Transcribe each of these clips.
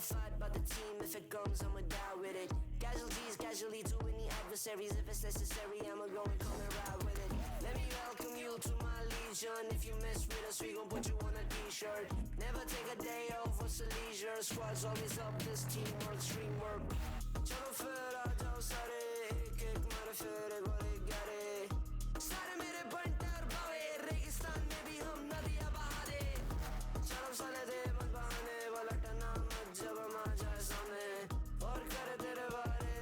fight about the team. If it comes, I'ma die with it. Casualties, casually to any adversaries. If it's necessary, I'ma go and come and ride with it. Let me welcome you to my legion. If you mess with us, we gon' put you on a t-shirt. Never take a day off, what's a leisure? Squad's always up, this teamwork, stream work. चलो फिर आ जाओ सारे, एक एक मारे फिर एक और एक गारे. सारे मेरे बंटर बावे, रेगिस्तान में भी हम नदियाँ बहा दे. चलो साले दे मत बहाने, पलटना मत जब हम आ जाए सामने. और करे तेरे बारे,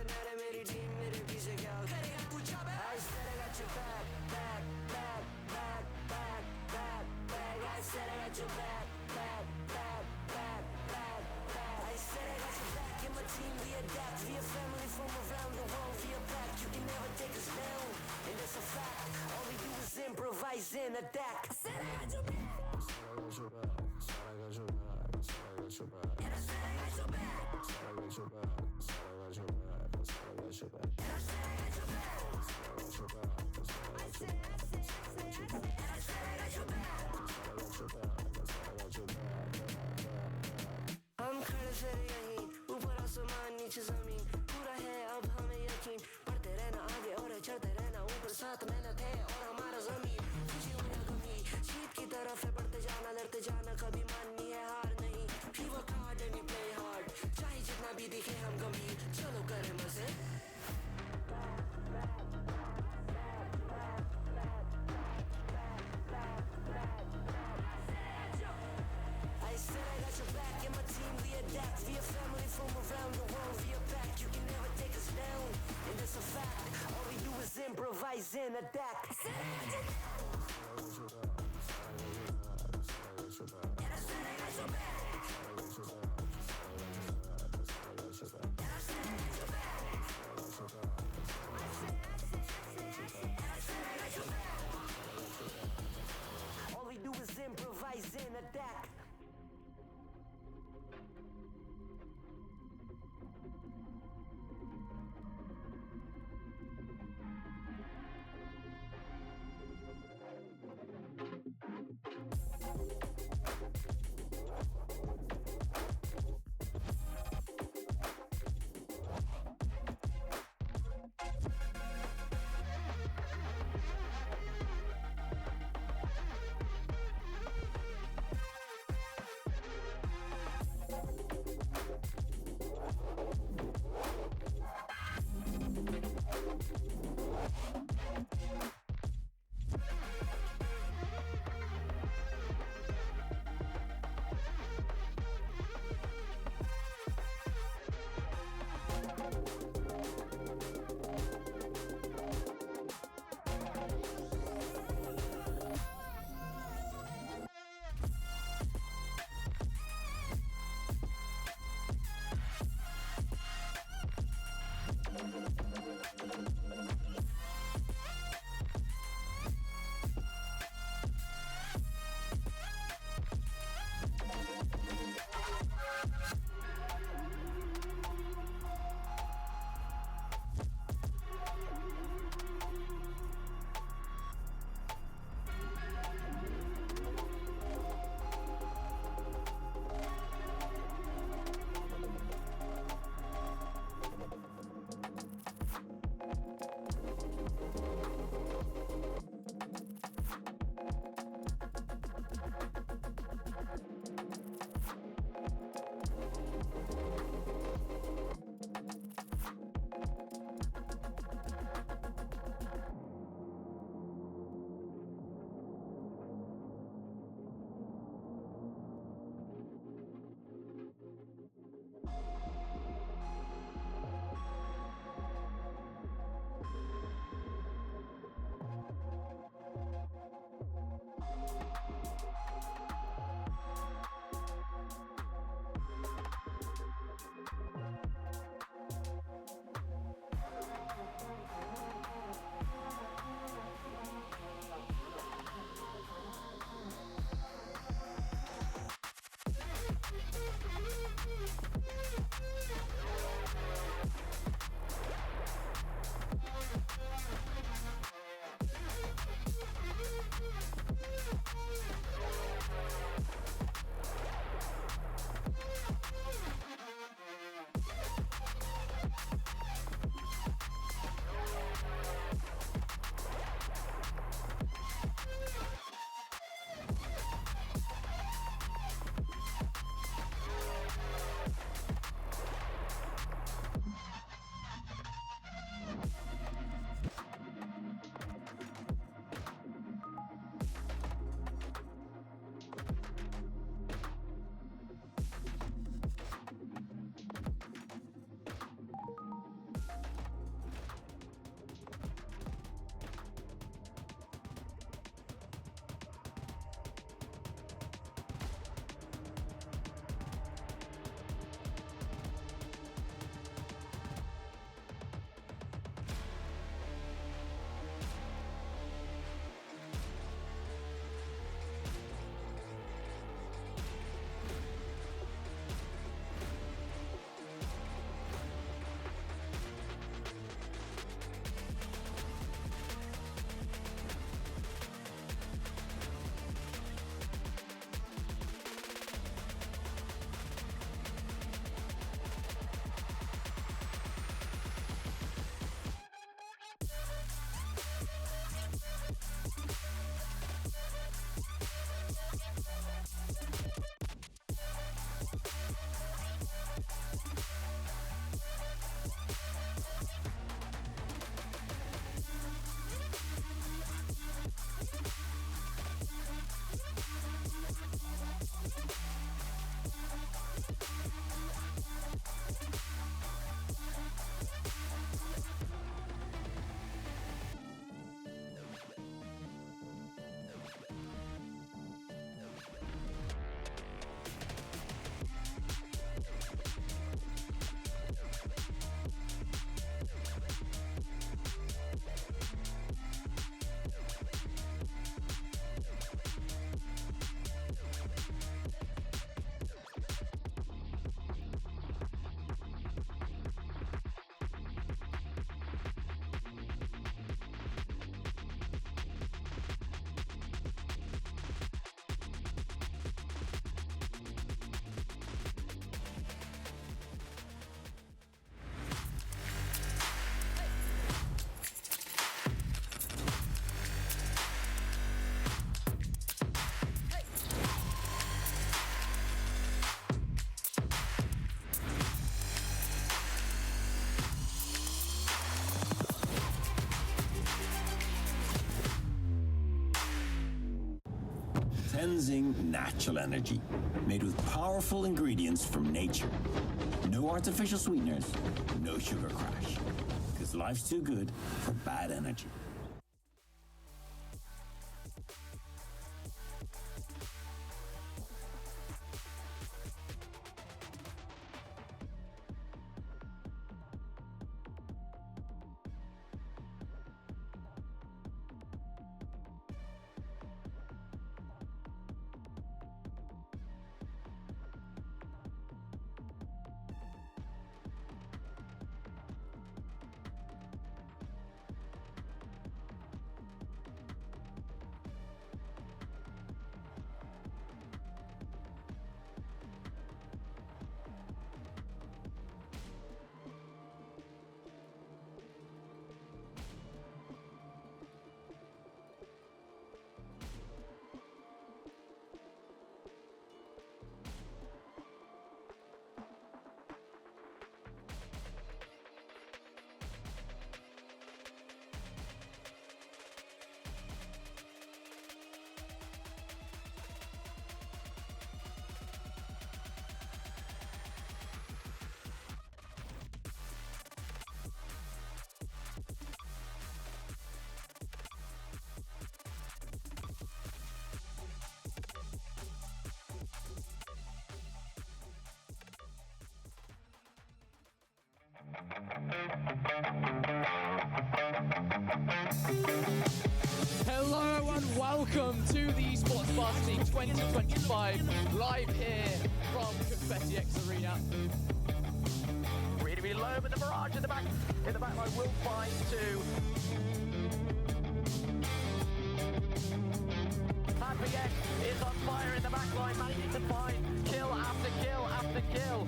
मेरी टीम मेरे पीछे क्या करेगा पूछा बे. I said I got your back, back, back, back, back, back, back. I said I got your back, back, back, back, back, back. I said I got your back, and my team we adapt. We a family from around the world, we are back. You can never take us down, and that's a fact. All we do is improvise and adapt. I said I got your back. I said I got your back. I said I got your back. I said I got your back. And I said I got your back. I said I got your back. I said I got your back. I said I got your back. And I said I got your back. I said I got your back. I said I got your back. And I said I got your back. I said I got your back. I said I got your back. हम खड़े फिर यहीं, ऊपर आसमान नीचे जमीन. पूरा है अब हमें यकीन. बढ़ते रहना आगे और चढ़ते रहना ऊपर. साथ मेहनत है और हमारा जमीन. खुशी हो या गमी, जीत की तरफ है बढ़ते जाना. लड़ते जाना, कभी माननी है हार नहीं. We work hard and we play hard. चाहे जितना भी दिखे हम गंभीर, चलो करें मजे. I said I got your back, and my team we adapt. We a family from around the world, we are back. You can never take us down, and that's a fact. All we do is improvise and adapt. I said I got your back. And I said I got your back. And I said I got your back. And I said I got your back. All we do is improvise and adapt. cleansing natural energy made with powerful ingredients from nature. No artificial sweeteners, no sugar crash. Because life's too good for bad energy. Hello and welcome to the Esports Varsity 2025 live here from Confetti X Arena. Really low, but the barrage in the back line will find two. APX is on fire in the back line, managing to find kill after kill after kill.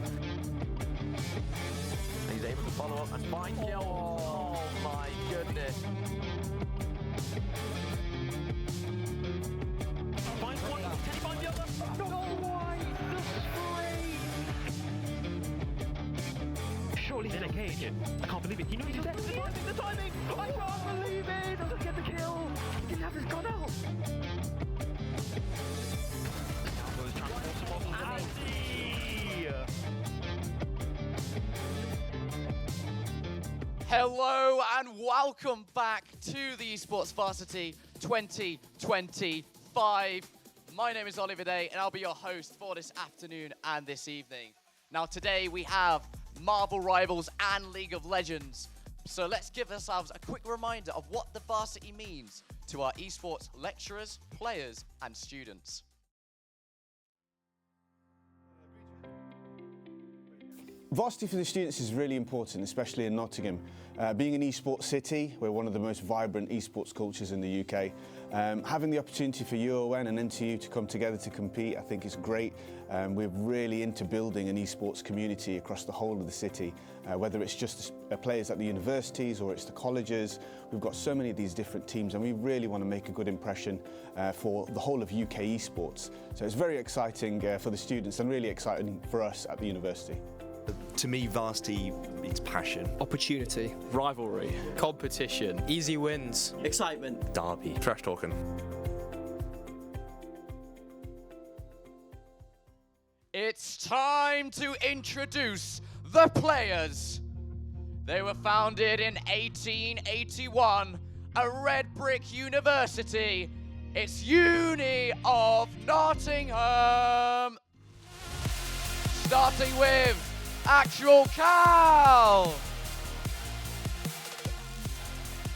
He's able to follow up and find kill. Oh my goodness. Finds one, can he find the other? No way, the spray! Surely he's in a cage. I can't believe it. He knows he's dead. The timing! I can't believe it! Doesn't get the kill! He didn't have his gun out! Now goes trying to force him off. Andy! Hello and welcome back to the Esports Varsity 2025. My name is Oliver Day and I'll be your host for this afternoon and this evening. Now today we have Marvel Rivals and League of Legends. So let's give ourselves a quick reminder of what the Varsity means to our esports lecturers, players and students. Varsity for the students is really important, especially in Nottingham. Being an esports city, we're one of the most vibrant esports cultures in the UK. Having the opportunity for UoN and NTU to come together to compete, I think is great. We're really into building an esports community across the whole of the city, whether it's just players at the universities or it's the colleges. We've got so many of these different teams and we really want to make a good impression for the whole of UK esports. So it's very exciting for the students and really exciting for us at the university. To me, Varsity means passion, opportunity, rivalry, competition, easy wins, excitement, derby, trash talking. It's time to introduce the players. They were founded in 1881, a red brick university. It's Uni of Nottingham. Starting with Actual Cal.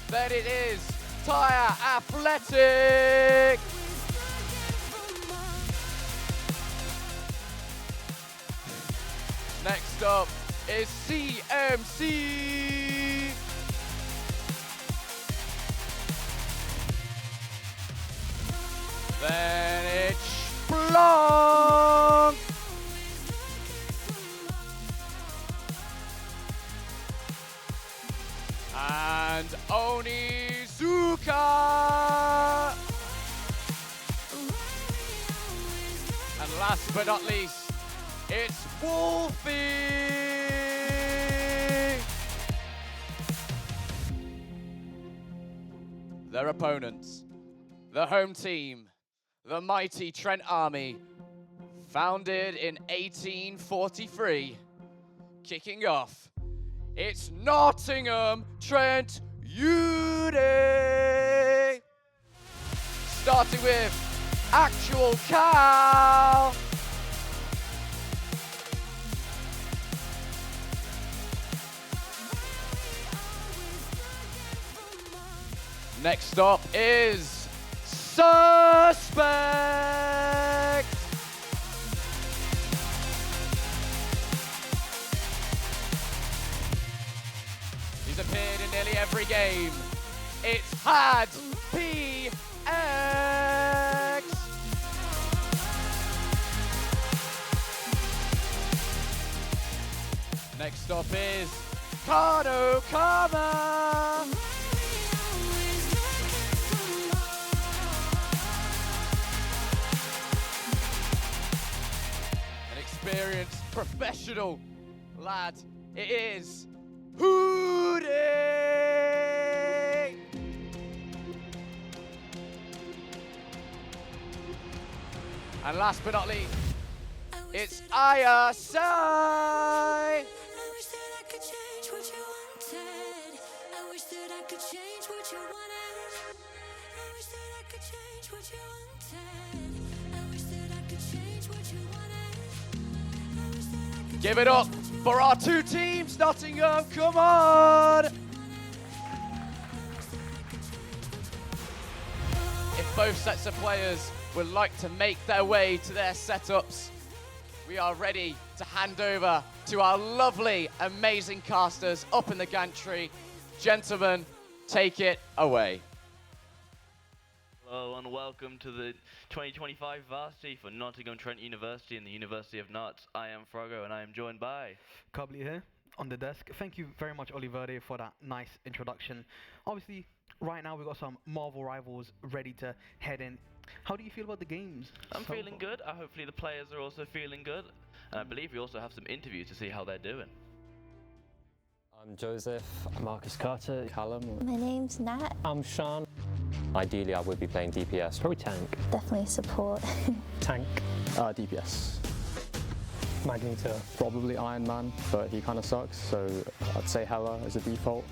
Then it is Tyre Athletic. Next up is CMC. Then it's Blanc. And Onizuka. And last but not least, it's Wolfie. Their opponents, the home team, the mighty Trent Army, founded in 1843, kicking off. It's Nottingham Trent Uni! Starting with Actual Cal. Next up is Suspect. He's appeared in nearly every game. It's Had PX. Next up is Kano Kama. An experienced professional lad. It is Hootie. And last but not least, it's ISI. I wish that I could change what you wanted. I wish that I could change what you wanted. I wish that I could change what you wanted. I wish that I could change what you wanted. I wish that I could Give it up for our two teams, Nottingham, come on! If both sets of players would like to make their way to their setups, we are ready to hand over to our lovely, amazing casters up in the gantry. Gentlemen, take it away. Hello and welcome to the 2025 Varsity for Nottingham Trent University and the University of Notts. I am Frogo and I am joined by... Kabli here on the desk. Thank you very much, Oliverde, for that nice introduction. Obviously, right now we've got some Marvel rivals ready to head in. How do you feel about the games? I'm feeling good. Hopefully the players are also feeling good. And I believe we also have some interviews to see how they're doing. I'm Joseph. Marcus Carter. Callum. My name's Nat. I'm Sean. Ideally, I would be playing DPS. Probably tank. Definitely support. Tank. DPS. Magneto. Probably Iron Man, but he kind of sucks, so I'd say Hela as a default.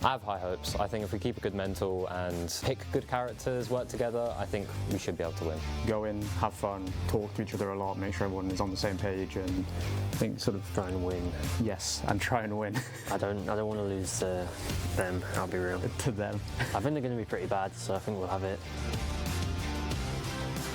I have high hopes. I think if we keep a good mental and pick good characters, work together, I think we should be able to win. Go in, have fun, talk to each other a lot, make sure everyone is on the same page, and I think sort of try and win. Yes, and try and win. I don't want to lose to them. I'll be real. To them. I think they're going to be pretty bad, so I think we'll have it.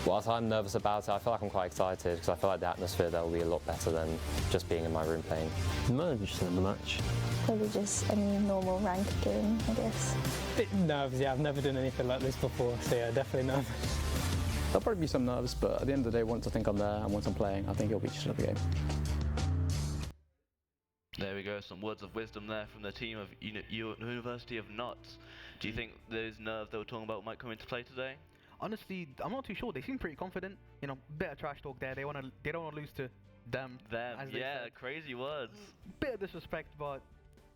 Whilst I'm nervous about it, I feel like I'm quite excited because I feel like the atmosphere there will be a lot better than just being in my room playing. No, just another match. Probably just any normal ranked game, I guess. Bit nervous, yeah, I've never done anything like this before, so yeah, definitely nervous. There'll probably be some nerves, but at the end of the day, once I think I'm there and once I'm playing, I think it'll be just another game. There we go, some words of wisdom there from the team of University of Notts. Do you think those nerves they were talking about might come into play today? Honestly, I'm not too sure. They seem pretty confident. You know, bit of trash talk there. They don't want to lose to them. Them, yeah, crazy words. Bit of disrespect, but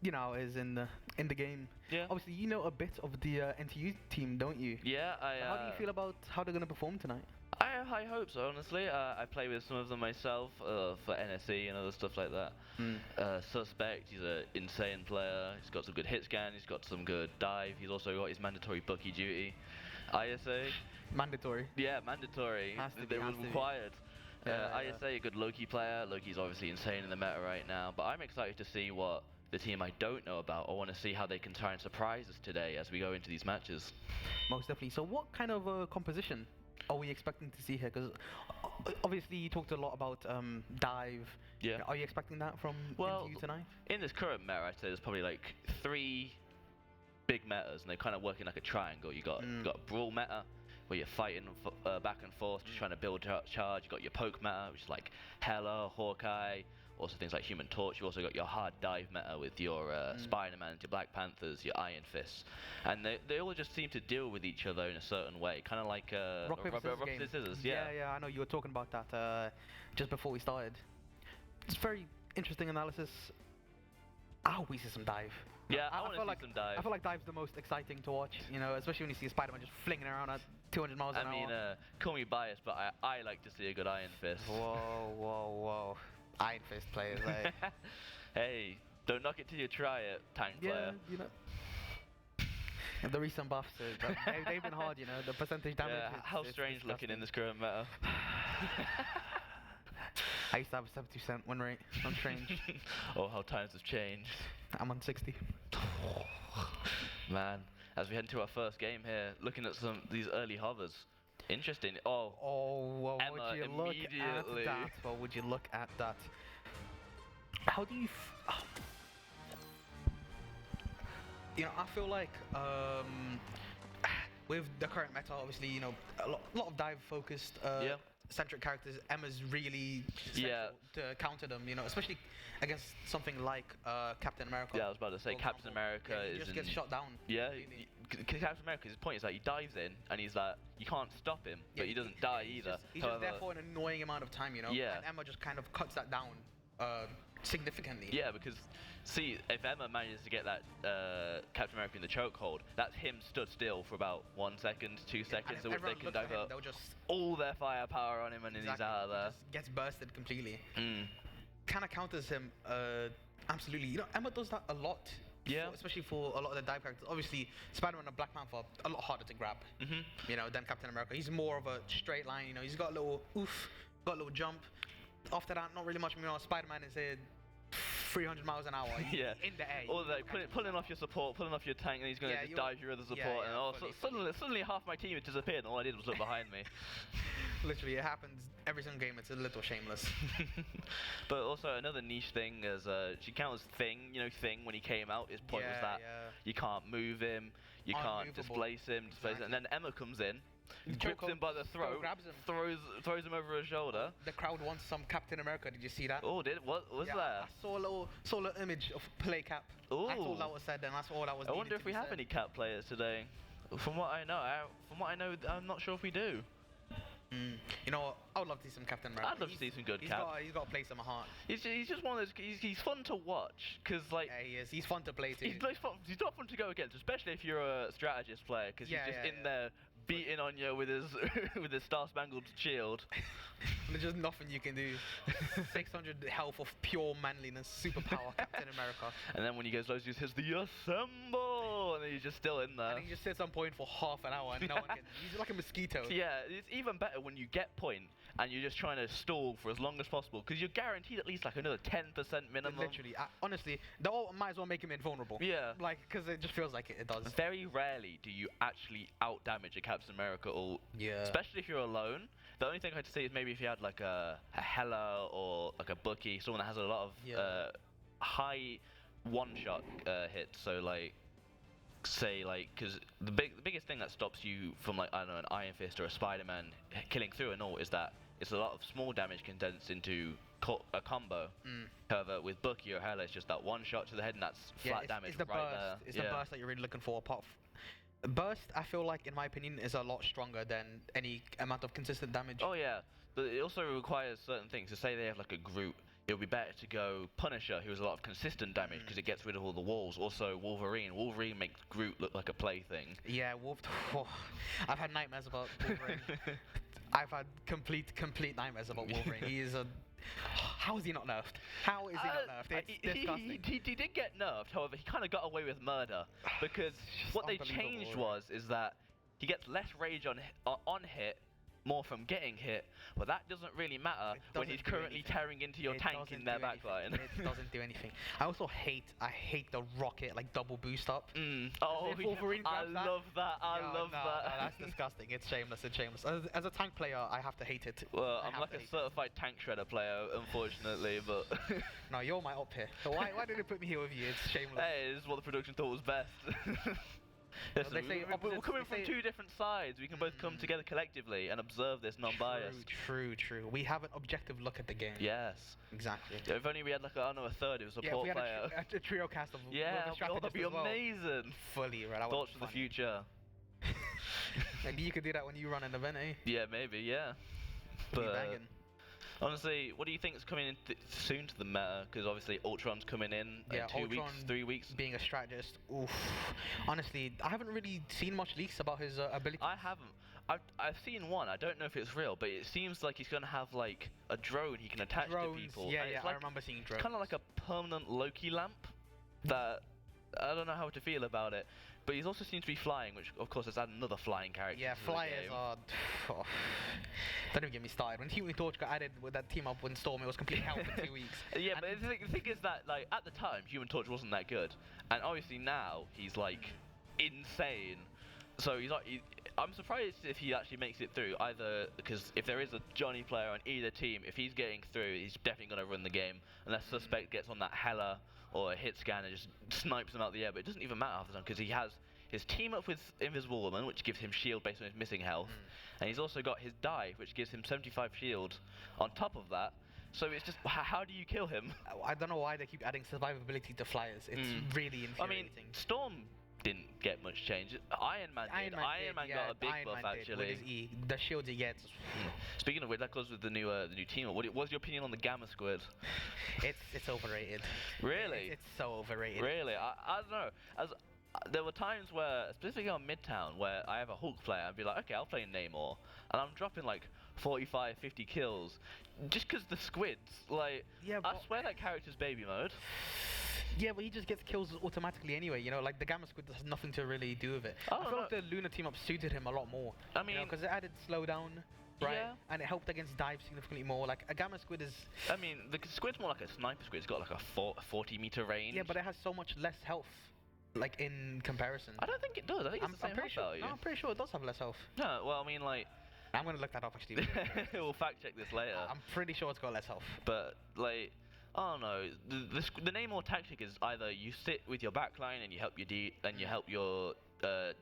you know, is in the game. Yeah. Obviously, you know a bit of the NTU team, don't you? Yeah, How do you feel about how they're gonna perform tonight? I have high hopes, honestly. I play with some of them myself for NSE and other stuff like that. Suspect, he's an insane player. He's got some good hit scan. He's got some good dive. He's also got his mandatory bookie duty. ISA. Mandatory. Yeah, mandatory. It was required. ISA, a good Loki player. Loki's obviously insane in the meta right now, but I'm excited to see what the team I don't know about. I want to see how they can try and surprise us today as we go into these matches. Most definitely. So what kind of composition are we expecting to see here? Because obviously you talked a lot about dive. Yeah. Are you expecting that from NTU tonight? In this current meta, I'd say there's probably like 3 big metas, and they're kind of working like a triangle. You got brawl meta, where you're fighting back and forth, just trying to build charge. You got your poke meta, which is like Hela, Hawkeye, also things like Human Torch. You also got your hard dive meta with your Spider-Man, your Black Panthers, your Iron Fists, and they all just seem to deal with each other in a certain way, kind of like rock paper scissors. Yeah, I know you were talking about that just before we started. It's very interesting analysis. I hope we see some dive. Yeah, I want to see some dive. I feel like dive's the most exciting to watch, you know, especially when you see Spider-Man just flinging around at 200 miles an I mean, hour. call me biased, but I like to see a good Iron Fist. Whoa. Iron Fist players, eh? Hey, don't knock it till you try it, tank player. You know. And the recent buffs, they've been hard, you know. The percentage damage. Yeah, how strange looking in this current meta. I used to have a 70% win rate. I'm strange. Oh, how times have changed. I'm on 60. Man, as we head into our first game here, looking at these early hovers. Interesting. Oh, well, Emma would you look immediately. at that? Well, would you look at that? How do you... You know, I feel like with the current meta, obviously, you know, a lot of dive-focused centric characters. Emma's really essential to counter them, you know, especially against something like Captain America. Yeah, I was about to say Captain America he just gets shot down. Yeah, Captain America, his point is that he dives in and he's like, you can't stop him, but he doesn't die either. He's just there for an annoying amount of time, you know. Yeah. And Emma just kind of cuts that down significantly. Yeah, because see, if Emma manages to get that Captain America in the chokehold, that's him stood still for about 1 second, 2 seconds, in which they can divert all their firepower on him, and then he's out of there. Just gets bursted completely. Kind of counters him. Absolutely. You know, Emma does that a lot. Yeah. Especially for a lot of the dive characters. Obviously, Spider-Man and Black Panther a lot harder to grab. You know, than Captain America. He's more of a straight line. You know, he's got a little oof, got a little jump. After that, not really much. You know, Spider-Man is a 300 miles an hour in the air. Or like pulling off your support, pulling off your tank, and he's going to just dive your other support, and suddenly half my team had disappeared, and all I did was look behind me. Literally, it happens every single game. It's a little shameless. But also another niche thing is she counters Thing. You know, Thing when he came out, his point was that you can't move him, you can't displace him, and then Emma comes in. Grips him by the throat, grabs him, throws him over his shoulder. The crowd wants some Captain America. Did you see that? Oh, what was that? I saw a little image of play Cap. Ooh. That's all that was said, and that's all that was. I wonder if we have any Cap players today. From what I know, I'm not sure if we do. You know, I would love to see some Captain America. I'd love to see some good Cap. He's got a place in my heart. He's just one of those. He's fun to watch because like. Yeah, he is. He's fun to play too. He's not fun to go against, especially if you're a strategist player, because he's just in there beating on you with his with his Star-Spangled Shield. There's just nothing you can do. 600 health of pure manliness, superpower, Captain America. And then when he goes low, he hits the assemble, and then he's just still in there. And he just sits on point for half an hour, and no one can. He's like a mosquito. Yeah, it's even better when you get point and you're just trying to stall for as long as possible, because you're guaranteed at least like another 10% minimum. Literally, honestly, they all might as well make him invulnerable. Yeah. Like, because it just feels like it does. Very rarely do you actually out damage a Captain America, or especially if you're alone. The only thing I'd say is maybe if you had like a Hela or like a Bucky, someone that has a lot of high one-shot hits. So like, say like, because the biggest thing that stops you from like, I don't know, an Iron Fist or a Spider-Man killing through an ult is that it's a lot of small damage condensed into a combo. However, with Bucky or Hela, it's just that one shot to the head, and that's flat damage it's the right burst. there. It's the burst that you're really looking for. Burst, I feel like, in my opinion, is a lot stronger than any amount of consistent damage. Oh yeah, but it also requires certain things. So say they have like a Groot, it would be better to go Punisher, who has a lot of consistent damage because it gets rid of all the walls. Also Wolverine. Wolverine makes Groot look like a plaything. Yeah, I've had nightmares about Wolverine. I've had complete nightmares about Wolverine. He is a... How is he not nerfed? How is he not nerfed? It's disgusting. He did get nerfed, however, he kind of got away with murder, because what they changed is that he gets less rage on hit, more from getting hit, but that doesn't really matter when he's currently tearing into your tank in their backline. It doesn't do anything. I also hate the rocket, like double boost up. Oh, I love that. I love that. No, that's disgusting. It's shameless. As a tank player, I have to hate it. Well, I'm like a certified tank shredder player, unfortunately, but... No, you're my op here. So why did it put me here with you? It's shameless. Hey, this is what the production thought was best. Listen, we're coming from two different sides. We can both come together collectively and observe this non-biased. True. We have an objective look at the game. Yes. Exactly. If only we had like a third, it was a support player. A trio cast of that'd be amazing. Fully, right? Thoughts for the future. Maybe you could do that when you run an event, eh? Yeah, maybe, yeah. But honestly, what do you think is coming in soon to the meta? Because obviously Ultron's coming in 2 weeks, 3 weeks. Being a strategist, oof. Honestly, I haven't really seen much leaks about his ability. I haven't. I've seen one. I don't know if it's real, but it seems like he's gonna have like a drone he can attach to people. Yeah, and yeah, it's like, I remember seeing drones. Kind of like a permanent Loki lamp that I don't know how to feel about it. But he's also seems to be flying, which of course has added another flying character. Yeah, to the flyers game. are. Don't even get me started. When Human Torch got added with that team up with Storm, it was complete hell for 2 weeks. Yeah, but the thing is that like at the time, Human Torch wasn't that good, and obviously now he's like insane. So he's like, I'm surprised if he actually makes it through. Either because if there is a Johnny player on either team, if he's getting through, he's definitely going to run the game. Unless Suspect gets on that Hella or a hit scan and just snipes them out the air. But it doesn't even matter half the time because he has his team up with Invisible Woman, which gives him shield based on his missing health, and he's also got his dive, which gives him 75 shield on top of that. So it's just, how do you kill him? I don't know why they keep adding survivability to flyers. It's really infuriating. I mean, Storm didn't get much change. Iron Man did. Iron Man got a big buff actually. With his E, the shields he gets. Speaking of which, that goes with the new team. What was your opinion on the Gamma Squid? It's overrated. Really? It's so overrated. Really? I don't know. There were times where, specifically on Midtown, where I have a Hulk player, I'd be like, okay, I'll play Namor, and I'm dropping like 45, 50 kills, just because the squids, like, yeah, I swear that character's baby mode. Yeah, but he just gets kills automatically anyway, you know, like the Gamma Squid has nothing to really do with it. I feel like the Luna team up suited him a lot more. I mean, because it added slowdown, right? Yeah. And it helped against dive significantly more. Like a Gamma Squid is... I mean, the squid's more like a sniper squid. It's got like a 40-meter range. Yeah, but it has so much less health. Like in comparison. I don't think it does. I think it's the same health value. No, I'm pretty sure it does have less health. No, well, I mean, like... I'm gonna look that up actually. We'll fact check this later. I'm pretty sure it's got less health. But, like... I don't know. The Namor tactic is either you sit with your backline and you help your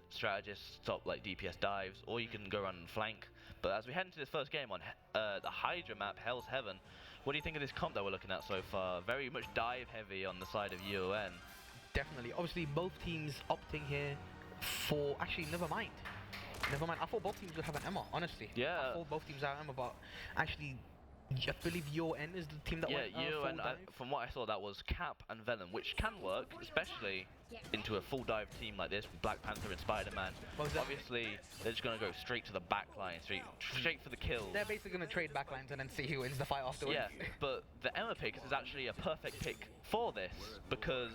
strategist stop like DPS dives, or you can go around and flank. But as we head into this first game on the Hydra map, Hell's Heaven, what do you think of this comp that we're looking at so far? Very much dive heavy on the side of UoN. Definitely. Obviously, both teams opting here for... Actually, never mind. Never mind. I thought both teams would have an Emma, honestly. Yeah. I thought both teams have an Emma, but actually... I believe UoN is the team that went UoN, from what I saw, that was Cap and Venom, which can work, especially into a full dive team like this with Black Panther and Spider-Man. Obviously, they're just going to go straight to the back line, straight for the kills. They're basically going to trade backlines and then see who wins the fight afterwards. Yeah, but the Emma pick is actually a perfect pick for this, because...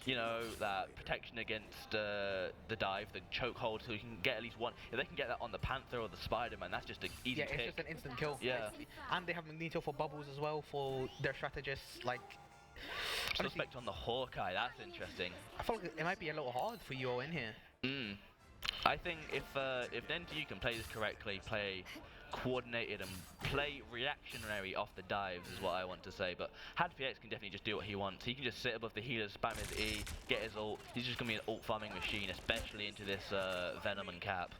You know, that protection against the dive, the chokehold, so you can get at least one. If they can get that on the Panther or the Spider-Man, that's just an easy pick. Yeah, it's just an instant kill. Yeah. And they have Magneto for bubbles as well for their strategists. Like, Suspect on the Hawkeye, that's interesting. I feel like it might be a little hard for UoN here. I think if NTU can play this correctly, play coordinated and play reactionary off the dives is what I want to say, but HadPX can definitely just do what he wants. He can just sit above the healers, spam his E, get his ult. He's just going to be an ult farming machine, especially into this Venom and Cap.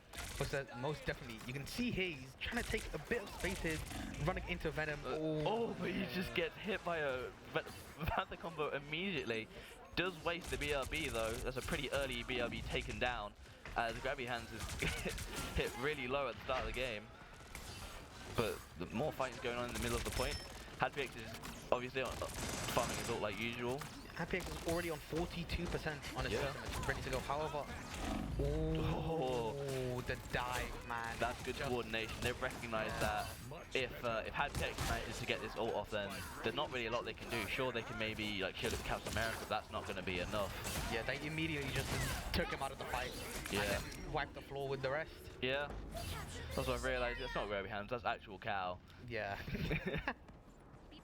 Most definitely. You can see here, he's trying to take a bit of space here, running into Venom. But he just gets hit by a Panther combo immediately. Does waste the BRB though. That's a pretty early BRB taken down. The grabby hands is hit really low at the start of the game. But the more fighting going on in the middle of the point. HadPX is obviously farming his ult like usual. HadPX is already on 42% on his tournament, ready to go. However, the dive, man. That's good coordination. They've recognized that if HadPX manages to get this ult off, then there's not really a lot they can do. Sure, they can maybe like shield at Captain America, but that's not going to be enough. Yeah, they immediately just took him out of the fight. Yeah. And then wiped the floor with the rest. Yeah. That's what I realized. It's not grabby hands. That's actual cow. Yeah.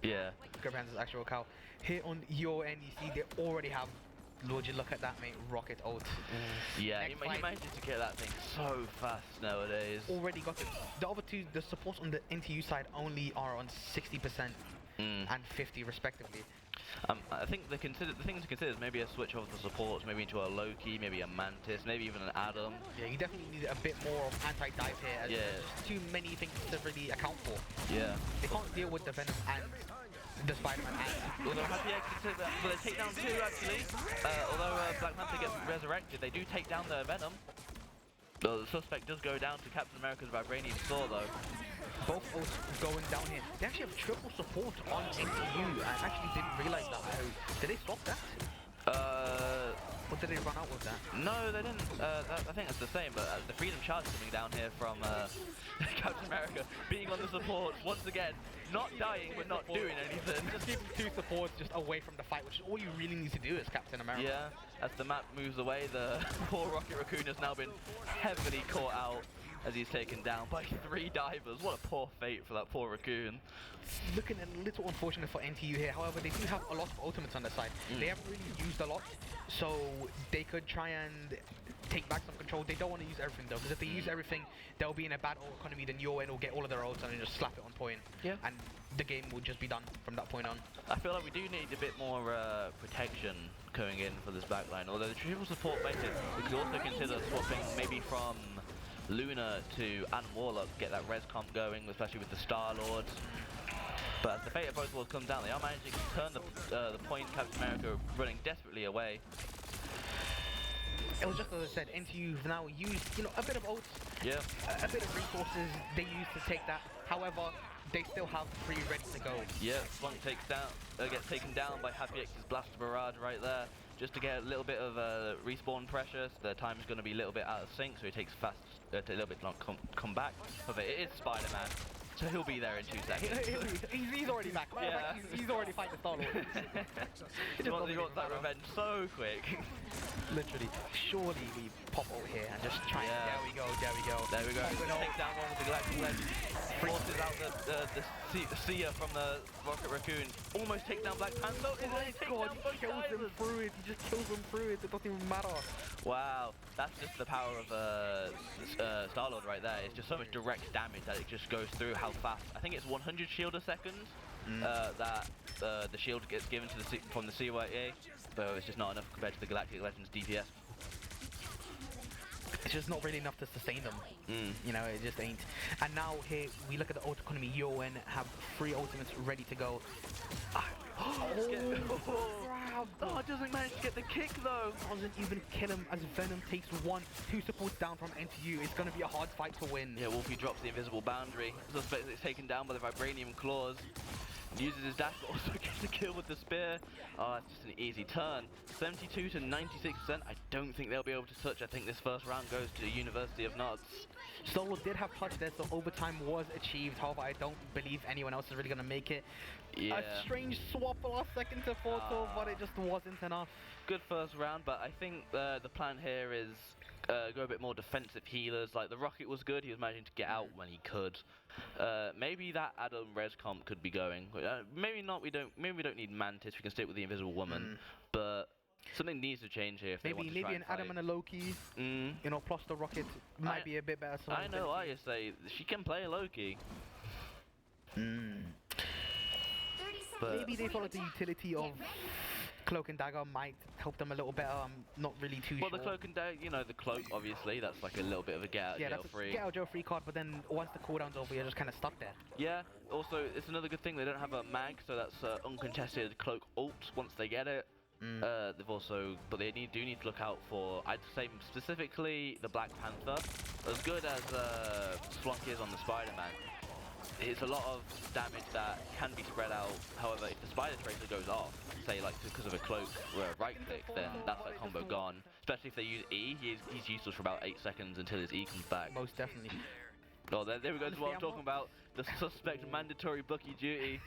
Yeah. Grabby hands is actual cow. Here on UoN, you see they already have. Lord, you look at that, mate. Rocket ult. Yeah, he manages to get that thing so fast nowadays. Already got it. The other two, the supports on the NTU side only are on 60% and 50 respectively. I think the thing to consider is maybe a switch of the supports, maybe into a Loki, maybe a Mantis, maybe even an Adam. Yeah, you definitely need a bit more of anti-dive here. As there's just too many things to really account for. Yeah. They can't deal with the Venom and the Spider-Man and... Although they take down two actually. Although Black Panther gets resurrected, they do take down the Venom. The Suspect does go down to Captain America's Vibranium Sword though. Both ults going down here. They actually have triple support on NTU. I actually didn't realize that. Did they swap that? Or did they run out with that? No, they didn't. I think it's the same, but the Freedom Charge coming down here from Captain America, being on the support once again, not dying but not doing anything. Just keeping 2 supports just away from the fight, which is all you really need to do as Captain America. Yeah, as the map moves away, the poor Rocket Raccoon has now been heavily caught out as he's taken down by 3 divers. What a poor fate for that poor Raccoon. It's looking a little unfortunate for NTU here. However, they do have a lot of ultimates on their side. They haven't really used a lot, so they could try and take back some control. They don't want to use everything though, because if they use everything, they'll be in a bad ult economy. Then UoN will get all of their ults and just slap it on point. Yeah. And the game will just be done from that point on. I feel like we do need a bit more protection going in for this backline. Although the triple support basis, we could also consider swapping maybe from Luna to Ann Warlock, get that res comp going, especially with the Star Lords. But as the fate of both worlds comes down, they are managing to turn the point. Captain America running desperately away. It was just as I said, NTU have now used, a bit of ults, a bit of resources they used to take that. However, they still have 3 ready to go. Yeah, Slunk gets taken down by Happy X's Blaster Barrage right there, just to get a little bit of respawn pressure. So the time is going to be a little bit out of sync, so it takes a little bit long to come back. But it is Spider-Man, so he'll be there in 2 seconds. he's already back. Yeah. He's already fighting the Star Lord. he wants that revenge so quick. Literally. Surely we pop over here and just try. Yeah. There we go. There we go. Takes down one with the Galactic Legend. Forces out the Seer from the Rocket Raccoon. Almost takes down Black Panther. Oh my god, he kills him through it. He just kills him through it. It doesn't even matter. Wow, that's just the power of Star-Lord right there. It's just so much direct damage that it just goes through how fast. I think it's 100 shield a second that the shield gets given to from the CYA, but it's just not enough compared to the Galactic Legends DPS. It's just not really enough to sustain them. It just ain't. And now here we look at the ult economy. UoN have 3 ultimates ready to go. It doesn't manage to get the kick though. Doesn't even kill him as Venom takes 2 supports down from NTU. It's going to be a hard fight to win. Yeah, Wolfie drops the invisible boundary. Suspects it's taken down by the Vibranium Claws. Uses his dash, but also gets a kill with the spear. Oh, it's just an easy turn. 72 to 96%. I don't think they'll be able to touch. I think this first round goes to the University of Nods. Solo did have touch there, so overtime was achieved. However, I don't believe anyone else is really going to make it. Yeah. A strange swap last second to Portal, but it just wasn't enough. Good first round, but I think the plan here is go a bit more defensive healers. Like the Rocket was good, he was managing to get out when he could. Maybe that Adam res comp could be going. Maybe not. Maybe we don't need Mantis. We can stick with the Invisible Woman. But something needs to change here if they want to try an Adam and a Loki. Plus the Rocket might be a bit better. I know. I just say she can play a Loki. But maybe they thought the utility of Cloak and Dagger might help them a little better. I'm not really too sure. Well, the Cloak and Dagger, the Cloak, obviously, that's like a little bit of a get out of jail free. Get out of jail free card, but then once the cooldown's over, you're just kind of stuck there. Yeah, also, it's another good thing, they don't have a mag, so that's uncontested Cloak ult once they get it. They've also, but they do need to look out for, I'd say specifically, the Black Panther. As good as Splunk is on the Spider-Man, it's a lot of damage that can be spread out. However, if the Spider Tracer goes off, say like because of a cloak or a right click, then that's that combo gone. Especially if they use E, he's useless for about 8 seconds until his E comes back. Most definitely. Oh, there we go. That's what I'm talking about. The suspect mandatory Bucky duty.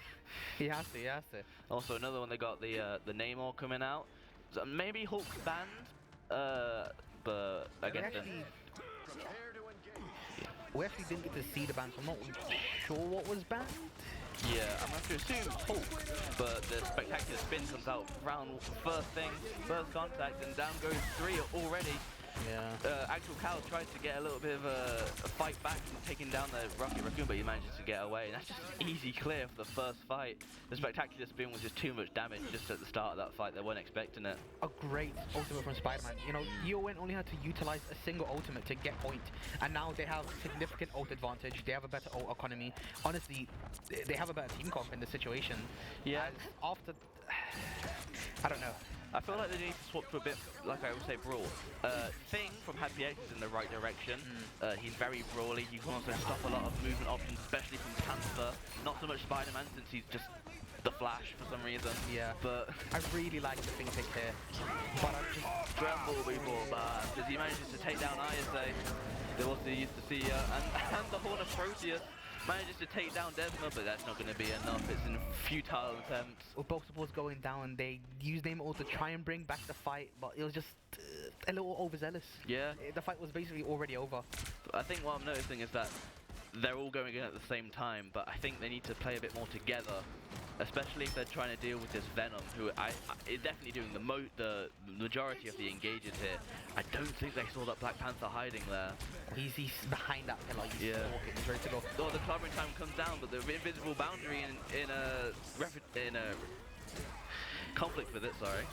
He has to. Also, another one, they got the Namor coming out. So maybe Hulk's banned, but I guess then. We actually didn't get to see the ban, so I'm not sure what was banned. Yeah, I'm going to assume Hulk, but the spectacular spin comes out round first contact, and down goes 3 already. Yeah. Actual Cow tries to get a little bit of a fight back and taking down the Rocket Raccoon, but he manages to get away. And that's just an easy clear for the first fight. The spectacular spin was just too much damage just at the start of that fight. They weren't expecting it. A great ultimate from Spider-Man. UoN only had to utilize a single ultimate to get point, and now they have significant ult advantage. They have a better ult economy. Honestly, they have a better team comp in this situation. Yeah. After, I don't know. I feel like they need to swap to a bit, like I would say, brawl. Thing from Happy X is in the right direction. He's very brawly. You can also stop a lot of movement options, especially from Panther. Not so much Spider-Man, since he's just the Flash for some reason. Yeah. But I really like the thing pick here. But I'm just... Bramble before bad, because he manages to take down ISA. They also used to see and the Horn of Proteus manages to take down Desma, but that's not going to be enough. It's in futile attempts. With both supports going down, they used Name to try and bring back the fight, but it was just a little overzealous. Yeah. The fight was basically already over. I think what I'm noticing is that they're all going in at the same time, but I think they need to play a bit more together, especially if they're trying to deal with this Venom, who is definitely doing the majority of the engages here. I don't think they saw that Black Panther hiding there. He's behind that pillar. He's walking. He's ready to go. Oh, the clobbering time comes down, but the invisible boundary in a conflict with it. Sorry.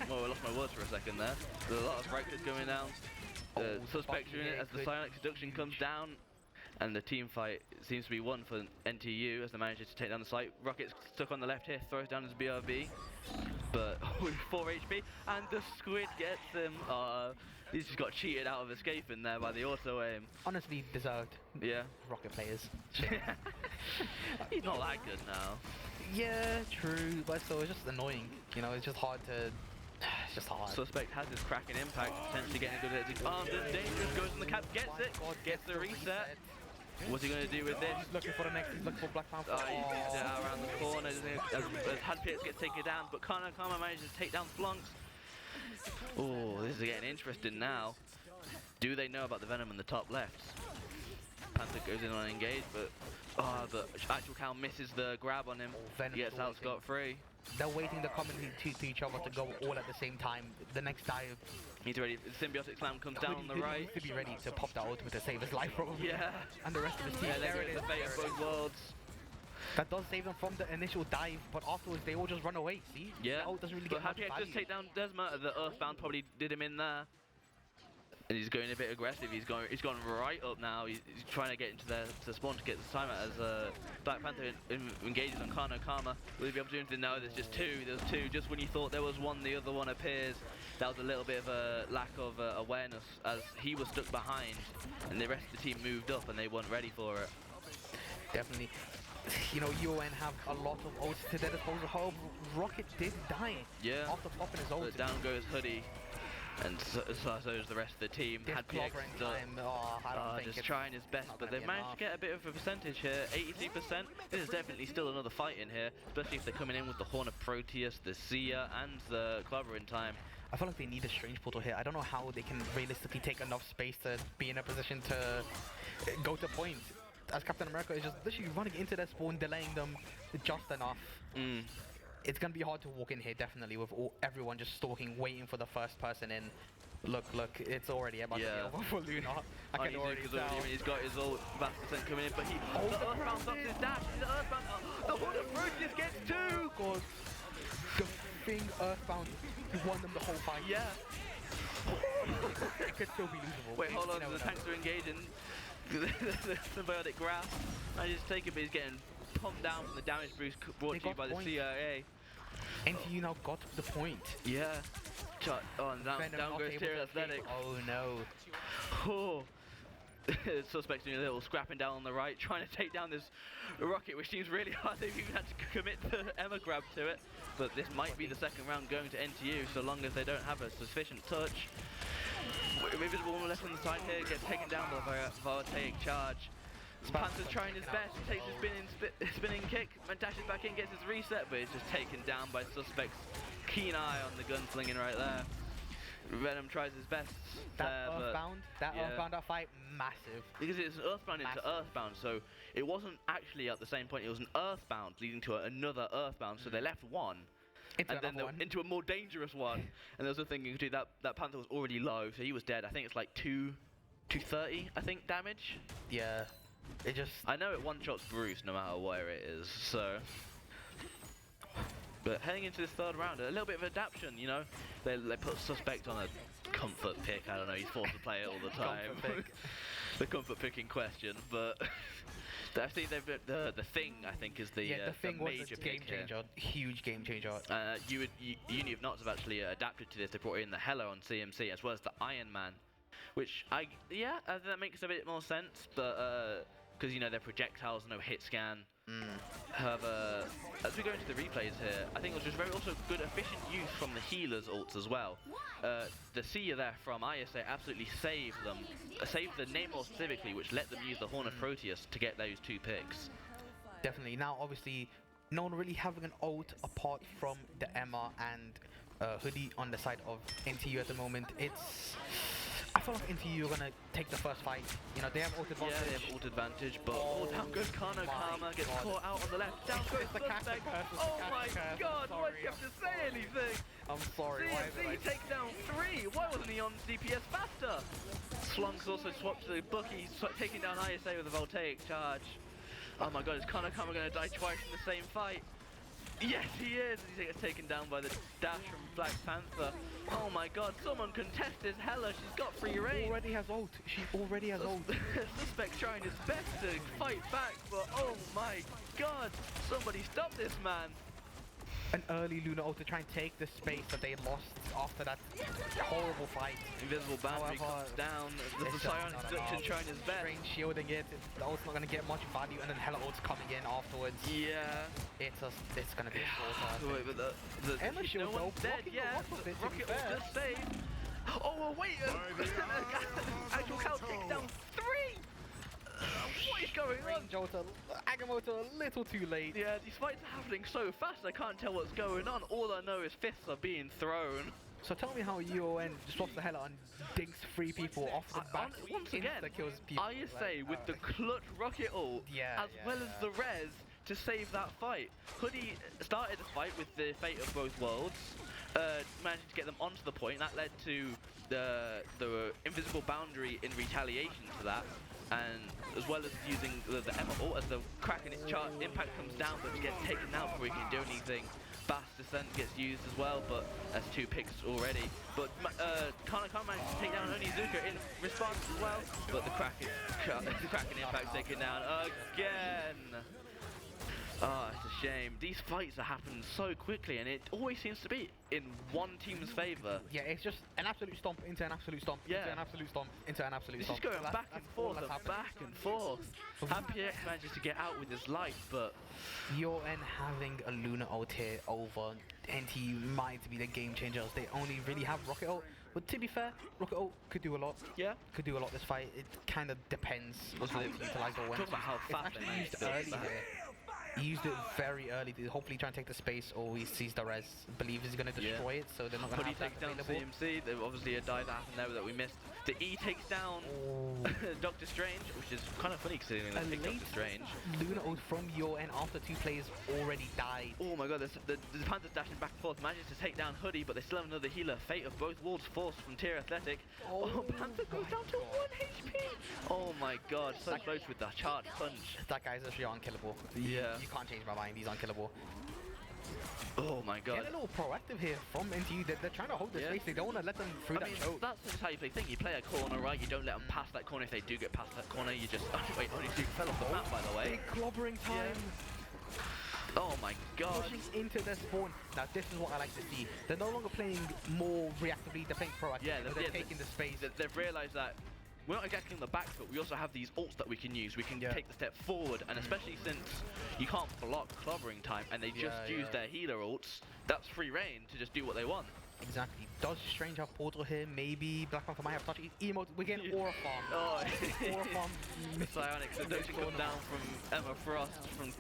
Well, I lost my words for a second there. There's a lot of Rikers going down. The suspects are in it as the silent seduction comes down. And the team fight seems to be won for NTU as they manage to take down the site. Rocket's stuck on the left here, throws down his BRB, but with 4 HP, and the squid gets him. He's just got cheated out of escaping there by the auto aim. Honestly, deserved. Yeah. Rocket players. He's not that good now. Yeah, true, but so it's just annoying. You know, it's just hard to. It's just hard. Suspect has his cracking impact, potentially getting a good hit. Oh, this dangerous, goes in the cap, gets it, gets the reset. What's he going to do with this? He's looking for the next, he's looking for Black Panther. He gets it out around the corner as Hadpits gets taken down, but Kana manages to take down Flunks. Oh, this is getting interesting now. Do they know about the Venom in the top left? Panther goes in on engage, but the actual Cal misses the grab on him. He gets out scot-free. They're waiting to come to each other to go all at the same time. The next dive. He's ready. The symbiotic slam comes down on the right. He needs to be ready to pop that ultimate to save his life, probably. Yeah. And the rest of his team. Yeah, there it is. The fate of both worlds. That does save them from the initial dive, but afterwards they all just run away. See? Yeah. The ult doesn't really get much value. Just take down Desma. The Earthbound probably did him in there. And he's going a bit aggressive. He's gone right up now. He's trying to get into the spawn to get the time out as Black Panther engages on Kano Kama. Will he be able to do anything? No, there's just two. There's two. Just when you thought there was one, the other one appears. That was a little bit of a lack of awareness as he was stuck behind, and the rest of the team moved up and they weren't ready for it. Definitely. You know, UoN have a lot of ults to their disposal. However, Rocket did die. Yeah. After popping his ult. But down goes Hoodie. And so is the rest of the team. Had clobbering time. Just trying his best, but they've managed to get a bit of a percentage here. 83%. This is definitely still another fight in here, especially if they're coming in with the Horn of Proteus, the Seer, and the clobbering time. I feel like they need a strange portal here. I don't know how they can realistically take enough space to be in a position to go to point. As Captain America is just literally running into their spawn, delaying them just enough. It's gonna be hard to walk in here, definitely, with everyone just stalking, waiting for the first person in. Look, it's already about to be over for Luna. I can already tell. He's got his ult, vast percent coming in, but the Earthbound stops his dash. The Earthbound, the Horn of Proteus gets two. God, the thing Earthbound, he won them the whole fight. Yeah. It could still be losable. Wait, hold on, the tanks are engaging. The symbiotic grasp. I just take it, but he's getting pumped down from the damage boost brought to you by the CIA. NTU now got the point. Yeah. And down goes Tyrion Athletic. Oh no. Oh. Suspects doing a little scrapping down on the right, trying to take down this rocket, which seems really hard. They've even had to commit the Emma grab to it. But this might be the second round going to NTU, so long as they don't have a sufficient touch. Invisible Woman left on the side here, gets taken down by a voltaic charge. Panther's trying his best, he takes his spinning kick, and dashes back in, gets his reset, but it's just taken down by Suspect's keen eye on the gunslinging right there. Venom tries his best. That Earthbound fight, massive. Because it's an Earthbound into Earthbound, so it wasn't actually at the same point, it was an Earthbound leading to another Earthbound, so they left one. Into a more dangerous one. And there was a thing you could do, that Panther was already low, so he was dead. I think it's like 230, I think, damage. Yeah. It just... I know it one-shots Bruce no matter where it is, so... But heading into this third round, a little bit of adaptation, you know? They put Suspect on a comfort pick, I don't know, he's forced to play it all the time. The comfort pick in question, but... I think the Thing, I think, is the Thing was major a game changer, huge game changer. Uni of Knots have actually adapted to this. They brought in the Hello on CMC as well as the Iron Man, which that makes a bit more sense. But because you know their projectiles, no hit scan. However, as we go into the replays here, I think it was just very also good efficient use from the healers' ults as well. The seer there from ISA absolutely saved them, saved the Namor specifically, which let them use the Horn of Proteus to get those 2 picks. Definitely. Now, obviously, no one really having an ult apart from the Emma and Hoodie on the side of NTU at the moment. I feel like NTU are gonna take the first fight. You know, they have ult advantage. Yeah, they have ult advantage, but down goes Kano Karma, gets caught out on the left. Down goes Suspect. Oh my god, why do you have to say anything? I'm sorry. CMC takes down 3. Why wasn't he on DPS faster? Slunks also swapped to the bookie, taking down ISA with a voltaic charge. Oh my god, is Kano Karma gonna die twice in the same fight? Yes, he is! He gets taken down by the dash from Black Panther. Oh my god, someone contest his Hela, she's got free reign. Already has ult. She already has ult. Suspect trying his best to fight back, but oh my god, somebody stop this man. An early Luna ult to try and take the space that they lost after that horrible fight. Invisible boundary comes down. The Psionic Seduction trying his best. Strange shielding it. The ult's not going to get much value, and then Hela ult's coming in afterwards. Yeah. It's going to be a shorter. Wait, but the Emma shield no one's dead, yeah. Rocket ult does save. Oh, wait. Actual Cal takes down 3. What is going on? Jota, Agamotto a little too late. Yeah, these fights are happening so fast I can't tell what's going on. All I know is fists are being thrown. So tell me how UoN swaps the Hela and dinks 3 people off the back. Once again, kills people. ISA with the clutch rocket ult as well as the res to save that fight. Hoodie started the fight with the fate of both worlds, managing to get them onto the point. That led to the invisible boundary in retaliation to that. And as well as using the Emma ult as the crack in its charge, impact comes down but it gets taken out before he can do anything. Bass Descent gets used as well, but that's 2 picks already. But Kano Karma managed to take down only Zuka in response as well, but the Kraken impact taken down again. Oh, it's a shame. These fights are happening so quickly, and it always seems to be in one team's favour. Yeah, it's just an absolute stomp into an absolute stomp, into an absolute stomp, into an absolute stomp. It's just going back and forth and back and forth. Happy X manages to get out with his life, but UoN having a Luna ult here over NTU might be the game changer, as they only really have Rocket ult. But to be fair, Rocket ult could do a lot. Yeah. Could do a lot this fight. It kind of depends on how to utilize the Talk about how fast they used early here. He used it very early to hopefully try and take the space, or he sees the res. Believe he's going to destroy it, so they're not going to have that available. Takes down CMC. There's obviously a die that happened there that we missed. The E takes down Doctor Strange, which is kind of funny considering they picked Doctor Strange. Luna ult from UoN after 2 players already died. Oh my god, the Panthers dashing back and forth, manages to take down Hoodie, but they still have another healer. Fate of both worlds forced from Tier Athletic. Oh, Panther goes down to 1 HP. Oh my god, so close with the charge punch. That guy's actually unkillable. Yeah. You can't change my mind, he's unkillable. Oh my god. Getting a little proactive here from NTU. They're trying to hold the space. They don't want to let them through that choke. That's just how you play thing. You play a corner, right? You don't let them pass that corner. If they do get past that corner, you just... wait, only Duke fell off the map, by the way. Big clobbering time. Yeah. Oh my god. Pushing into their spawn. Now this is what I like to see. They're no longer playing more reactively. They're playing proactively. Yeah, they're taking the space. They've realised that we're not exactly on the back foot, we also have these ults that we can use. We can take the step forward, and especially since you can't block clobbering time and they just use their healer ults, that's free reign to just do what they want. Exactly. Does Strange have portal here? Maybe Black Panther might have touch. Emote. We're getting Aura Farm. Oh, Aura Farm. Psionic Seduction comes down from Emma Frost from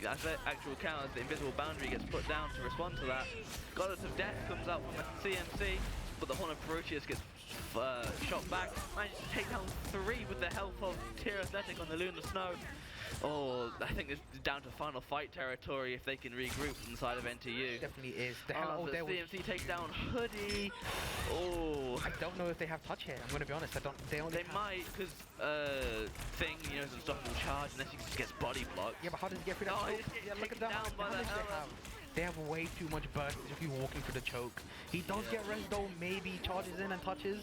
actual counters. The invisible boundary gets put down to respond to that. Goddess of Death comes out from a CMC, but the Horn of Proteus gets shot back. Manages to take down 3 with the help of Tier Athletic on the Lunar Snow. Oh, I think it's down to final fight territory if they can regroup inside of NTU. Definitely is. The CMC takes down Hoodie. Oh. I don't know if they have touch here. I'm going to be honest. They might, because Thing, you know, is unstoppable charge unless he just gets body blocked. Yeah, but how does he get through that choke? Yeah, look at that. They have way too much burst if you're walking through the choke. He does get res though, maybe charges in and touches.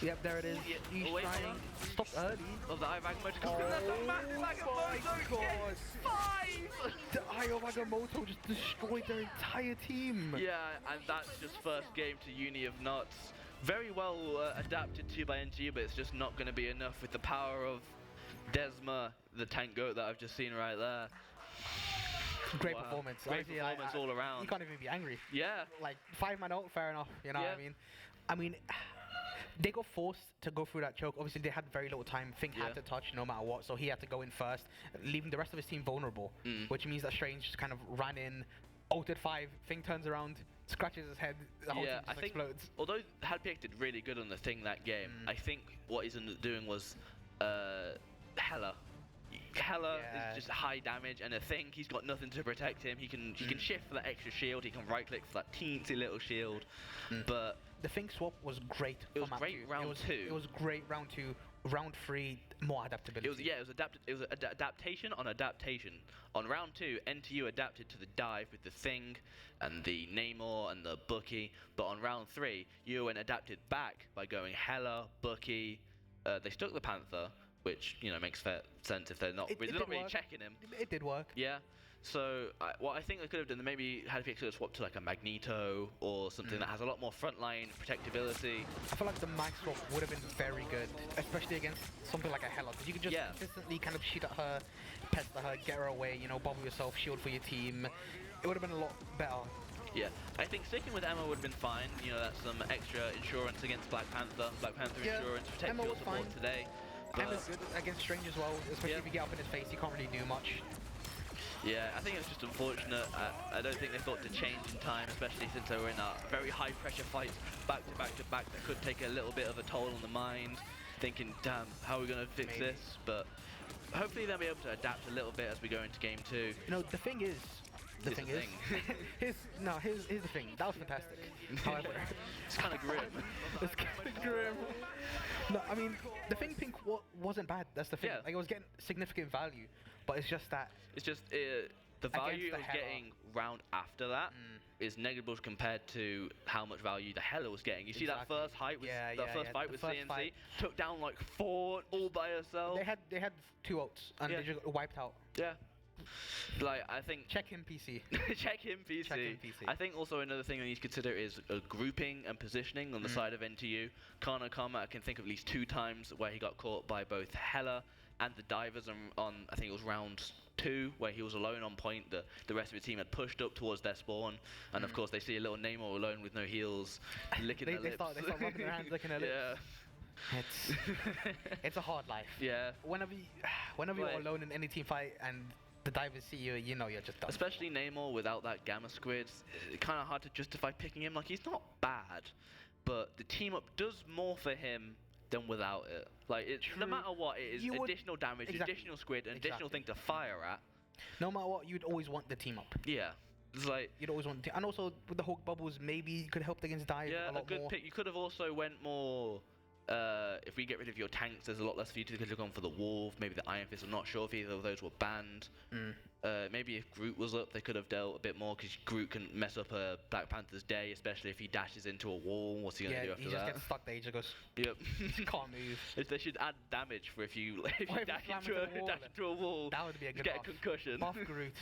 Yep, there it is. He's trying. Stopped early. Oh, the Eye of Agamotto comes in. That's a massive Agamotto. Yes, 5! The Eye of Agamotto just destroyed their entire team. Yeah, and that's just first game to Uni of Knots. Very well adapted to by NTU, but it's just not going to be enough with the power of Desma, the tank goat that I've just seen right there. Great Wow. performance. Great Honestly, performance all around. You can't even be angry. Yeah. Like 5-man out, fair enough. You know what Yeah. I mean, they got forced to go through that choke. Obviously, they had very little time. Fink Yeah. had to touch no matter what, so he had to go in first, leaving the rest of his team vulnerable. Which means that Strange just kind of ran in, ulted 5. Fink turns around, scratches his head, the whole team Yeah, just I think explodes. although Hadpick did really good on the thing that game, I think what he's ended up doing was Hella. Hella Yeah. is just high damage, and I think he's got nothing to protect him. He can shift for that extra shield. He can right click for that teensy little shield, but The Fink swap was great. It was for map great 2. round 2. It was great round 2. Round 3, more adaptability. it was adaptation on adaptation. On round 2, NTU adapted to the dive with the Thing and the Namor and the Bucky, but on round 3, UoN adapted back by going Hella, Bucky. They stuck the Panther, which makes fair sense if they're not It really work. checking him. It did work. Yeah. So what I think they could have done, maybe Hadfield could have swapped to like a Magneto or something that has a lot more frontline protectability. I feel like the mag swap would have been very good, especially against something like a Hela, because you could just consistently kind of shoot at her, pester her, get her away, bubble yourself, shield for your team. It would have been a lot better. Yeah, I think sticking with Emma would have been fine. That's some extra insurance against Black Panther. Black Panther insurance, protect Emma your was support fine. today. Emma's good against Strange as well, especially if you get up in his face, you can't really do much. Yeah, I think it's just unfortunate. I don't think they thought to change in time, especially since they were in a very high pressure fight back to back to back that could take a little bit of a toll on the mind. Thinking, damn, how are we going to fix this? But hopefully they'll be able to adapt a little bit as we go into game 2. The thing is, here's the thing. That was fantastic. However, it's kind of grim. It's kind of grim. No, I mean, the thing Pink wasn't bad. That's the thing. Yeah. Like, it was getting significant value, but it's just that. It's just the value it was getting round after that is negligible compared to how much value the Hela was getting. You see that first fight with fight with CNC took down like 4 all by herself. They had 2 ults and they just wiped out. Yeah. Like, I think check him PC. Check him PC. I think also another thing we need to consider is grouping and positioning on the side of NTU. Kana Kama, I can think of at least 2 times where he got caught by both Hela and the divers on I think it was round 2 where he was alone on point. The rest of his team had pushed up towards their spawn, and of course they see a little Namor alone with no heals, licking their lips. They start rubbing their hands, licking their lips. It's a hard life. Yeah. Whenever you're alone in any team fight and the divers see you, you're just done. Especially Namor without that Gamma Squid, it's kind of hard to justify picking him. Like, he's not bad, but the team up does more for him than without it. Like, no matter what, it is additional damage, additional squid, an additional thing to fire at. No matter what, you'd always want the team up. Yeah. It's like you'd always want the team. And also, with the Hulk bubbles, maybe you could help against dive a lot more. Yeah, a good pick. You could have also went more... if we get rid of your tanks, there's a lot less for you to have gone for the Wolf, maybe the Iron Fist. I'm not sure if either of those were banned. Maybe if Groot was up, they could have dealt a bit more, because Groot can mess up a Black Panther's day, especially if he dashes into a wall. What's he going to do after that? Yeah, he just gets stuck there. He just goes, yep. Can't move. They should add damage for if you dash into a wall. That would be a good get buff. a concussion. Buff Groot.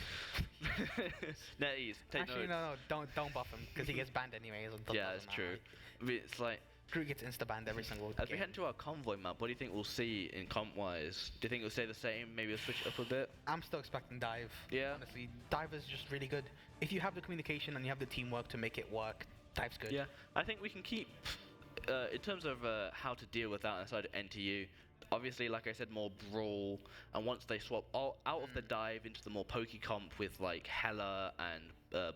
NetEase, take Actually, notes. no, don't buff him, because he gets banned anyways. Yeah, it's true. I mean, it's like... Groot gets insta-banned every single As game. we head into our convoy map, what do you think we'll see in comp-wise? Do you think it'll stay the same? Maybe we'll switch it up a bit? I'm still expecting dive. Yeah. Honestly, dive is just really good. If you have the communication and you have the teamwork to make it work, dive's good. Yeah, I think we can keep, in terms of how to deal with that inside NTU, obviously, like I said, more brawl, and once they swap out of the dive into the more pokey comp with like Hela and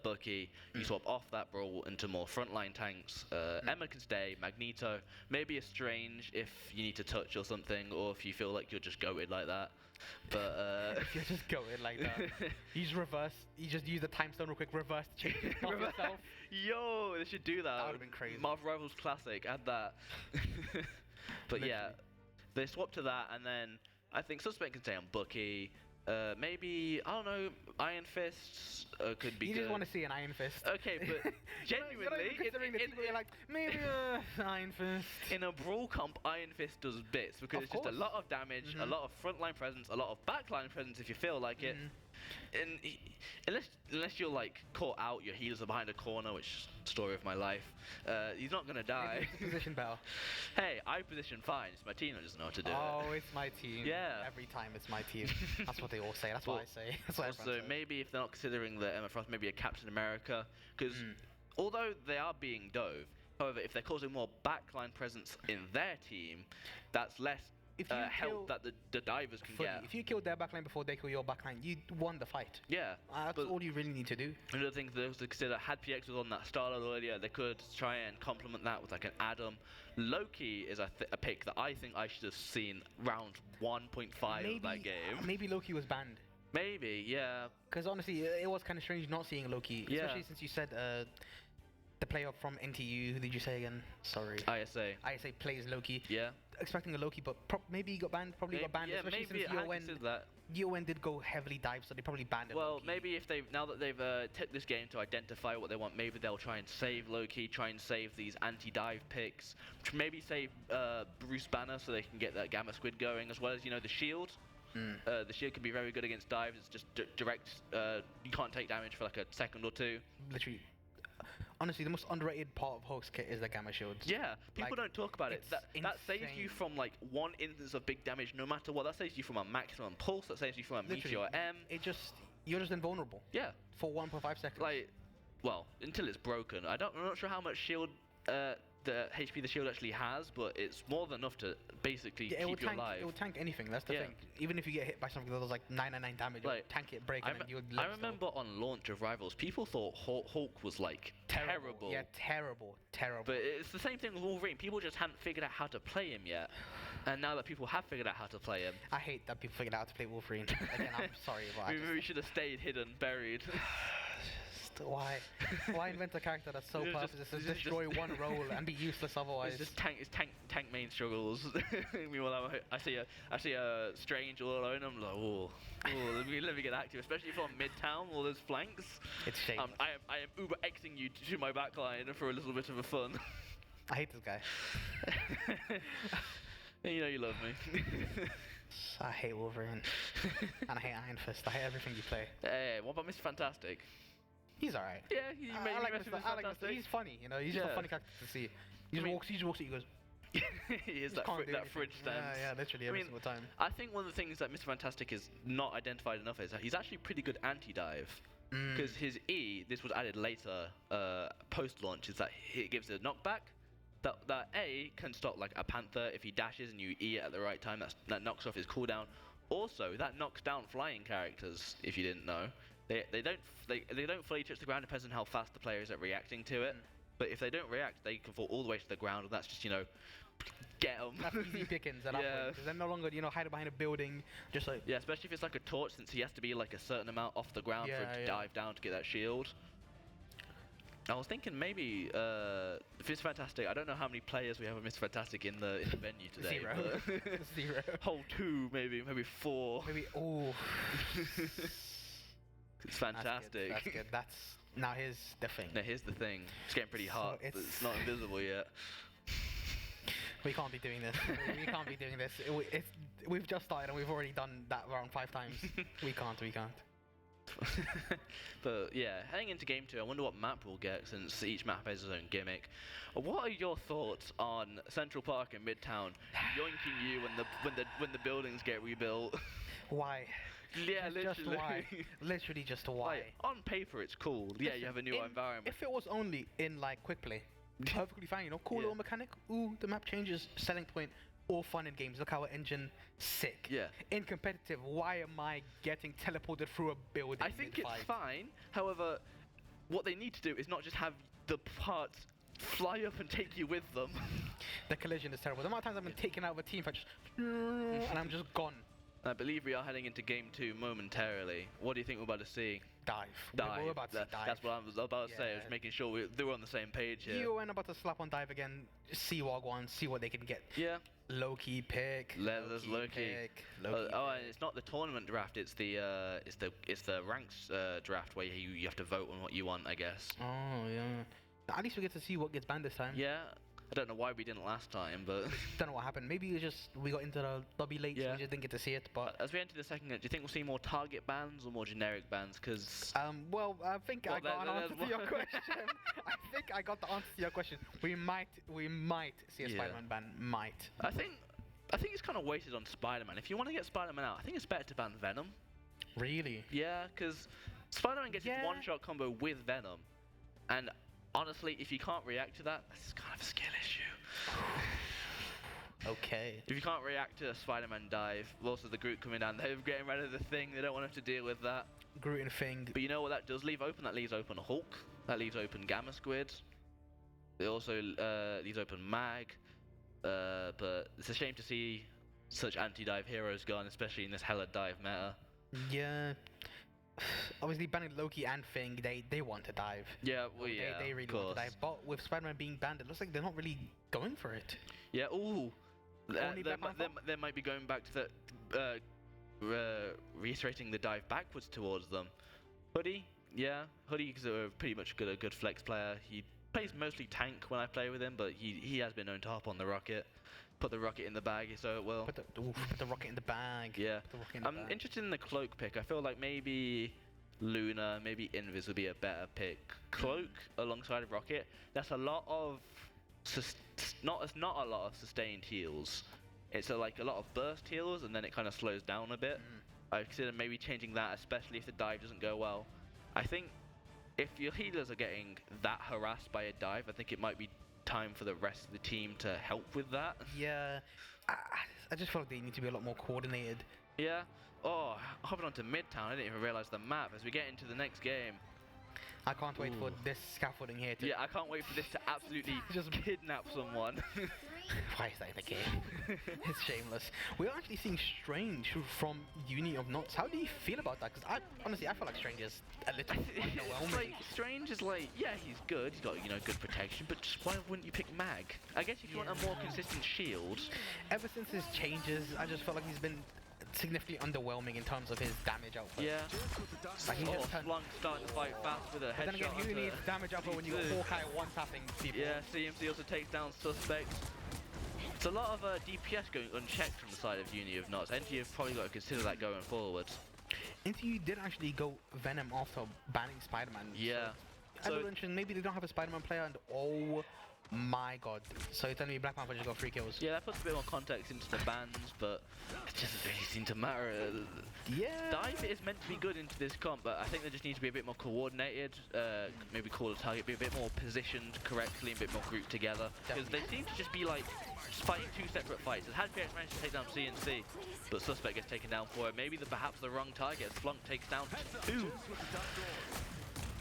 Bucky, you swap off that brawl into more frontline tanks. Emma can stay, Magneto, maybe a Strange if you need to touch or something, or if you feel like you're just goated like that. But if you're just goated like that, you just reverse. You just use the time stone real quick, reverse to change it off yourself. Yo, they should do that. That would have been crazy. Marvel Rivals Classic, add that. But yeah, they swap to that, and then I think Suspect can stay on Bucky. Maybe, I don't know, Iron Fists could be good. You just want to see an Iron Fist. Okay, but genuinely, you're like, maybe Iron Fist. In a brawl comp, Iron Fist does bits, because it's just a lot of damage, a lot of frontline presence, a lot of backline presence if you feel like it. unless you're like caught out, your healers are behind a corner, which story of my life. He's not gonna die. Position battle. Hey, I position fine. It's my team that doesn't know what to do. Oh, it's my team. Yeah. Every time it's my team. That's what they all say. That's what I say. That's what everyone So says. maybe if they're not considering the Emma Frost, maybe a Captain America, because although they are being dove, however, if they're causing more backline presence in their team, that's less help that the divers can get. If you kill their backline before they kill your backline, you won the fight. Yeah. That's all you really need to do. Another thing to consider, had PX was on that Star-Lord earlier, they could try and complement that with like an Adam. Loki is a pick that I think I should have seen round 1.5 of that game. Maybe Loki was banned. Maybe, yeah. Because honestly, it was kind of strange not seeing Loki, especially since you said the player from NTU. Who did you say again? Sorry. ISA. ISA plays Loki. Yeah. Expecting a Loki, but maybe he got banned. Probably got banned. Yeah, especially maybe since UoN did go heavily dive, so they probably banned him. Well, maybe if now that they've took this game to identify what they want, maybe they'll try and save Loki, try and save these anti-dive picks, maybe save Bruce Banner so they can get that Gamma Squid going, as well as the shield. The shield can be very good against dives. It's just direct. You can't take damage for like a second or two. Literally. Honestly, the most underrated part of Hawk's kit is the Gamma Shields. Yeah, people don't talk about it. That saves you from like one instance of big damage, no matter what. That saves you from a maximum pulse. That saves you from a Meteor M. You're just invulnerable. Yeah. For 1.5 seconds. Like, well, until it's broken. I'm not sure how much shield the HP the shield actually has, but it's more than enough to basically keep you alive. It will tank anything, that's the thing. Even if you get hit by something that does like 999 damage, you'll tank it, break, and then you would live. I remember on launch of Rivals, people thought Hulk was like terrible. Yeah, terrible. But it's the same thing with Wolverine. People just hadn't figured out how to play him yet. And now that people have figured out how to play him. I hate that people figured out how to play Wolverine. Again, I'm sorry, but we should have stayed hidden, buried. Why invent a character that's so purpose to destroy one role and be useless otherwise? It's just tank main struggles. Meanwhile, I see a Strange all alone. I'm like, oh, let me get active, especially if I'm midtown, all those flanks. It's shame. I am Uber Xing you to my backline for a little bit of a fun. I hate this guy. You know you love me. I hate Wolverine. And I hate Iron Fist. I hate everything you play. Hey, what about Mr. Fantastic? He's alright. Yeah, I like Mr. He's funny, He's just a funny character to see. He just walks at you, he goes. He is that fridge stance. Yeah, literally every single time. I think one of the things that Mr. Fantastic is not identified enough is that he's actually pretty good anti-dive. Because his E, this was added later, post-launch, is that it gives a knockback. That A can stop like a Panther if he dashes and you E it at the right time. That knocks off his cooldown. Also, that knocks down flying characters, if you didn't know. They don't fully touch the ground. Depends on how fast the player is at reacting to it. But if they don't react, they can fall all the way to the ground, and that's just get them. That's easy pickings at that point, because they're no longer hiding behind a building, just like especially if it's like a torch, since he has to be like a certain amount off the ground for him to dive down to get that shield. I was thinking maybe if it's Fantastic, I don't know how many players we have with Mr. Fantastic in the venue today. Zero. Whole 2, maybe 4. Maybe It's fantastic. That's good. Now here's the thing. Now here's the thing. It's getting pretty hot, but it's not invisible yet. We can't be doing this. We can't be doing this. We've just started and we've already done that round 5 times. We can't. But yeah, heading into game 2, I wonder what map we'll get, since each map has its own gimmick. What are your thoughts on Central Park in Midtown yoinking you when the buildings get rebuilt? Why? Yeah, literally. Just why? Literally just why? Like, on paper, it's cool. Yeah, you have a new environment. If it was only in like quick play, perfectly fine. Cool little mechanic. Ooh, the map changes. Selling point. All fun in games. Look, our engine, sick. Yeah. In competitive, why am I getting teleported through a building? I think it's fine. However, what they need to do is not just have the parts fly up and take you with them. The collision is terrible. The amount of times I've been taken out of a team fight, and I'm just gone. I believe we are heading into game 2 momentarily. What do you think we're about to see? Dive. We're about to see dive. That's what I was about to say. I was making sure we were on the same page here. UoN about to slap on dive again. See Wagwan. See what they can get. Yeah. Low-key pick. There's Low-key. And it's not the tournament draft. It's the ranks draft where you have to vote on what you want, I guess. Oh yeah. At least we get to see what gets banned this time. Yeah. I don't know why we didn't last time, but Don't know what happened. Maybe it was just we got into the lobby late, so Yeah. we just didn't get to see it. But as we enter the second, do you think we'll see more target bans or more generic bans? Because well, I think I Well, got an there- answer to there's your one. question. I think I got the answer to your question. We might see a Yeah. Spider-Man ban. Might. I think it's kind of wasted on Spider-Man. If you want to get Spider-Man out, I think it's better to ban Venom. Really? Yeah, because Spider-Man gets his one-shot combo with Venom, and honestly, if you can't react to that, that's kind of a skill issue. Okay. If you can't react to a Spider-Man dive, also the Groot coming down, they're getting rid of the Thing. They don't want to have to deal with that. Groot and Thing. But you know what that does leave open? That leaves open Hulk. That leaves open Gamma Squid. It also leaves open Mag. But it's a shame to see such anti-dive heroes gone, especially in this hella dive meta. Yeah. Obviously, banning Loki and Thing, they want to dive. Yeah, well, yeah, They really want to dive. But with Spider-Man being banned, it looks like they're not really going for it. Yeah, ooh. Only Black Panther? They might be going back to the reiterating the dive backwards towards them. Hoodie, yeah, Hoodie is pretty much a good flex player. He plays mostly tank when I play with him, but he has been known to hop on the rocket, put the rocket in the bag, so it will. Put the rocket in the bag. Yeah, Put the rocket in the I'm bag. interested in the cloak pick. I feel like maybe Luna, maybe Invis would be a better pick. Cloak alongside of Rocket. That's a lot of not a lot of sustained heals. It's like a lot of burst heals, and then it kind of slows down a bit. I consider maybe changing that, especially if the dive doesn't go well. I think if your healers are getting that harassed by a dive, I think it might be time for the rest of the team to help with that. Yeah. I just feel like they need to be a lot more coordinated. Yeah. Oh, hopping onto Midtown, I didn't even realize the map. As we get into the next game, I can't wait for this scaffolding here to... yeah, I can't wait for this to absolutely just kidnap someone. Why is that in the game? It's shameless. We're actually seeing Strange from Uni of Knots. How do you feel about that? Because honestly, I feel like Strange is a little It's underwhelming. like Strange is like, yeah, he's good. He's got good protection, but just why wouldn't you pick Mag? I guess if you want a more consistent shield. Ever since his changes, I just felt like he's been significantly underwhelming in terms of his damage output. Yeah. Like he just Flunk starting to fight fast with a But headshot. then again, you need damage output when you got Hawkeye one-tapping people. Yeah, CMC also takes down Suspect. It's a lot of DPS going unchecked from the side of Uni of Knots. NTU have probably got to consider that going forward. NTU did actually go Venom after banning Spider-Man. Yeah. So, as I mentioned, maybe they don't have a Spider-Man player, and oh my god. So you're telling me Black Panther just got 3 kills? Yeah, that puts a bit more context into the bans, but it doesn't really seem to matter. Yeah. Dive is meant to be good into this comp, but I think they just need to be a bit more coordinated, maybe call a target, be a bit more positioned correctly, a bit more grouped together. Because they seem to just be like, just fighting 2 separate fights. As HadPX managed to take down CNC, but Suspect gets taken down for it. Maybe perhaps the wrong target, as Flunk takes down 2.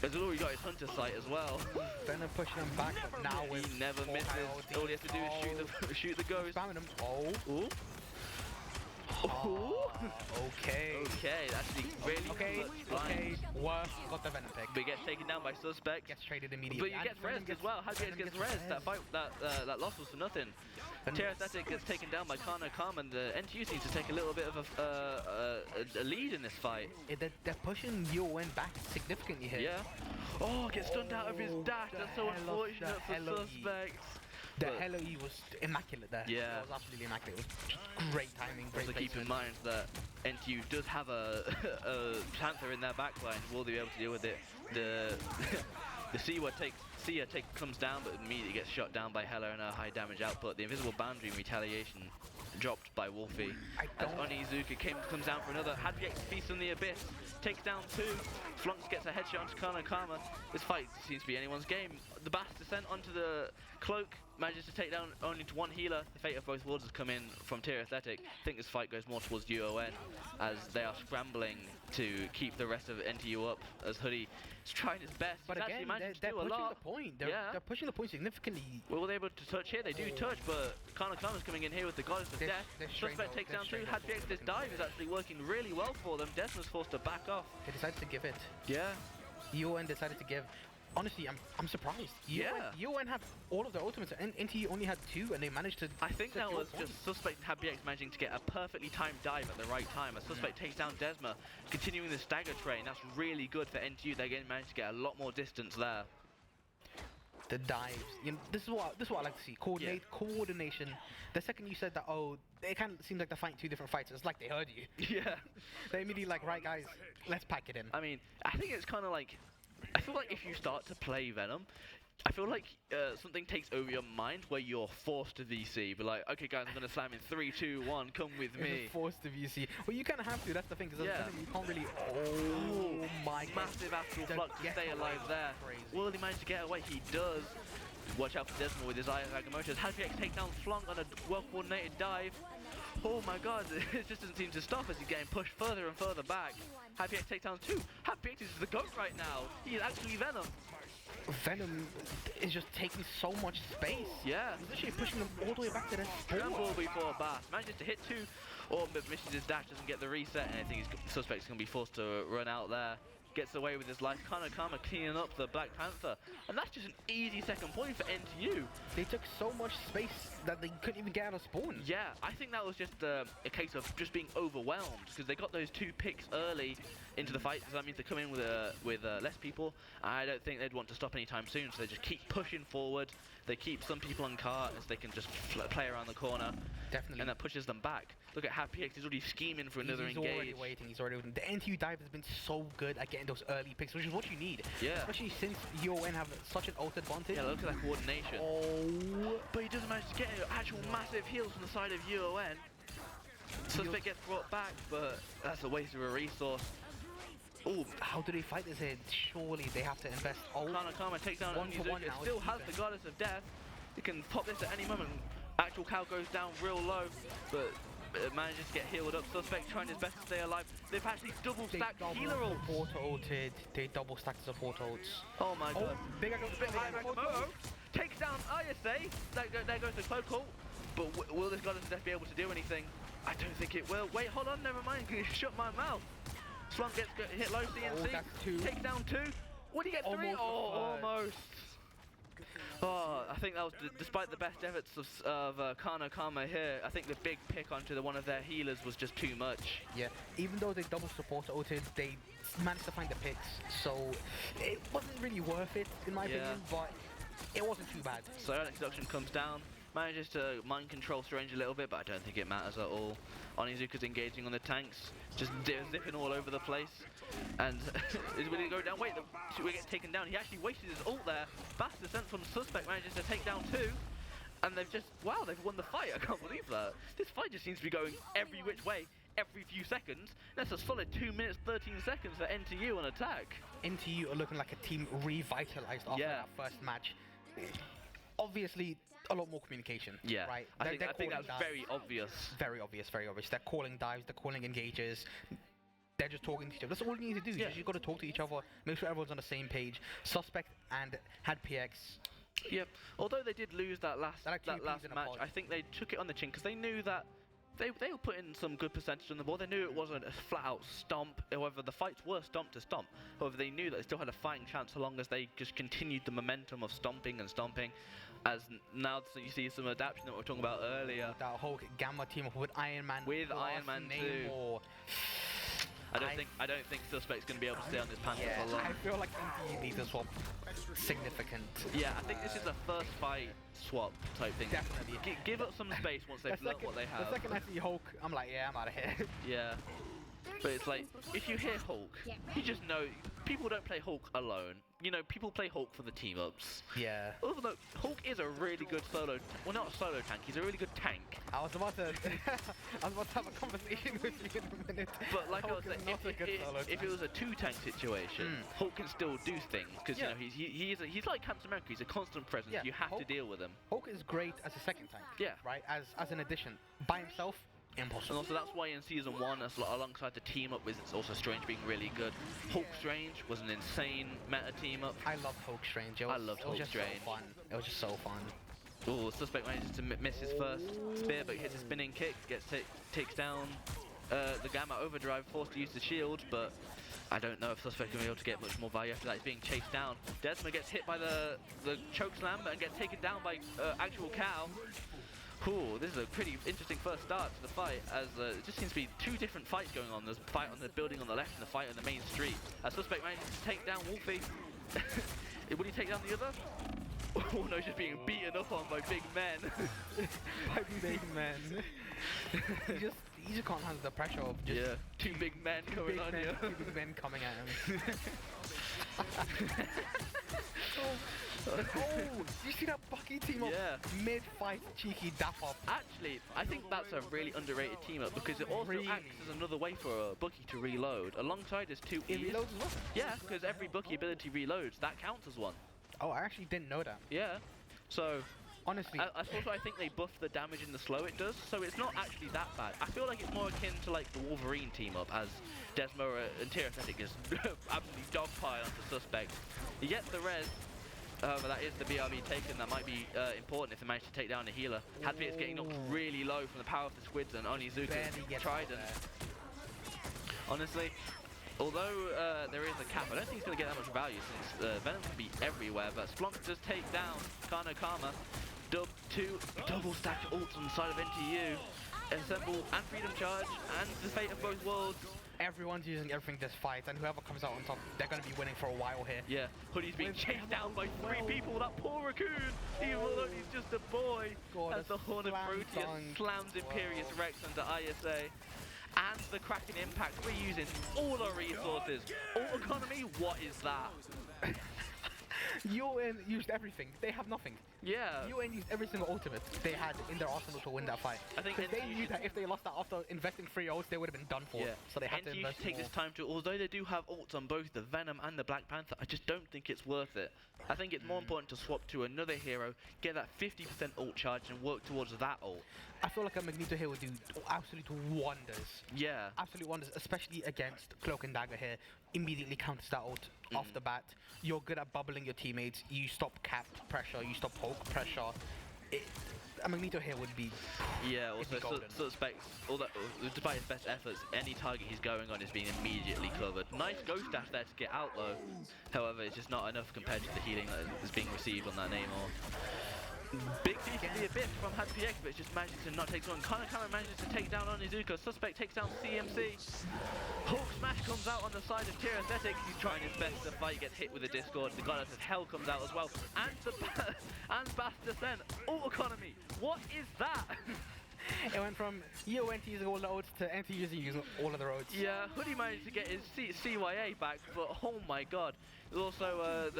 He's already got his Hunter sight as well. Venom pushing him back, but now with he never misses. All he has to do is shoot the ghost. Spamming him. Oh. Ooh. Oh. Okay. Okay, that's actually really okay. Okay. Worth got the Venom pick. But he gets taken down by Suspect. Gets traded immediately. But you get rezzed as well. How do you get rezzed? That fight, that loss was for nothing. Terrastatic gets taken down by Kana Kam, and the NTU seems to take a little bit of a lead in this fight. They're pushing UoN back significantly here. Yeah. Oh, gets stunned out of his dash. That's so unfortunate for Suspect. The Hello E was immaculate there. Yeah. It was absolutely immaculate. It was great timing, great Also keep in mind that NTU does have a Panther in their backline. Will they be able to deal with it? The Sia comes down, but immediately gets shot down by Hela and a high damage output. The invisible boundary in retaliation dropped by Wolfie. As Onizuka comes down for another. HadPX feast on the abyss, takes down 2. Flunks gets a headshot onto Kana Kama. This fight seems to be anyone's game. The Bass descent onto the cloak manages to take down only to 1 healer. The fate of both wards has come in from Tier Athletic. I think this fight goes more towards UoN as they are scrambling to keep the rest of NTU up, as Hoodie is trying his best. But He's again, actually managed they're to do a pushing lot. the point. They're pushing the point significantly. Well, they able to touch here. They do touch, but Kana Kama's coming in here with the Goddess of Death. Suspect takes down 2. HadPX, this dive is actually working really well for them. Desmond's forced to back off. They decided to give it. Yeah. UoN decided to give. Honestly, I'm surprised. UoN had all of their ultimates, and NTU only had 2, and they managed to. I think that was points. just Suspect and HadPX managing to get a perfectly timed dive at the right time. As Suspect takes down Desma, continuing the stagger train. That's really good for NTU. They again managed to get a lot more distance there. the dives. You know, this is what I like to see. Coordination. The second you said that, oh, it kind of seems like they're fighting two different fights. It's like they heard you. Yeah. They immediately like, right, guys, let's pack it in. I mean, I think it's kind of like, I feel like if you start to play Venom, I feel like something takes over your mind where you're forced to VC. But like, okay, guys, I'm gonna slam in 3, 2, 1. Come with me. Forced to VC. Well, you kind of have to. That's the thing, because you can't really. Oh my God! Massive astral flux to stay alive there. Crazy. Will he manage to get away? He does. Watch out for Desmond with his eye Agamotors. Happy X takedown flung on a well-coordinated dive. Oh my God! It just doesn't seem to stop as he's getting pushed further and further back. Happy X takedown 2. Happy X is the GOAT right now. He is actually Venom. Venom is just taking so much space. Yeah. He's literally pushing them all the way back to their Scramble before Bass. Manages to hit 2, or misses his dash, doesn't get the reset, and I think his suspect's going to be forced to run out there. Gets away with his life. Kanakama cleaning up the Black Panther. And that's just an easy second point for NTU. They took so much space that they couldn't even get out of spawn. Yeah, I think that was just a case of just being overwhelmed, because they got those 2 picks early into the fight, so that means they come in with less people. I don't think they'd want to stop anytime soon, so they just keep pushing forward. They keep some people on cart as they can just play around the corner. Definitely. And that pushes them back. Look at Happy X, he's already scheming for another engage. He's already waiting, he's already waiting. The NTU dive has been so good at getting those early picks, which is what you need. Yeah. Especially since UoN have such an ult advantage. Yeah, look at that coordination. Oh. But he doesn't manage to get actual massive heals from the side of UoN. Suspect gets brought back, but that's a waste of a resource. Oh, how do they fight this here? Surely they have to invest. Oh, Kanakama takes down one now. Still has the Goddess of Death. He can pop this at any moment. Actual Cow goes down real low, but manages to get healed up. Suspect trying his best to stay alive. They've actually double stacked healer ults. Support ulted. They double stacked the support ults. Oh my God. Big Agamotto takes down ISA. There goes the cloak ult. But will this Goddess of Death be able to do anything? I don't think it will. Wait, hold on, never mind. Shut my mouth. Slump gets hit low, CNC. Takes down 2. Would he get 3? Oh, almost. Oh, I think that was, despite the best efforts of Kanakama here, I think the big pick onto one of their healers was just too much. Yeah, even though they double support ulted, they managed to find the picks, so it wasn't really worth it, in my opinion, but it wasn't too bad. So Introduction comes down, manages to mind control Strange a little bit, but I don't think it matters at all. Onizuka's engaging on the tanks, just zipping all over the place. And is going to go down. Wait, we get taken down. He actually wasted his ult there. Fast descent from Suspect manages to take down 2. And they've just, wow, they've won the fight. I can't believe that. This fight just seems to be going every which way, every few seconds. That's a solid 2 minutes, 13 seconds for NTU on attack. NTU are looking like a team revitalized after that first match. Obviously, a lot more communication. Yeah, right. I think that's very obvious. Very obvious, very obvious. They're calling dives, they're calling engages. They're just talking to each other. That's all you need to do. You've got to talk to each other, make sure everyone's on the same page. Suspect and had PX. Yep. Although they did lose that last match, I think they took it on the chin because they knew that they were putting some good percentage on the board. They knew it wasn't a flat-out stomp. However, the fights were stomp to stomp. However, they knew that they still had a fighting chance so long as they just continued the momentum of stomping and stomping. As now, so you see some adaptation that we were talking about earlier. That Hulk Gamma team up with Iron Man. With Iron Man 2. I don't think Suspect's going to be able to stay on this Panther for long. I feel like NTU needs a swap. Significant. Yeah, I think this is a first fight swap type thing. Definitely. Give up some space once they've learned what they have. The second I see Hulk, I'm like, yeah, I'm out of here. Yeah. But it's like, if you hear Hulk, you just know, people don't play Hulk alone. You know, people play Hulk for the team-ups. Yeah. Although, Hulk is a really good solo, well, not a solo tank, he's a really good tank. I was about to have a conversation with you in a minute. But like I was saying, if it was a 2-tank situation, Hulk can still do things, because, you know, he's like Captain America, he's a constant presence, you have to deal with him. Hulk is great as a second tank. Yeah. Right, as an addition. By himself, impossible. And also that's why in Season 1, alongside the team-up, it's also Strange being really good. Hulk Strange was an insane meta team-up. I love Hulk Strange. I loved Hulk Strange. So fun. It was just so fun. Oh, Suspect manages to miss his first spear, but hits a spinning kick, takes down the Gamma Overdrive, forced to use the shield, but I don't know if Suspect can be able to get much more value after that. He's being chased down. Desmond gets hit by the choke slam and gets taken down by actual Cow. Cool, this is a pretty interesting first start to the fight, as it just seems to be 2 different fights going on. There's a fight on the building on the left and a fight on the main street. Suspect manages to take down Wolfie. Would he take down the other? Uno's just being beaten up on by big men. By big men. he just can't handle the pressure of just two big men coming on you. Two big men coming at him. You see that Bucky team up mid-fight, cheeky dap up. Actually, I think that's a really underrated team up because it also acts as another way for a Bucky to reload alongside his two E's. It reloads as well? Yeah, because every Bucky ability reloads. That counts as one. Oh, I actually didn't know that. Yeah. So honestly, I think they buff the damage and the slow it does, so it's not actually that bad. I feel like it's more akin to like the Wolverine team up, as Desmo and Tirathetic just absolutely dogpile onto Suspect. You get the res. But that is the BRB taken. That might be important if they manage to take down a healer. Hadfi's getting knocked really low from the power of the squids and Onizuka Trident. Honestly, although there is a cap, I don't think he's going to get that much value since Venom can be everywhere. But Splunk does take down Kano Kama. Double stack ults on the side of NTU. Assemble and Freedom Charge and the fate of both worlds. Everyone's using everything this fight, and whoever comes out on top, they're going to be winning for a while here. Yeah, Hoodie's being chased down by three people. That poor raccoon, even though he's just a boy, as the Horn of Proteus slams Imperious Rex under ISA. And the Kraken Impact, we're using all our resources. Ult economy, what is that? UoN used everything. They have nothing. Yeah. UoN used every single ultimate they had in their arsenal to win that fight. I think they knew that if they lost that after investing 3 ults, they would have been done for. Yeah. So they had to invest take more. this time to, although they do have ults on both the Venom and the Black Panther, I just don't think it's worth it. I think it's more important to swap to another hero, get that 50% ult charge and work towards that ult. I feel like a Magneto here would do absolute wonders. Yeah. Absolute wonders, especially against Cloak and Dagger here. Immediately counters that ult off the bat. You're good at bubbling your teammates. You stop capped pressure. You stop poke pressure. A Magneto here would be. Yeah, also Suspect, despite his best efforts, any target he's going on is being immediately covered. Nice ghost dash there to get out though. However, it's just not enough compared to the healing that is being received on that Namor. Big piece of the Abyss from HadPX, but it just manages to not take one. Kano manages to take down Onizuka. Suspect takes down CMC. Hulk Smash comes out on the side of Tirathetic. He's trying his best to fight, gets hit with a Discord. The Goddess of Hell comes out as well. And Bass Descent. Ult economy. What is that? It went from UoN using all the ults to NTU using all of the ults. Yeah, Hoodie managed to get his CYA back, but oh my god. There's also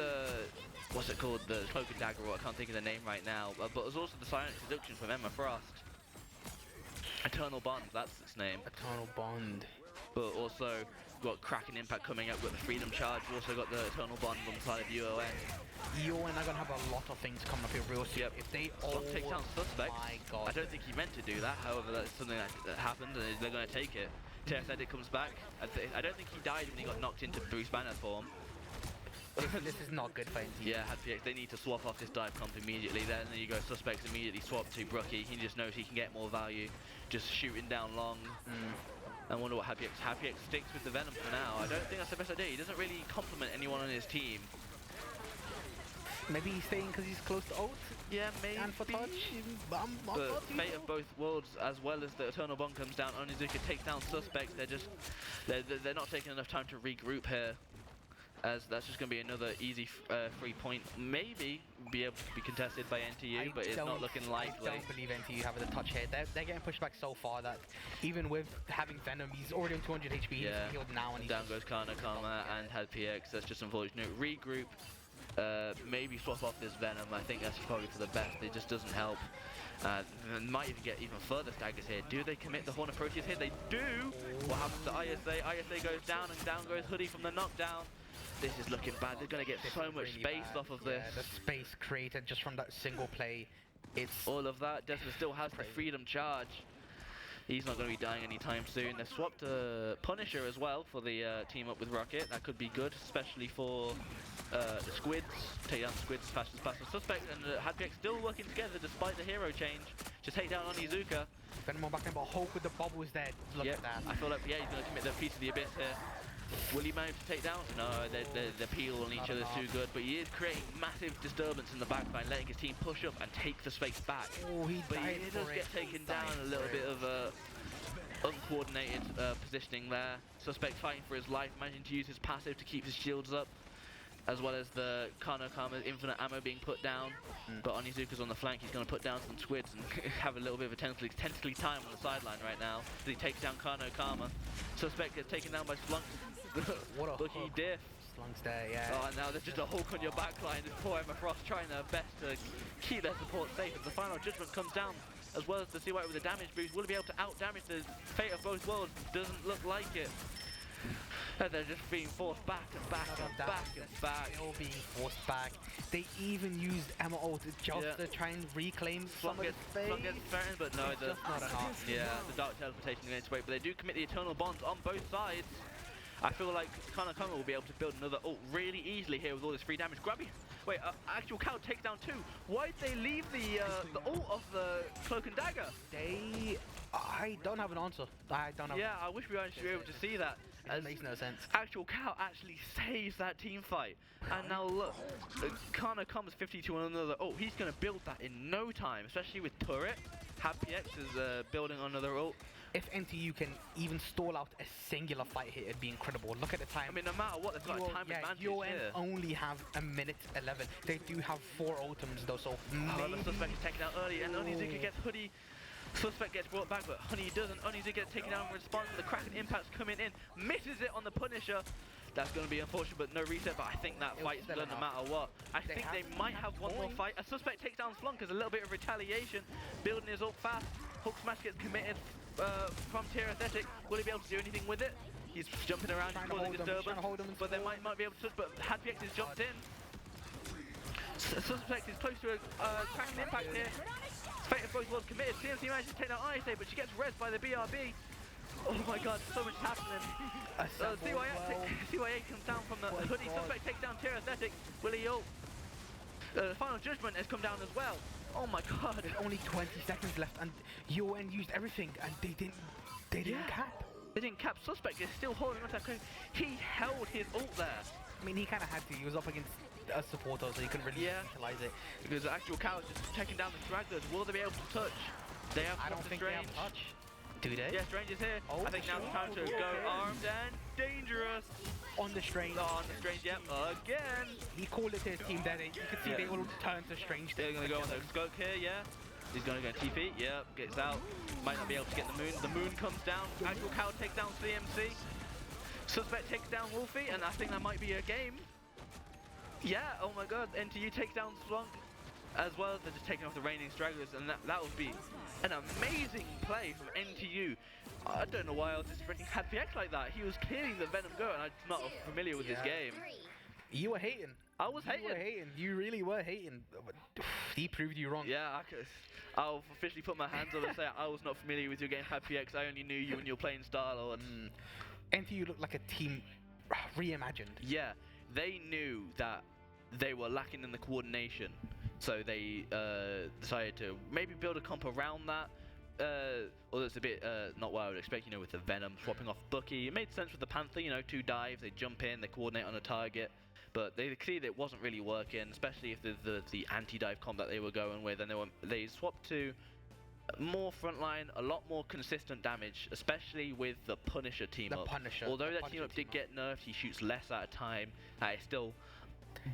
what's it called? The Cloak and Dagger, I can't think of the name right now. But there's also the Silent Seduction from Emma Frost. Eternal Bond, that's its name. Eternal Bond. But also, we've got Kraken Impact coming up, we've got the Freedom Charge, we've also got the Eternal Bond on the side of UoN. UoN are going to have a lot of things coming up here real soon. Yep. If they all take down Suspect, my god. I don't think he meant to do that, however that's something that happened and they're going to take it. Tirathetic comes back, I don't think he died when he got knocked into Bruce Banner form. This is not good for NTU. Yeah, HadPX, they need to swap off this dive comp immediately. Then you go Suspects immediately swap to Brookie. He just knows he can get more value just shooting down long. I wonder what HadPX sticks with the Venom for now. I don't think that's the best idea. He doesn't really compliment anyone on his team. Maybe he's staying because he's close to ult? Yeah, maybe. And for touch? The fate of both worlds, as well as the Eternal Bond comes down. Onizuka takes down Suspect. They're not taking enough time to regroup here, as that's just going to be another easy 3 point. Maybe be able to be contested by NTU, but it's not looking likely. I don't believe NTU having the touch here. They're getting pushed back so far that even with having Venom, he's already on 200 HP. He's healed now, and down goes Kano and HadPX. That's just unfortunate. Regroup. Maybe swap off this Venom. I think that's probably for the best. It just doesn't help. They might even get even further staggers here. Do they commit the Horn of Proteus here? They do! What happens to ISA? ISA goes down and down goes Hoodie from the knockdown. This is looking bad. They're going to get so much space off of this. The space created just from that single play. It's all of that. Desmond still has the Freedom Charge. He's not going to be dying anytime soon. They've swapped Punisher as well for the team up with Rocket. That could be good, especially for the Squids. Take down the Squids as fast as possible. Suspect and HadPX still working together despite the hero change. Just take down Onizuka. Venom back in, but Hulk with the bubbles there. Look at that. I feel like, he's going to commit the piece of the Abyss here. Will he manage to take down? No, the peel on each other is too good, but he is creating massive disturbance in the backline, letting his team push up and take the space back. Oh, he does get taken down. A little bit of uncoordinated positioning there. Suspect fighting for his life, managing to use his passive to keep his shields up. as well as the Kano Kama's infinite ammo being put down. But Onizuka's on the flank, he's going to put down some squids and have a little bit of a tentacly time on the sideline right now as he takes down Kano Kama. Suspect gets taken down by Slunk. What a Lucky hook. diff. Slunk's there, yeah. Oh, and now there's just a hook on your backline. This poor Emma Frost trying their best to keep their support safe as the final judgment comes down. As well as the CY with the damage boost, will he be able to out-damage the fate of both worlds? Doesn't look like it. And they're just being forced back and back and back and back. Still being forced back. They even used Emma ult just to try and reclaim some of the space. Slunk gets threatened, but no, It's just not enough. Yeah, the dark teleportation against weight, but they do commit the eternal bonds on both sides. I feel like Kanakama will be able to build another ult really easily here with all this free damage. Grabby. Wait, actual cow takes down 2. Why did they leave the ult of the cloak and dagger? I don't have an answer. I don't have. Yeah, I wish we were actually able to see that. It makes no sense. Actual cow actually saves that team fight. And now look, Kana comes 50 to another. Oh, he's going to build that in no time, especially with turret. Happy X is building another ult. If NTU can even stall out a singular fight here, it'd be incredible. Look at the time. I mean, no matter what, they've got a time advantage UoN here. only have a minute 11. They do have 4 ultims though, so the Suspect is taken out early, and Onizuka gets hoodie. Suspect gets brought back, but Honey doesn't. Onizuka gets taken down in response to the Kraken impacts coming in. Misses it on the Punisher. That's going to be unfortunate, but no reset. But I think that fight's done no matter what. I think they might have one more fight. A Suspect takes down Slunk as a little bit of retaliation. Building his ult fast. Hook Smash gets committed from Tier Aesthetic. Will he be able to do anything with it? He's jumping around, he's causing disturbance. But they might be able to touch, but Hadpx has jumped in. Suspect is close to a Kraken impact here. Fate of both worlds committed. CMC manages to take down ISA, but she gets rezzed by the BRB. Oh my god, so much is happening. CYA comes down from the hoodie. Suspect takes down Tier Aesthetic. Will he ult? The final judgment has come down as well. Oh my god. There's only 20 seconds left, and UoN used everything, and they didn't cap. They didn't cap. Suspect is still holding on to that code. He held his ult there. I mean, he kind of had to. He was up against a supporter, so he couldn't really utilize it. Because the actual cow is just taking down the stragglers. Will they be able to touch? They have. I don't think they have touch. Do they? Yeah, Strange is here. I think now's the time to go armed and dangerous. On the Strange. On the Strange, yep, again. He called it to his team that you could see they all turn to Strange. They're going to go on the Skunk here, yeah. He's going to go TP, yep, gets out. Might not be able to get the moon. The moon comes down. Actual cow takes down CMC. Suspect takes down Wolfie, and I think that might be a game. Yeah, oh my god, NTU takes down Slunk. As well, they're just taking off the reigning stragglers, and that would be an amazing play from NTU. I don't know why I was disrespecting HadPX like that. He was clearly the Venom Go, and I'm not familiar with this game. You were hating. I was hating. You were hating. You really were hating. He proved you wrong. Yeah, I'll officially put my hands up and say I was not familiar with your game, HadPX. I only knew you when you were playing Star-Lord. NTU looked like a team reimagined. Yeah, they knew that they were lacking in the coordination. So they decided to maybe build a comp around that. Although it's a bit not what I would expect, you know, with the Venom swapping off Bucky. It made sense with the Panther, you know, 2 dives, they jump in, they coordinate on a target. But they see that it wasn't really working, especially if the anti-dive comp that they were going with, and they swapped to more frontline, a lot more consistent damage, especially with the Punisher team up. Although that team up did get nerfed, he shoots less at a time. It's still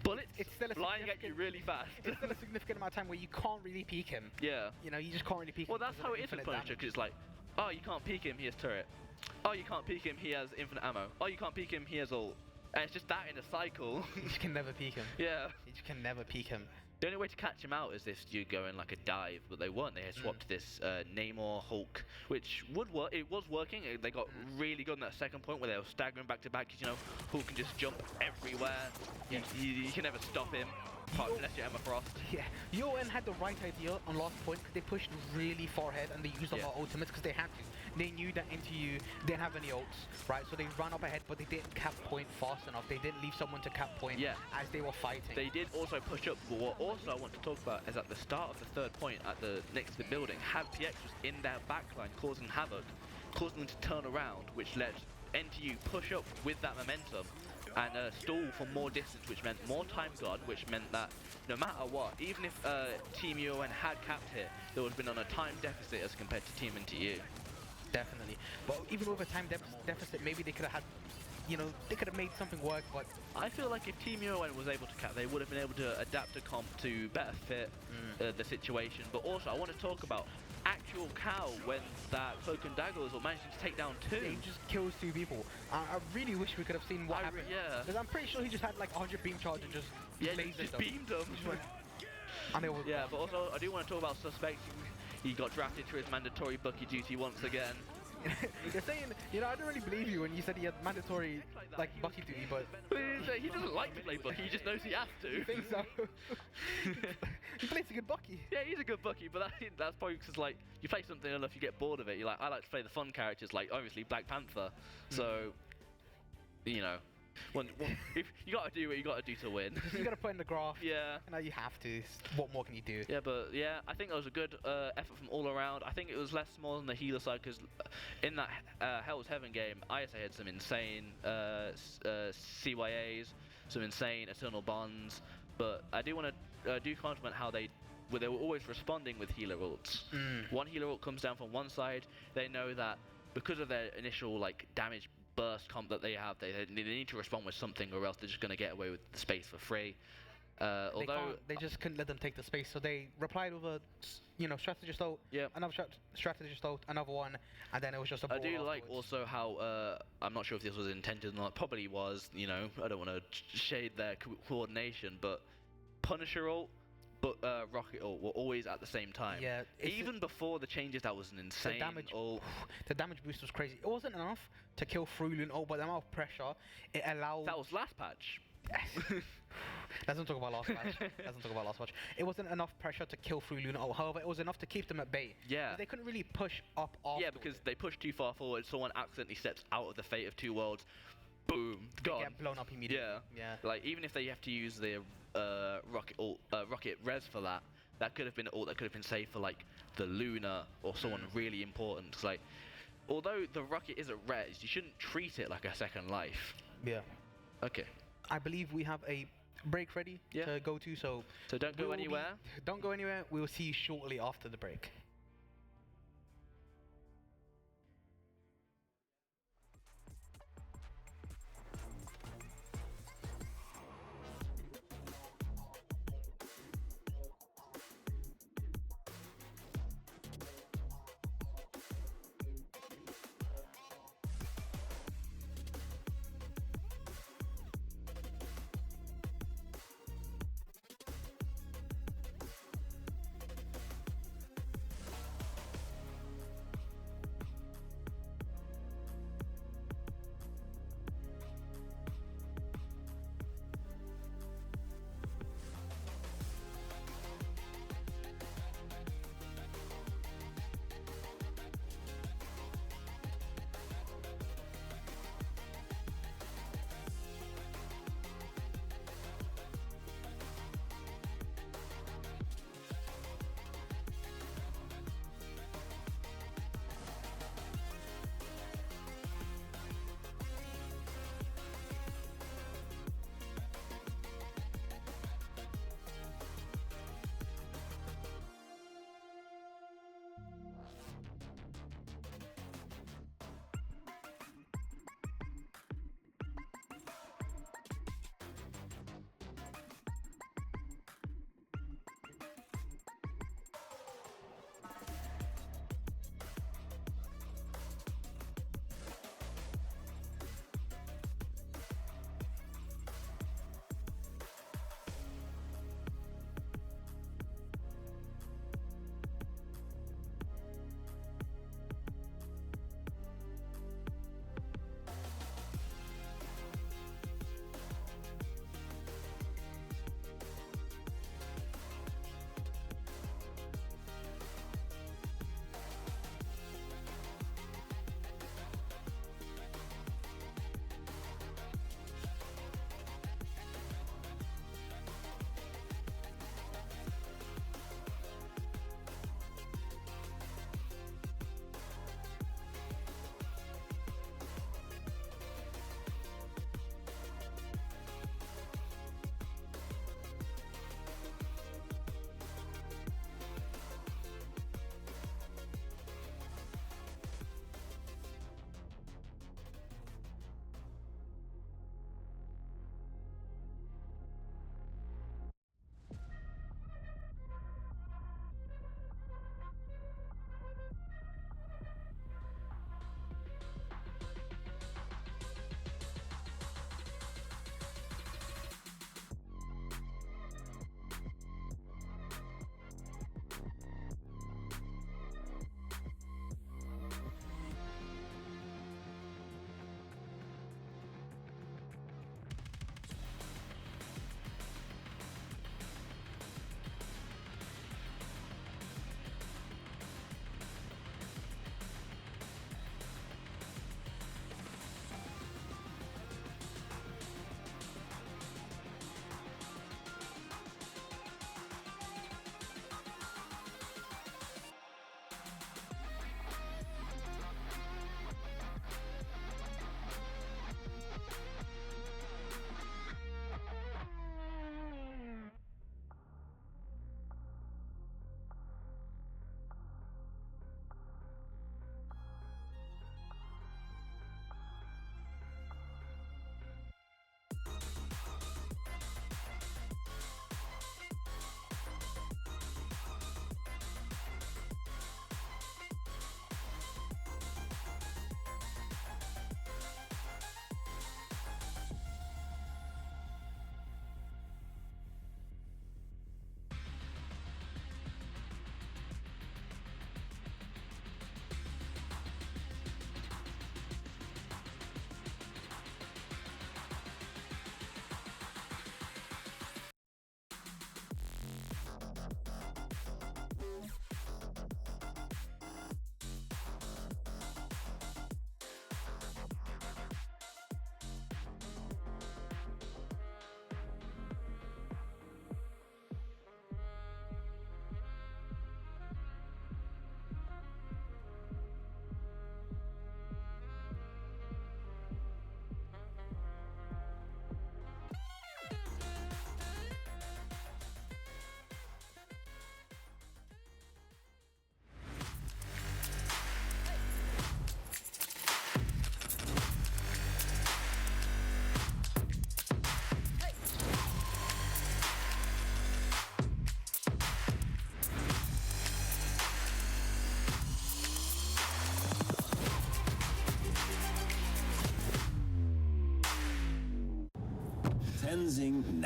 bullets flying at you really fast. It's still a significant amount of time where you can't really peek him. Yeah. You know, you just can't really peek him. Well, that's how it is with Punisher, because it's like, oh, you can't peek him, he has turret. Oh, you can't peek him, he has infinite ammo. Oh, you can't peek him, he has ult. And it's just that in a cycle. You just can never peek him. Yeah. You just can never peek him. The only way to catch him out is if you go in like a dive, but they weren't. They had swapped to this Namor Hulk, which would work. It was working. They got really good on that second point where they were staggering back to back. Because, you know, Hulk can just jump everywhere. Yeah. You can never stop him. Unless you're Emma Frost. Yeah, UoN had the right idea on last point because they pushed really far ahead and they used all our ultimates because they had to. They knew that NTU didn't have any ults, right? So they ran up ahead, but they didn't cap point fast enough. They didn't leave someone to cap point as they were fighting. They did also push up, but what also I want to talk about is at the start of the third point, at the next to the building, HadPX was in their backline causing havoc, causing them to turn around, which let NTU push up with that momentum and stall for more distance, which meant more time guard, which meant that no matter what, even if Team UoN had capped here, they would have been on a time deficit as compared to Team NTU. Definitely. But even with a time deficit, maybe they could have had they could have made something work, but I feel like if Team UoN was able to cap, they would have been able to adapt a comp to better fit the situation. But also, I want to talk about actual Cow when that Cloak and Dagger was managing to take down 2. he just kills 2 people. I really wish we could have seen what happened. Yeah. Because I'm pretty sure he just had like 100 beam charge and just lasered them. beamed them. And it was yeah, but also I do want to talk about Suspect. He got drafted to his mandatory Bucky duty once again. You're saying, I don't really believe you when you said he had mandatory like Bucky duty, but he doesn't like to play Bucky. He just knows he has to. You think so? He plays a good Bucky. Yeah, he's a good Bucky, but that's probably because like you play something enough, you get bored of it. You're like, I like to play the fun characters, like obviously Black Panther. So, if you got to do what you got to do to win. You got to put in the graph. Yeah. Now you have to. What more can you do? Yeah, but I think that was a good effort from all around. I think it was less small on the healer side because in that Hell's Heaven game, ISA had some insane CYAs, some insane Eternal Bonds. But I do want to do compliment how they were always responding with healer ults. One healer ult comes down from one side, they know that because of their initial like damage burst comp that they have, they need to respond with something, or else they're just going to get away with the space for free. Although they just couldn't let them take the space, so they replied with a strategist ult, another strategist ult, another one, and then it was just a ball. I do like afterwards. also how I'm not sure if this was intended or not. Probably was. I don't want to shade their coordination, but Punisher ult, but Rocket ult were always at the same time. Yeah. Even before the changes, that was an insane ult. The damage boost was crazy. It wasn't enough to kill Frulun ult, but the amount of pressure it allowed. That was last patch. Let's not talk about last match. It wasn't enough pressure to kill through Luna. However, it was enough to keep them at bay. Yeah. They couldn't really push up afterwards. Yeah, because they pushed too far forward. Someone accidentally steps out of the Fate of Two Worlds. Boom, gone. They get blown up immediately. Yeah. Like even if they have to use the rocket res for that, that could have been an ult that could have been saved for like the Luna or someone really important. It's like, although the rocket isn't res, you shouldn't treat it like a second life. Yeah. Okay. I believe we have a break ready to go to, so don't go anywhere. Don't go anywhere. We will see you shortly after the break.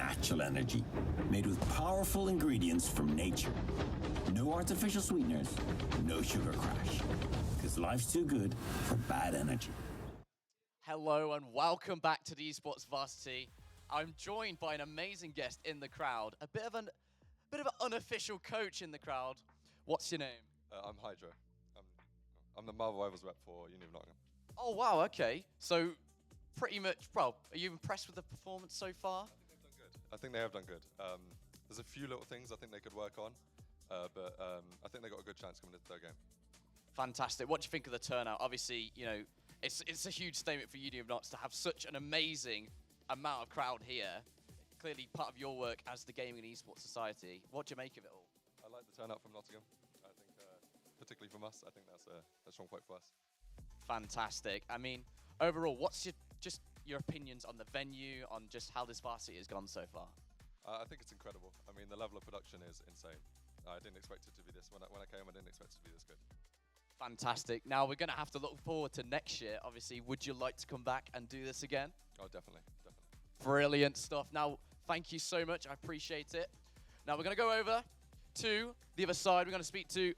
natural energy made with powerful ingredients from nature. No artificial sweeteners, no sugar crash. Because life's too good for bad energy. Hello and welcome back to the Esports Varsity. I'm joined by an amazing guest in the crowd, a bit of an unofficial coach in the crowd. What's your name? I'm Hydra. I'm the Marvel Rivals rep for Uni of Nottingham. Oh wow, okay. So pretty much, well, are you impressed with the performance so far? I think they have done good. There's a few little things I think they could work on, but I think they got a good chance coming into their game. Fantastic. What do you think of the turnout? Obviously, you know, it's a huge statement for Uni of Notts to have such an amazing amount of crowd here. Clearly part of your work as the Gaming and Esports Society. What do you make of it all? I like the turnout from Nottingham. I think, particularly from us, I think that's a strong point for us. Fantastic. I mean, overall, what's your opinions on the venue, on just how this varsity has gone so far? I think it's incredible. I mean, the level of production is insane. I didn't expect it to be this. When I came, I didn't expect it to be this good. Fantastic. Now, we're going to have to look forward to next year. Obviously, would you like to come back and do this again? Oh, definitely. Brilliant stuff. Now, thank you so much. I appreciate it. Now, we're going to go over to the other side. We're going to speak to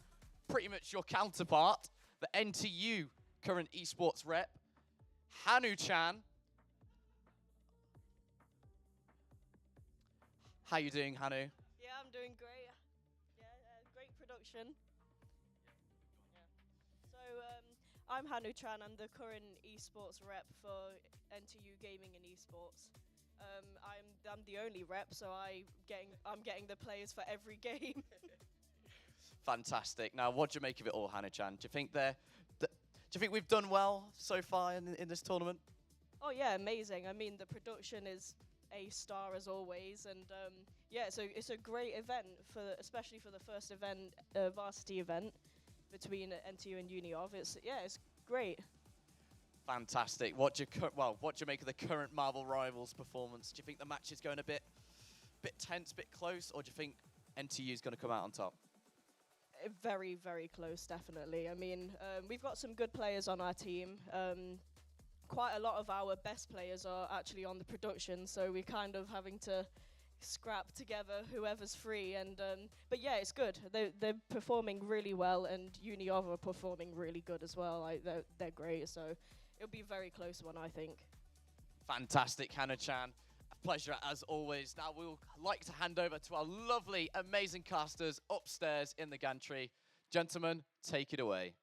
pretty much your counterpart, the NTU current esports rep, Hanu-chan. How you doing, Hanu? Yeah, I'm doing great. Yeah, great production. So I'm Hanu-chan. I'm the current esports rep for NTU Gaming and Esports. I'm the only rep, so I'm getting the players for every game. Fantastic. Now, what do you make of it all, Hanu-chan? Do you think we've done well so far in this tournament? Oh yeah, amazing. I mean, the production is a star as always, and yeah, so it's a great event especially for the first event, varsity event between NTU and Uni of. It's great. Fantastic. What do you make of the current Marvel Rivals performance? Do you think the match is going a bit tense, bit close, or do you think NTU is going to come out on top? Very, very close, definitely. I mean, we've got some good players on our team. Quite a lot of our best players are actually on the production, so we're kind of having to scrap together whoever's free. And but yeah, it's good. They're performing really well, and Uni of are performing really good as well. Like they're great. So it'll be a very close one, I think. Fantastic, Hanu-chan. A pleasure as always. Now we'll like to hand over to our lovely, amazing casters upstairs in the gantry. Gentlemen, take it away.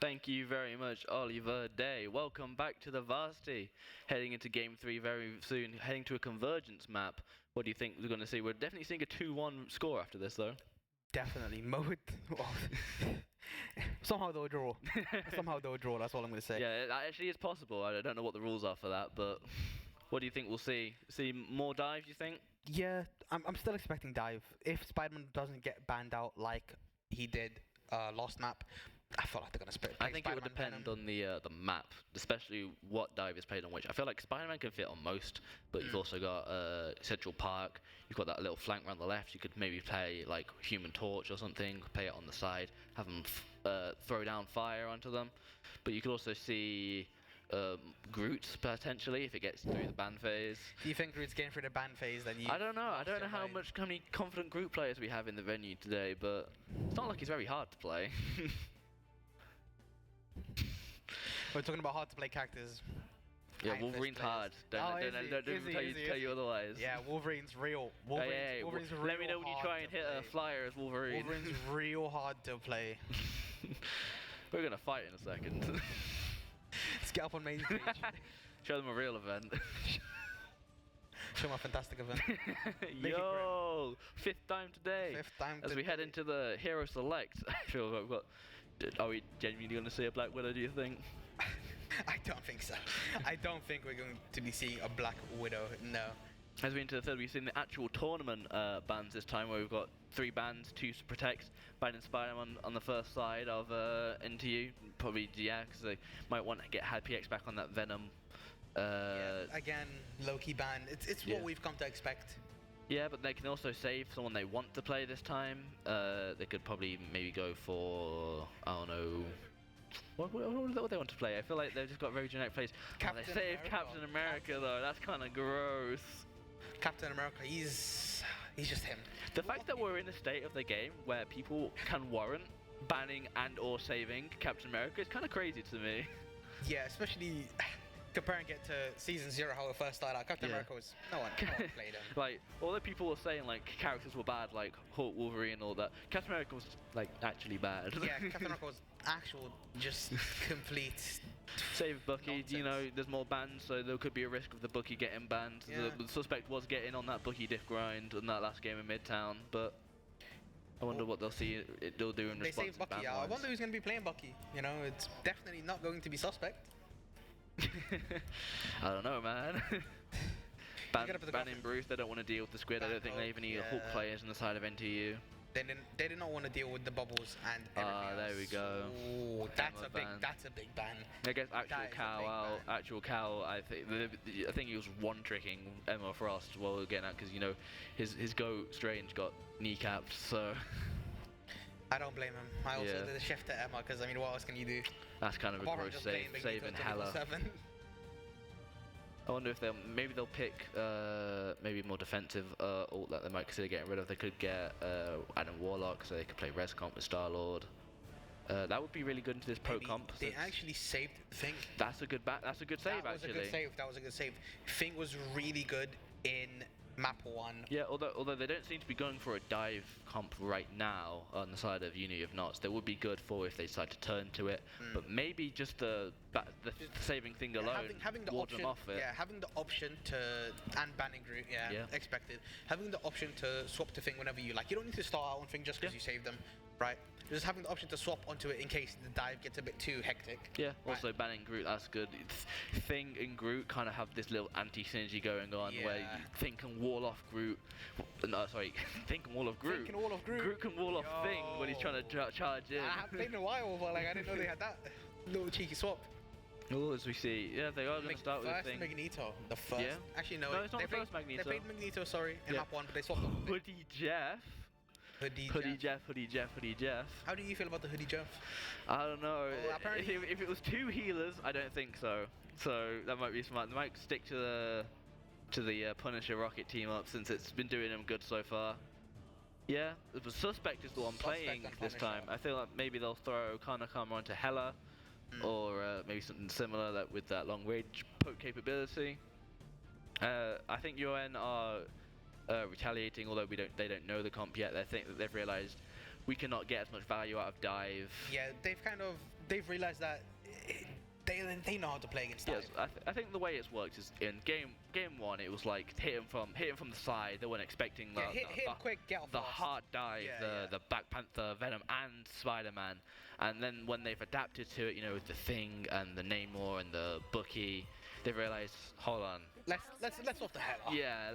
Thank you very much, Oliver Day. Welcome back to the Varsity. Heading into Game 3 very soon, heading to a convergence map. What do you think we're going to see? We're definitely seeing a 2-1 score after this, though. Definitely. Somehow they'll draw. That's all I'm going to say. Yeah, it actually is possible. I don't know what the rules are for that, but what do you think we'll see? See more dive, you think? Yeah, I'm still expecting dive. If Spider-Man doesn't get banned out like he did last map, I feel like they're going to split. I think it would depend on the map, especially what dive is played on which. I feel like Spider-Man can fit on most, but you've also got Central Park. You've got that little flank around the left. You could maybe play like Human Torch or something, play it on the side, have them throw down fire onto them. But you could also see Groot potentially if it gets through the ban phase. Do you think Groot's getting through the ban phase? Then I don't know. I don't know how many confident Groot players we have in the venue today, but it's not like he's very hard to play. We're talking about hard to play characters. Yeah, Wolverine's hard. Don't tell you otherwise. Yeah, Wolverine's real. Wolverine's real. Let me know when you try and hit a flyer as Wolverine. Wolverine's real hard to play. We're gonna fight in a second. Let's get up on main stage. Show them a real event. Show them a fantastic event. Yo, fifth time today. As we head into the Hero Select, I feel like we've got. Are we genuinely going to see a Black Widow, do you think? I don't think so. I don't think we're going to be seeing a Black Widow, no. As we enter the third, we've seen the actual tournament bans this time, where we've got 3 bans, 2 to protect, banning Spider-Man on the first side of NTU. Probably, yeah, because they might want to get PX back on that Venom. Yeah, again, low-key ban. It's what we've come to expect. Yeah, but they can also save someone they want to play this time. They could probably maybe go for, I don't know, what do they want to play? I feel like they've just got very generic plays. They saved Captain America though, that's kind of gross. Captain America, he's just him. The fact that we're in a state of the game where people can warrant banning and or saving Captain America is kind of crazy to me. Yeah, especially comparing it to Season 0, how it first started out. Captain America was, no one played him. Like, although people were saying, like, characters were bad, like Hulk, Wolverine, and all that, Captain America was, like, actually bad. Yeah, Captain America was actual, just complete Save Bucky, nonsense. you know, there's more bans, so there could be a risk of the Bucky getting banned. Yeah. The suspect was getting on that Bucky diff grind in that last game in Midtown, but I wonder what they'll see they'll do in They response. saved Bucky. I wonder who's going to be playing Bucky. You know, it's definitely not going to be Suspect. I don't know, man. Banning Bruce, they don't want to deal with the squid. I don't think they even need Hulk players on the side of NTU. They did not want to deal with the bubbles and everything there we go. Ooh, that's a big ban. I guess actual Cal. I think he was one tricking Emma Frost while we were getting out because you know his goat Strange got kneecapped. So I don't blame him. I also did a shift to Emma because I mean, what else can you do? That's kind of a gross save, saving Hela. I wonder if they'll pick maybe more defensive ult that they might consider getting rid of. They could get Adam Warlock, so they could play res comp with Star Lord. That would be really good into this pro comp. They actually saved Fink. That's a good That's a good save actually. That was a good save. Fink was really good in map 1. Yeah, although they don't seem to be going for a dive comp right now on the side of Unity of Knots. They would be good for if they decide to turn to it, but maybe just the saving thing alone having the wards option, them off it. Yeah, having the option to and banning Groot, expected. Having the option to swap to Fink whenever you like. You don't need to start out on Fink just because you saved them, right? Just having the option to swap onto it in case the dive gets a bit too hectic. Yeah, also banning Groot, that's good. Thing and Groot kind of have this little anti-synergy going on where Thing can wall off Groot. No, sorry, Thing can wall off Groot. Thing can wall off Groot. Groot can wall off Thing when he's trying to charge in. I haven't played in a while, but like I didn't know they had that little cheeky swap. Oh, as we see, they are going to start with Thing. Magneto, the first. Yeah. Actually, no, it's not the first Magneto. They played Magneto, sorry, in map 1, but they swapped them. Hoodie Jeff. Hoodie Jeff. How do you feel about the Hoodie Jeff? I don't know. Apparently if it was 2 healers, I don't think so. So that might be smart. They might stick to the Punisher Rocket team up since it's been doing them good so far. Yeah, the Suspect is the one playing this time. I feel like maybe they'll throw Kanakama onto Hela, or maybe something similar with that long range poke capability. I think UoN are retaliating, although they don't know the comp yet. They think that they've realized we cannot get as much value out of dive. Yeah, they've realized that they know how to play against dive. Yes, I think the way it's worked is in game 1 it was like hit him from the side. They weren't expecting hit him quick, get off the fast. hard dive, the Black Panther, Venom, and Spider-Man. And then when they've adapted to it, you know, with the Thing and the Namor and the Bucky, they've realized, hold on. Let's off the hell off. Yeah,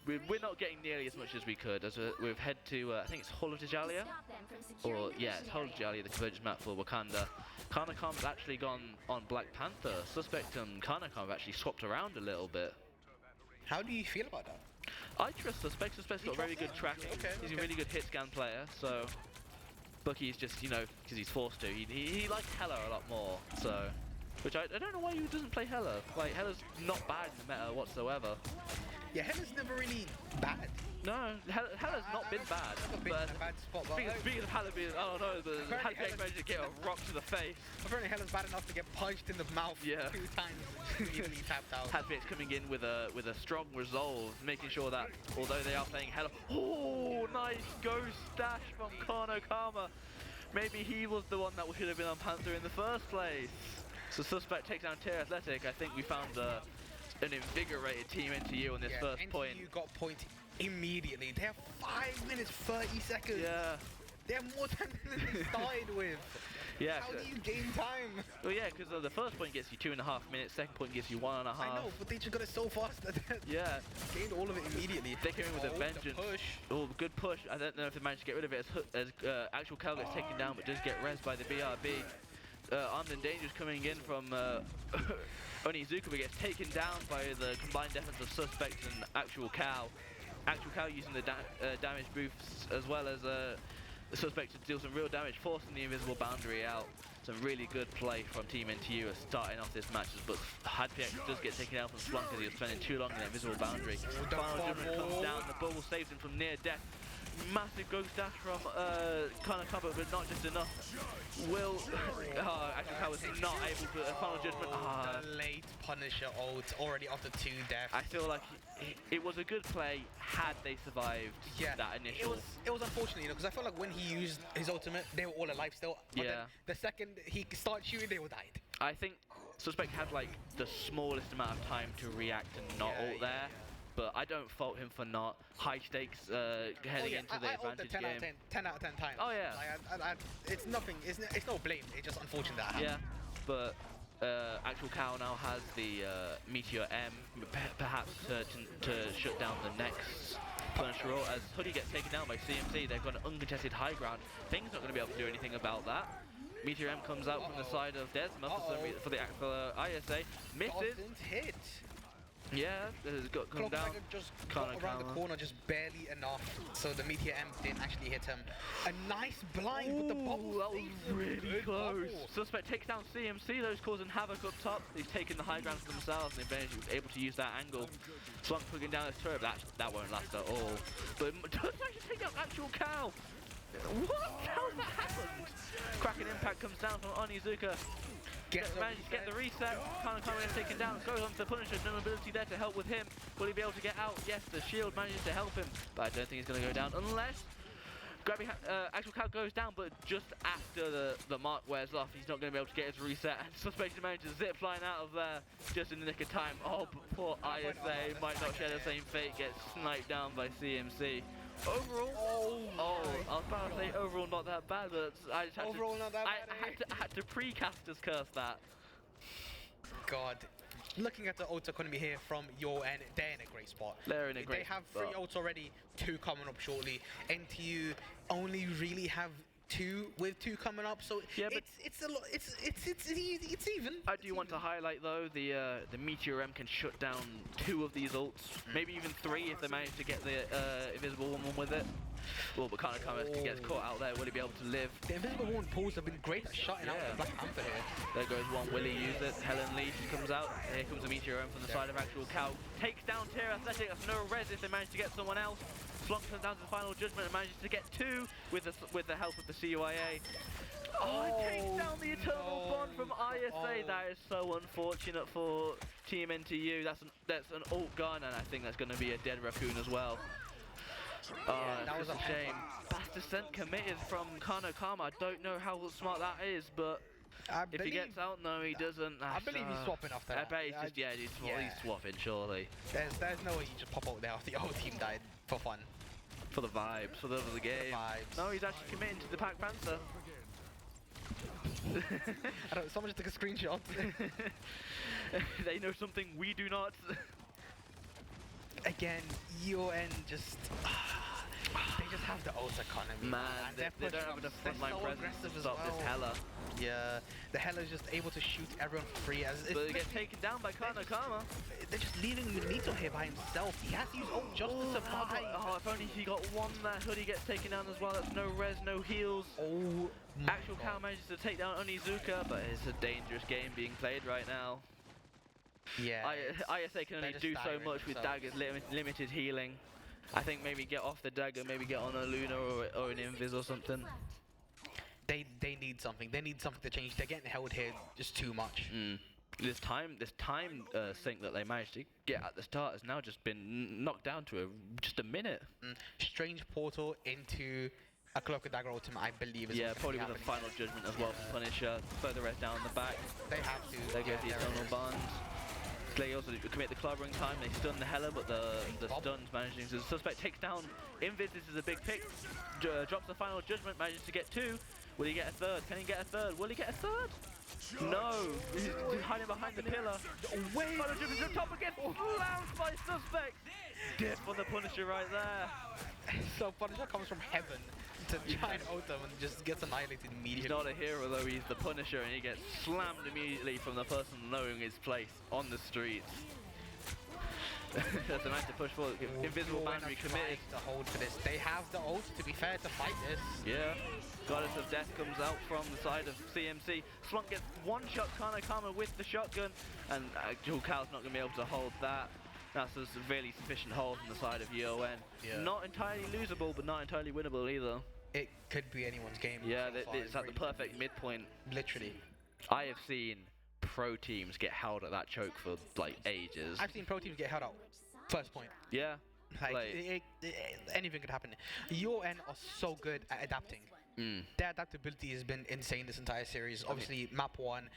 we're not getting nearly as much as we could. As we've head to, I think it's Hall of Dajalia, it's Hall of Dajalia, the convergence map for Wakanda. Kanakam's actually gone on Black Panther. Suspect and Kanakam have actually swapped around a little bit. How do you feel about that? I trust Suspect. Suspect's got very good tracking. He's a really good hit scan player. So Bucky's just, you know, because he's forced to. He likes Hela a lot more. So. Which I don't know why he doesn't play Hela. Like, Hela's not bad in the meta whatsoever. Yeah, Hela's never really bad. No, Hela's not been bad. Been in a bad spot. Speaking of Hela being, Hela managed to get a rock to the face. Apparently Hela's bad enough to get punched in the mouth 2 times and immediately tapped out. Hadvit's coming in with a strong resolve, making sure that although they are playing Hela, nice ghost dash from Kanakama. Maybe he was the one that should have been on Panther in the first place. So Suspect takes down Tier Athletic. I think we found an invigorated Team NTU on this first point. NTU got point immediately. They have 5 minutes 30 seconds. Yeah. They have more time than they started with. Yeah. How do you gain time? Well, yeah, because the first point gets you 2.5 minutes. Second point gives you 1.5. I know, but they just got it so fast that they gained all of it immediately. They came in with a vengeance. Good push. I don't know if they managed to get rid of it as actual Cal gets taken down, but does get rezzed by the BRB. Armed and Dangerous coming in from Onizuka, but gets taken down by the combined efforts of Suspect and Actual Cal. Actual Cal using the damage boosts as well as Suspect to deal some real damage, forcing the invisible boundary out. Some really good play from Team NTU as starting off this match, but Hadpiak does get taken out from Splunk as he was spending too long in that invisible boundary. Final judgment comes down, the bubble saves him from near death. Massive ghost dash from kind of cover, but not just enough. Will actually was not able to final judgment. The late Punisher ult already after 2 deaths. I feel like it was a good play had they survived that initial. It was unfortunate, you know, because I felt like when he used his ultimate, they were all alive still. But then the second he started shooting, they all died. I think Suspect had like the smallest amount of time to react and not ult there. But I don't fault him for not. High stakes heading into the advantage game. 10 out of 10 times. Oh yeah. Like, it's nothing. It's no blame. It's just unfortunate that happened. Yeah, but Actual Cow now has the Meteor M, perhaps to shut down the next Punisher roll. As Hoodie gets taken down by CMC, they've got an uncontested high ground. Thing's not going to be able to do anything about that. Meteor M comes out from the side of Desma for the ISA. Misses. Doesn't hit. Yeah, it's got come down. Just got around the corner just barely enough, so the Meteor M didn't actually hit him. A nice blind with the bubble. That was really close. Suspect takes down CMC, those causing havoc up top. He's taken the high ground for themselves, and they've been able to use that angle. Slunk pushing down his turret, that won't last at all. But it does actually take out Actual Cow. What? How's that happened? Cracking impact comes down from Onizuka. Manages to get the reset, Kana gets taken down, goes on to Punisher, no ability there to help with him. Will he be able to get out? Yes, the shield manages to help him, but I don't think he's going to go down unless Actual Cow goes down, but just after the mark wears off, he's not going to be able to get his reset, and Suspect manages to zip line out of there just in the nick of time. Oh, but poor ISA might not share the same fate, gets sniped down by CMC. Overall, I was about to say overall not that bad, but I just had to pre-casters curse that. God, looking at the ult economy here from UoN, they're in a great spot. They're in a great spot. They have 3 ults already, 2 coming up shortly. NTU only really have 2 with 2 coming up, so yeah, it's a lot. It's even. I do want to highlight though the Meteor M can shut down 2 of these ults, maybe even 3 if they manage to get the invisible woman with it. Well, but kind of gets caught out there. Will he be able to live? The invisible woman pulls have been great at shutting out the Black Panther here. There goes one. Will he use it? Helen Lee, she comes out. Here comes the Meteor M from the side of Actual Cow. Takes down Tier Athletic. That's no res if they manage to get someone else. Flunk comes down to the final judgment and manages to get 2 with the help of the CYA. Oh, it takes down the Eternal Bond from ISA. That is so unfortunate for Team NTU. That's an ult gun, and I think that's going to be a dead raccoon as well. That was a shame. Fast descent committed from Kana Kama. I don't know how smart that is, but if he gets out, no, he doesn't. I believe he's swapping after that. I bet he's just, he's swapping, surely. There's no way you just pop out there after the whole team died for fun. For the vibes, for the love of the game. No, he's actually committing to the Black Panther. Someone just took a screenshot. They know something we do not. Again, UoN just... they just have the ult economy. Man, they don't have enough frontline presence to stop this Hela. Yeah, the Hela is just able to shoot everyone for free. But they get taken down by Kana Kama. They're just leaving Nito here by himself. He has to use ult just to survive. Oh, if only he got one there. Hoodie gets taken down as well. That's no res, no heals. Actual Cow manages to take down Onizuka, but it's a dangerous game being played right now. Yeah. ISA can only do so much with daggers, limited healing. I think maybe get off the dagger, maybe get on a Luna or an Invis or something. They need something. They need something to change. They're getting held here just too much. This time sync that they managed to get at the start has now just been knocked down to just a minute. Strange portal into a Cloak and Dagger ultimate, I believe. Yeah, probably with a final judgment as well for Punisher. Further rest down the back. They have to. There goes the Eternal Bond. They also commit the clobbering time. They stun the Hela, but the stun's managing. So the Suspect takes down Invis. This is a big pick. Drops the final judgment. Manages to get 2. Will he get a 3rd? Can he get a 3rd? Will he get a 3rd? No. He's hiding behind the pillar. Final judgment on top again. Slammed by Suspect. Death for the Punisher right there. So Punisher comes from heaven to try and ult him and just gets annihilated immediately. He's not a hero though, he's the Punisher, and he gets slammed immediately from the person knowing his place on the streets. That's a nice to push forward. Invisible boundary committed. To hold for this. They have the ult, to be fair, to fight this. Yeah. Goddess of Death comes out from the side of CMC. Slunk gets one shot Kanakama with the shotgun, and Jewel Cal's not going to be able to hold that. That's a really sufficient hold from the side of UoN. Yeah. Not entirely losable, but not entirely winnable either. It could be anyone's game. Yeah, it's at the perfect midpoint. Literally. I have seen pro teams get held at that choke for like ages. I've seen pro teams get held out. First point. Yeah. Like, anything could happen. UoN are so good at adapting. Their adaptability has been insane this entire series. Obviously, map 1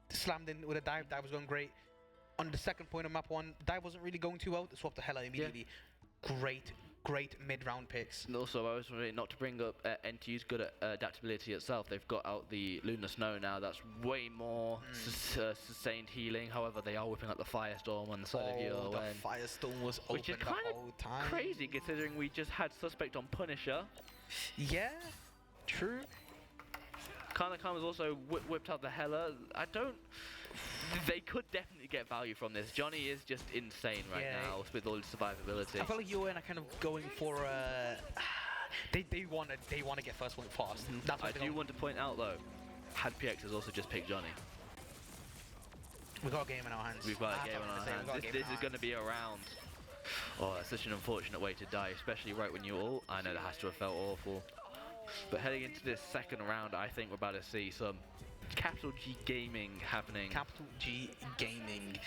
slammed in with a dive. Dive was going great. On the second point of map 1, dive wasn't really going too well. They swapped to Hela immediately. Yeah. Great mid-round picks. And also, I was wondering not to bring up NTU's good at adaptability itself. They've got out the Lunar Snow now. That's way more sustained healing. However, they are whipping up the Firestorm on the side of UoN. The Firestorm was open which is the kind whole time. of crazy considering we just had Suspect on Punisher. Yeah, true. Kanakama's also whipped out the Hela. They could definitely get value from this. Johnny is just insane right now with all his survivability. I feel like UoN are kind of going for they want to get first point fast. That's I do want to point out though, HadPX has also just picked Johnny. We've got a game in our hands. We've got a game in our hands. This is going to be a round. Oh, that's such an unfortunate way to die, especially right when you ult. I know that has to have felt awful. But heading into this second round, I think we're about to see some capital G gaming happening. Capital G gaming.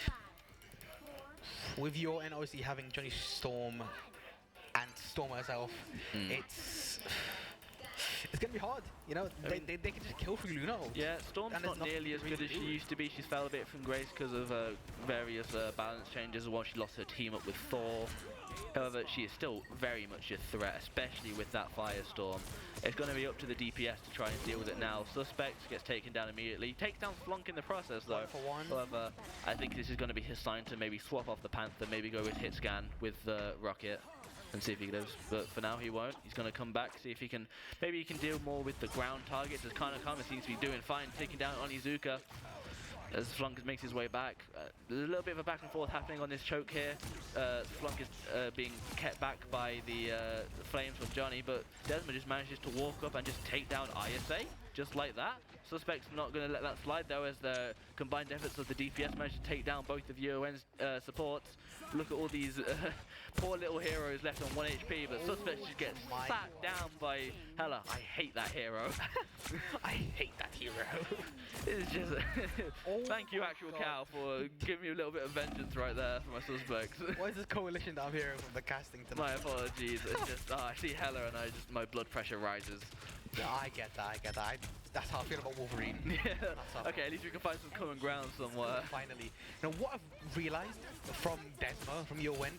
With UoN obviously having Johnny Storm and Storm herself, it's gonna be hard. You know, they can just kill through Luna. Yeah, Storm's not nearly as good as she used to be. She's fell a bit from grace because of various balance changes while she lost her team up with Thor. However, she is still very much a threat, especially with that Firestorm. It's going to be up to the DPS to try and deal with it now. Suspect gets taken down immediately. Takes down Flunk in the process though. 1 for 1. However, I think this is going to be his sign to maybe swap off the Panther, maybe go with hit scan with Rocket and see if he lives. But for now he won't. He's going to come back, see if he can, maybe he can deal more with the ground targets as Kanakama seems to be doing fine, taking down Onizuka. As Flunk makes his way back, there's a little bit of a back and forth happening on this choke here. Flunk is being kept back by the flames from Johnny, but Desmond just manages to walk up and just take down ISA, just like that. Suspect's not going to let that slide though, as the combined efforts of the DPS managed to take down both of UoN's supports. Look at all these poor little heroes left on 1 HP, but Suspect just gets sat down by Hela. I hate that hero. I hate that hero. It's just thank you, Actual Cow, for giving me a little bit of vengeance right there for my Suspects. What is this coalition that I'm hearing from the casting tonight? My apologies. It's just I see Hela and my blood pressure rises. Yeah, I get that. That's how I feel about Wolverine. Yeah. Okay, at least we can find some common ground somewhere. Finally. Now, what I've realized from Desma, from UoN,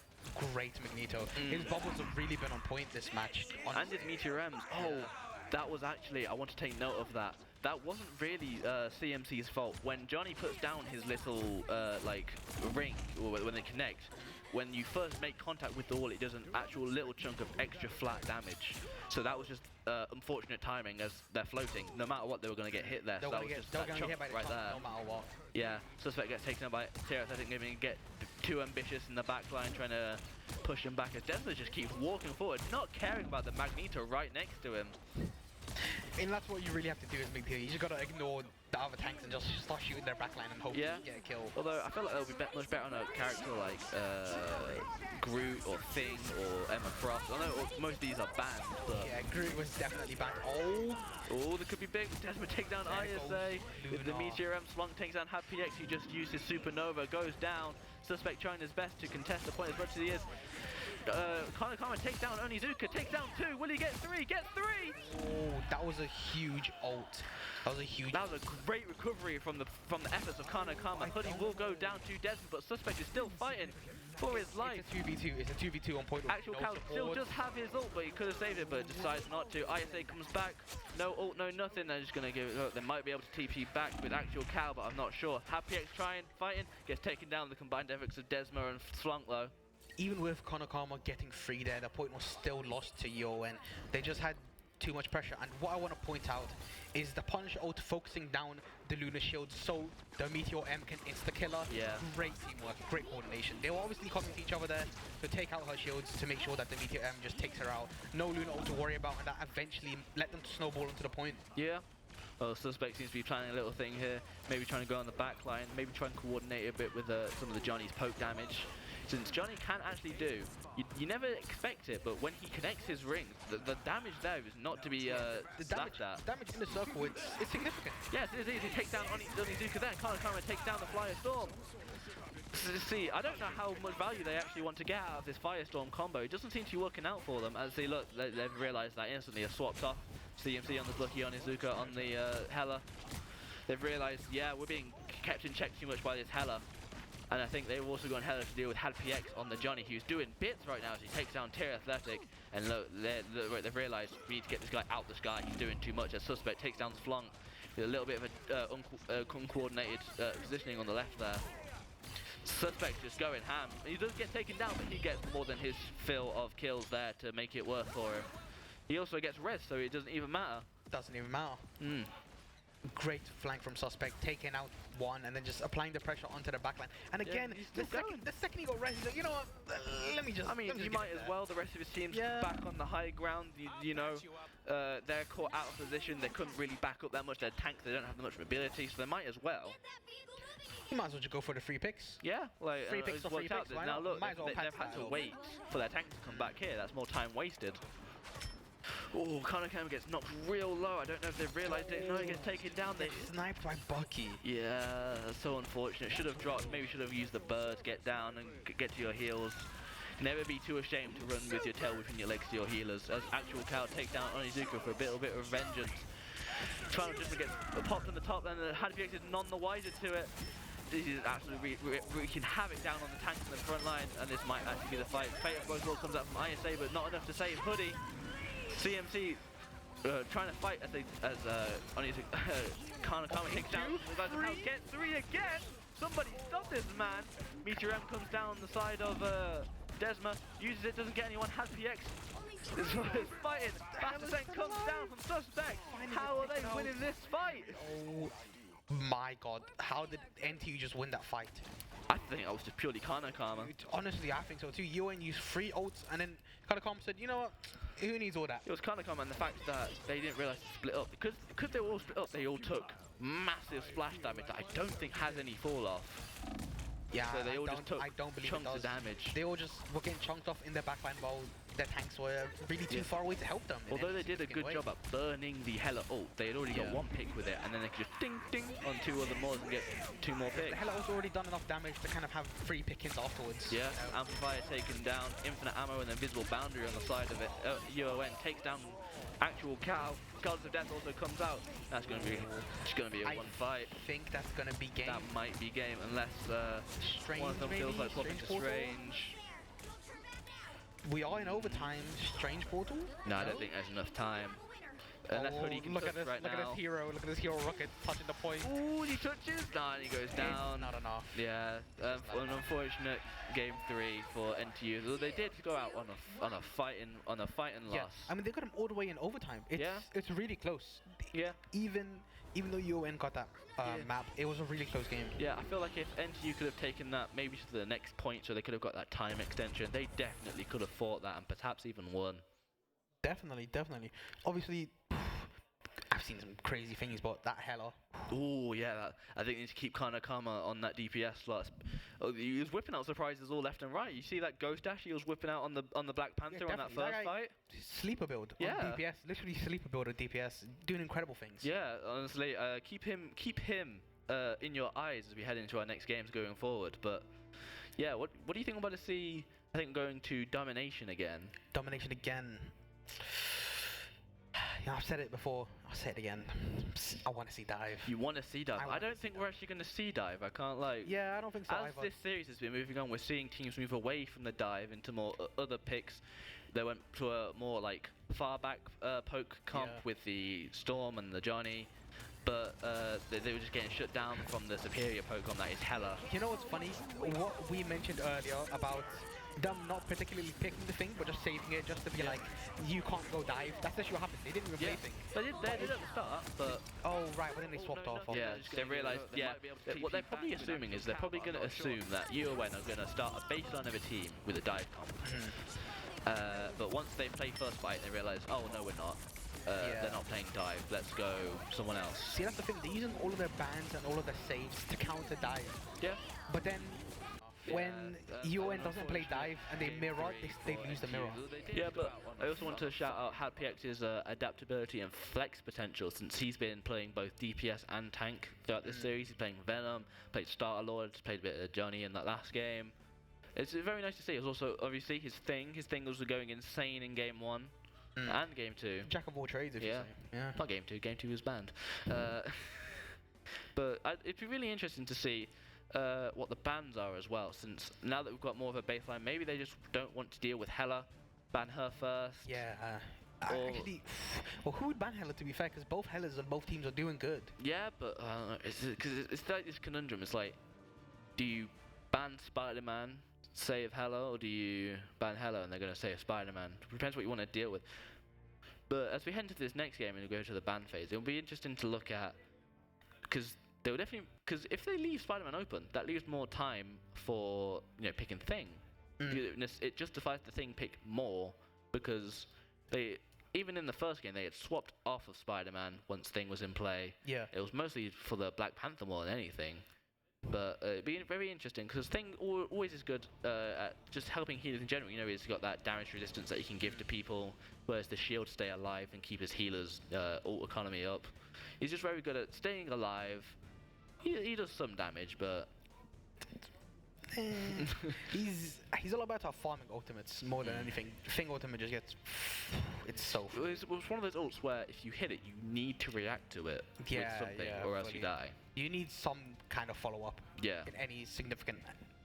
great Magneto. His bubbles have really been on point this match. And his Meteor M's. Oh, that was actually, I want to take note of that. That wasn't really CMC's fault. When Johnny puts down his little like ring, or when they connect, when you first make contact with the wall, it does an actual little chunk of extra flat damage. So that was just unfortunate timing, as they're floating. No matter what, they were going to get hit there. So that was just that chunk right there. No matter what. Yeah, Suspect gets taken out by Terrace. I think they're going to get too ambitious in the back line, trying to push him back, as Desmond just keeps walking forward, not caring about the Magneto right next to him. And that's what you really have to do as Magneto. You just got to ignore the other tanks and just start shooting their backline and hope you get a kill. Although I feel like they'll be much better on a character like Groot or Thing or Emma Frost. I know most of these are banned, but yeah, Groot was definitely banned. Oh, there could be big. Desmond take down ISA with the Meteor M. Slunk takes down HadPX, who just used his Supernova, goes down. Suspect trying his best to contest the point as much as he is. Kanakama takes down Onizuka, takes down 2. Will he get 3? Get 3! Oh, that was a huge ult. That was a great recovery from the efforts of Kanakama. Hoodie will go down to Desmond, but Suspect is still fighting for his life. It's a 2v2 on point. Actual Cow still does have his ult, but he could have saved it, but decides not to. ISA comes back. No ult, no nothing. They're just going to give it up. They might be able to TP back with Actual Cow, but I'm not sure. HadPX trying, fighting, gets taken down. The combined efforts of Desma and Slunk though. Even with Kanakama getting free there, the point was still lost to UoN. They just had too much pressure. And what I want to point out is the Punisher ult focusing down the Lunar Shield so the Meteor M can insta-killer. Yeah. Great teamwork, great coordination. They were obviously coming to each other there to take out her shields to make sure that the Meteor M just takes her out. No Lunar ult to worry about, and that eventually let them snowball into the point. Yeah. Well, Suspect seems to be planning a little thing here. Maybe trying to go on the back line. Maybe try and coordinate a bit with some of the Johnny's poke damage. Since Johnny can actually do, you never expect it, but when he connects his rings, the damage there is not to be laughed at. Damage in the circle, it's significant. Yes, it is. He takes down Onizuka there. Kanakama takes down the Firestorm. See, I don't know how much value they actually want to get out of this Firestorm combo. It doesn't seem to be working out for them as they look. They've realised that instantly. They're swapped off. CMC on the Lucky Onizuka on the Hela. They've realised, yeah, we're being kept in check too much by this Hela. And I think they've also got Hela to deal with HadPX on the Johnny, who's doing bits right now as he takes down Tier Athletic. And look, they've realised we need to get this guy out the sky. He's doing too much. As Suspect takes down Splunk with a little bit of uncoordinated positioning on the left there. Suspect just going ham. He does get taken down, but he gets more than his fill of kills there to make it worth for him. He also gets res, so it doesn't even matter. Doesn't even matter. Great flank from Suspect, taking out one and then just applying the pressure onto the backline. And again, the second he got res, he's like, you know what, let me just. I mean, he might as well. The rest of his team's back on the high ground. You know, they're caught out of position. They couldn't really back up that much. They're tanks. They don't have much mobility, so they might as well. You might as well just go for the free picks. Yeah, like free picks or free picks. Now look, they've had to wait for their tanks to come back here. That's more time wasted. Oh, Kanakama gets knocked real low. I don't know if they've realised it. No, he gets taken down. They sniped by Bucky. Yeah, that's so unfortunate. Should have dropped. Maybe should have used the bird to get down and get to your heals. Never be too ashamed to run with your tail between your legs to your healers. As Actual Cow take down Onizuka for a bit of vengeance. Trying to just get popped on the top, and the HadPX is none the wiser to it. This is absolutely wreaking havoc down on the tanks in the front line, and this might actually be the fight. Fate of Both Worlds comes out from ISA, but not enough to save Hoodie. CMC trying to fight as Kanakama takes down the guys of House. Get three again! Somebody stop this man! Meteor M comes down the side of Desma, uses it, doesn't get anyone, HadPX is fighting. Battlesense comes down from Suspect. How are they winning this fight? Oh my god, how did NTU just win that fight? I think that was just purely Kanakama. Honestly, I think so too. UoN used 3 ults and then Kanakama said, you know what? Who needs all that? It was Kanakama and the fact that they didn't realise to split up. Because they were all split up, they all took massive splash damage that I don't think has any fall off. Yeah, so they all just took chunks of damage. They all just were getting chunked off in their backline while their tanks were really too far away to help them. Although they did a good job at burning the Hela ult, they had already got one pick with it, and then they could just ding ding on 2 other more and get 2 more picks. The Hela ult's already done enough damage to kind of have 3 pick-ins afterwards. Yeah, Amplifier taken down, infinite ammo and invisible boundary on the side of it. UoN takes down Actual Cow. Gods of Death also comes out. That's going to be a one fight. I think that's going to be game. That might be game unless one of them feels like swapping to Strange. We are in overtime. Strange portal? No, I don't think there's enough time. Unless Hoodie can touch right now. Look at this hero. Look at this hero rocket touching the point. Ooh, he touches. Nah, and he goes down. Not enough. Yeah, an unfortunate game 3 for NTU. Though they did go out on a fighting loss. I mean, they got him all the way in overtime. It's really close. Yeah. Even though UoN got that map, it was a really close game. Yeah, I feel like if NTU could have taken that maybe to the next point, so they could have got that time extension, they definitely could have fought that and perhaps even won. Definitely. Obviously, I've seen some crazy things, but that Hela. Oh yeah, I think they need to keep Kanakama on that DPS slot. Oh, he was whipping out surprises all left and right. You see that Ghost Dash he was whipping out on the Black Panther on that first fight? Sleeper build on DPS, literally sleeper build on DPS, doing incredible things. Yeah, honestly, keep him in your eyes as we head into our next games going forward. But yeah, what do you think we're about to see? I think going to Domination again. Domination again. Yeah, I've said it before, I'll say it again. I want to see Dive. You want to see Dive? I don't think we're actually going to see Dive. I can't like. Yeah, I don't think so As this series has been moving on, we're seeing teams move away from the Dive into more other picks. They went to a more like far back poke comp with the Storm and the Johnny. But they were just getting shut down from the superior Pokemon that is Hela. You know what's funny? What we mentioned earlier about them not particularly picking the thing, but just saving it just to be like, you can't go dive. That's actually what happened. They didn't even play thing. They did at the start, but oh right, but then they swapped off. Yeah, they realised. What they're probably assuming is they're probably going to assume that UoN are going to start a baseline of a team with a dive comp. But once they play first fight, they realise, oh no, we're not. They're not playing dive. Let's go someone else. See, that's the thing. They're using all of their bans and all of their saves to counter dive. Yeah. But then when UoN doesn't play dive and they mirror, they lose the mirror. Yeah, but I also want to shout out HadPX's adaptability and flex potential, since he's been playing both DPS and tank throughout this series. He's playing Venom, played Starlord, played a bit of Johnny in that last game. It's very nice to see. It was also obviously his thing. His thing was going insane in game 1 and game 2. Jack of all trades, if you say. Yeah. Not game 2. Game 2 was banned. But it'd be really interesting to see what the bans are as well, since now that we've got more of a baseline, maybe they just don't want to deal with Hella, ban her first. Yeah. Actually, well, who would ban Hella, to be fair? Because both Hellas on both teams are doing good. Yeah, but it's like this conundrum. It's like, do you ban Spider-Man, save Hella, or do you ban Hella and they're going to save Spider-Man? Depends what you want to deal with. But as we head into this next game and we go to the ban phase, it'll be interesting to look at, because they'll definitely, because if they leave Spider-Man open, that leaves more time for picking Thing. It justifies the Thing pick more, because they, even in the first game, they had swapped off of Spider-Man once Thing was in play. Yeah. It was mostly for the Black Panther more than anything. But it'd be very interesting, because Thing always is good at just helping healers in general. He's got that damage resistance that he can give to people, whereas the shield stay alive and keep his healers' ult economy up. He's just very good at staying alive. He does some damage, but he's all about our farming ultimates more than anything. Thing ultimate just gets, it's so. It's one of those ults where if you hit it, you need to react to it with something, or else you die. You need some kind of follow-up in any significant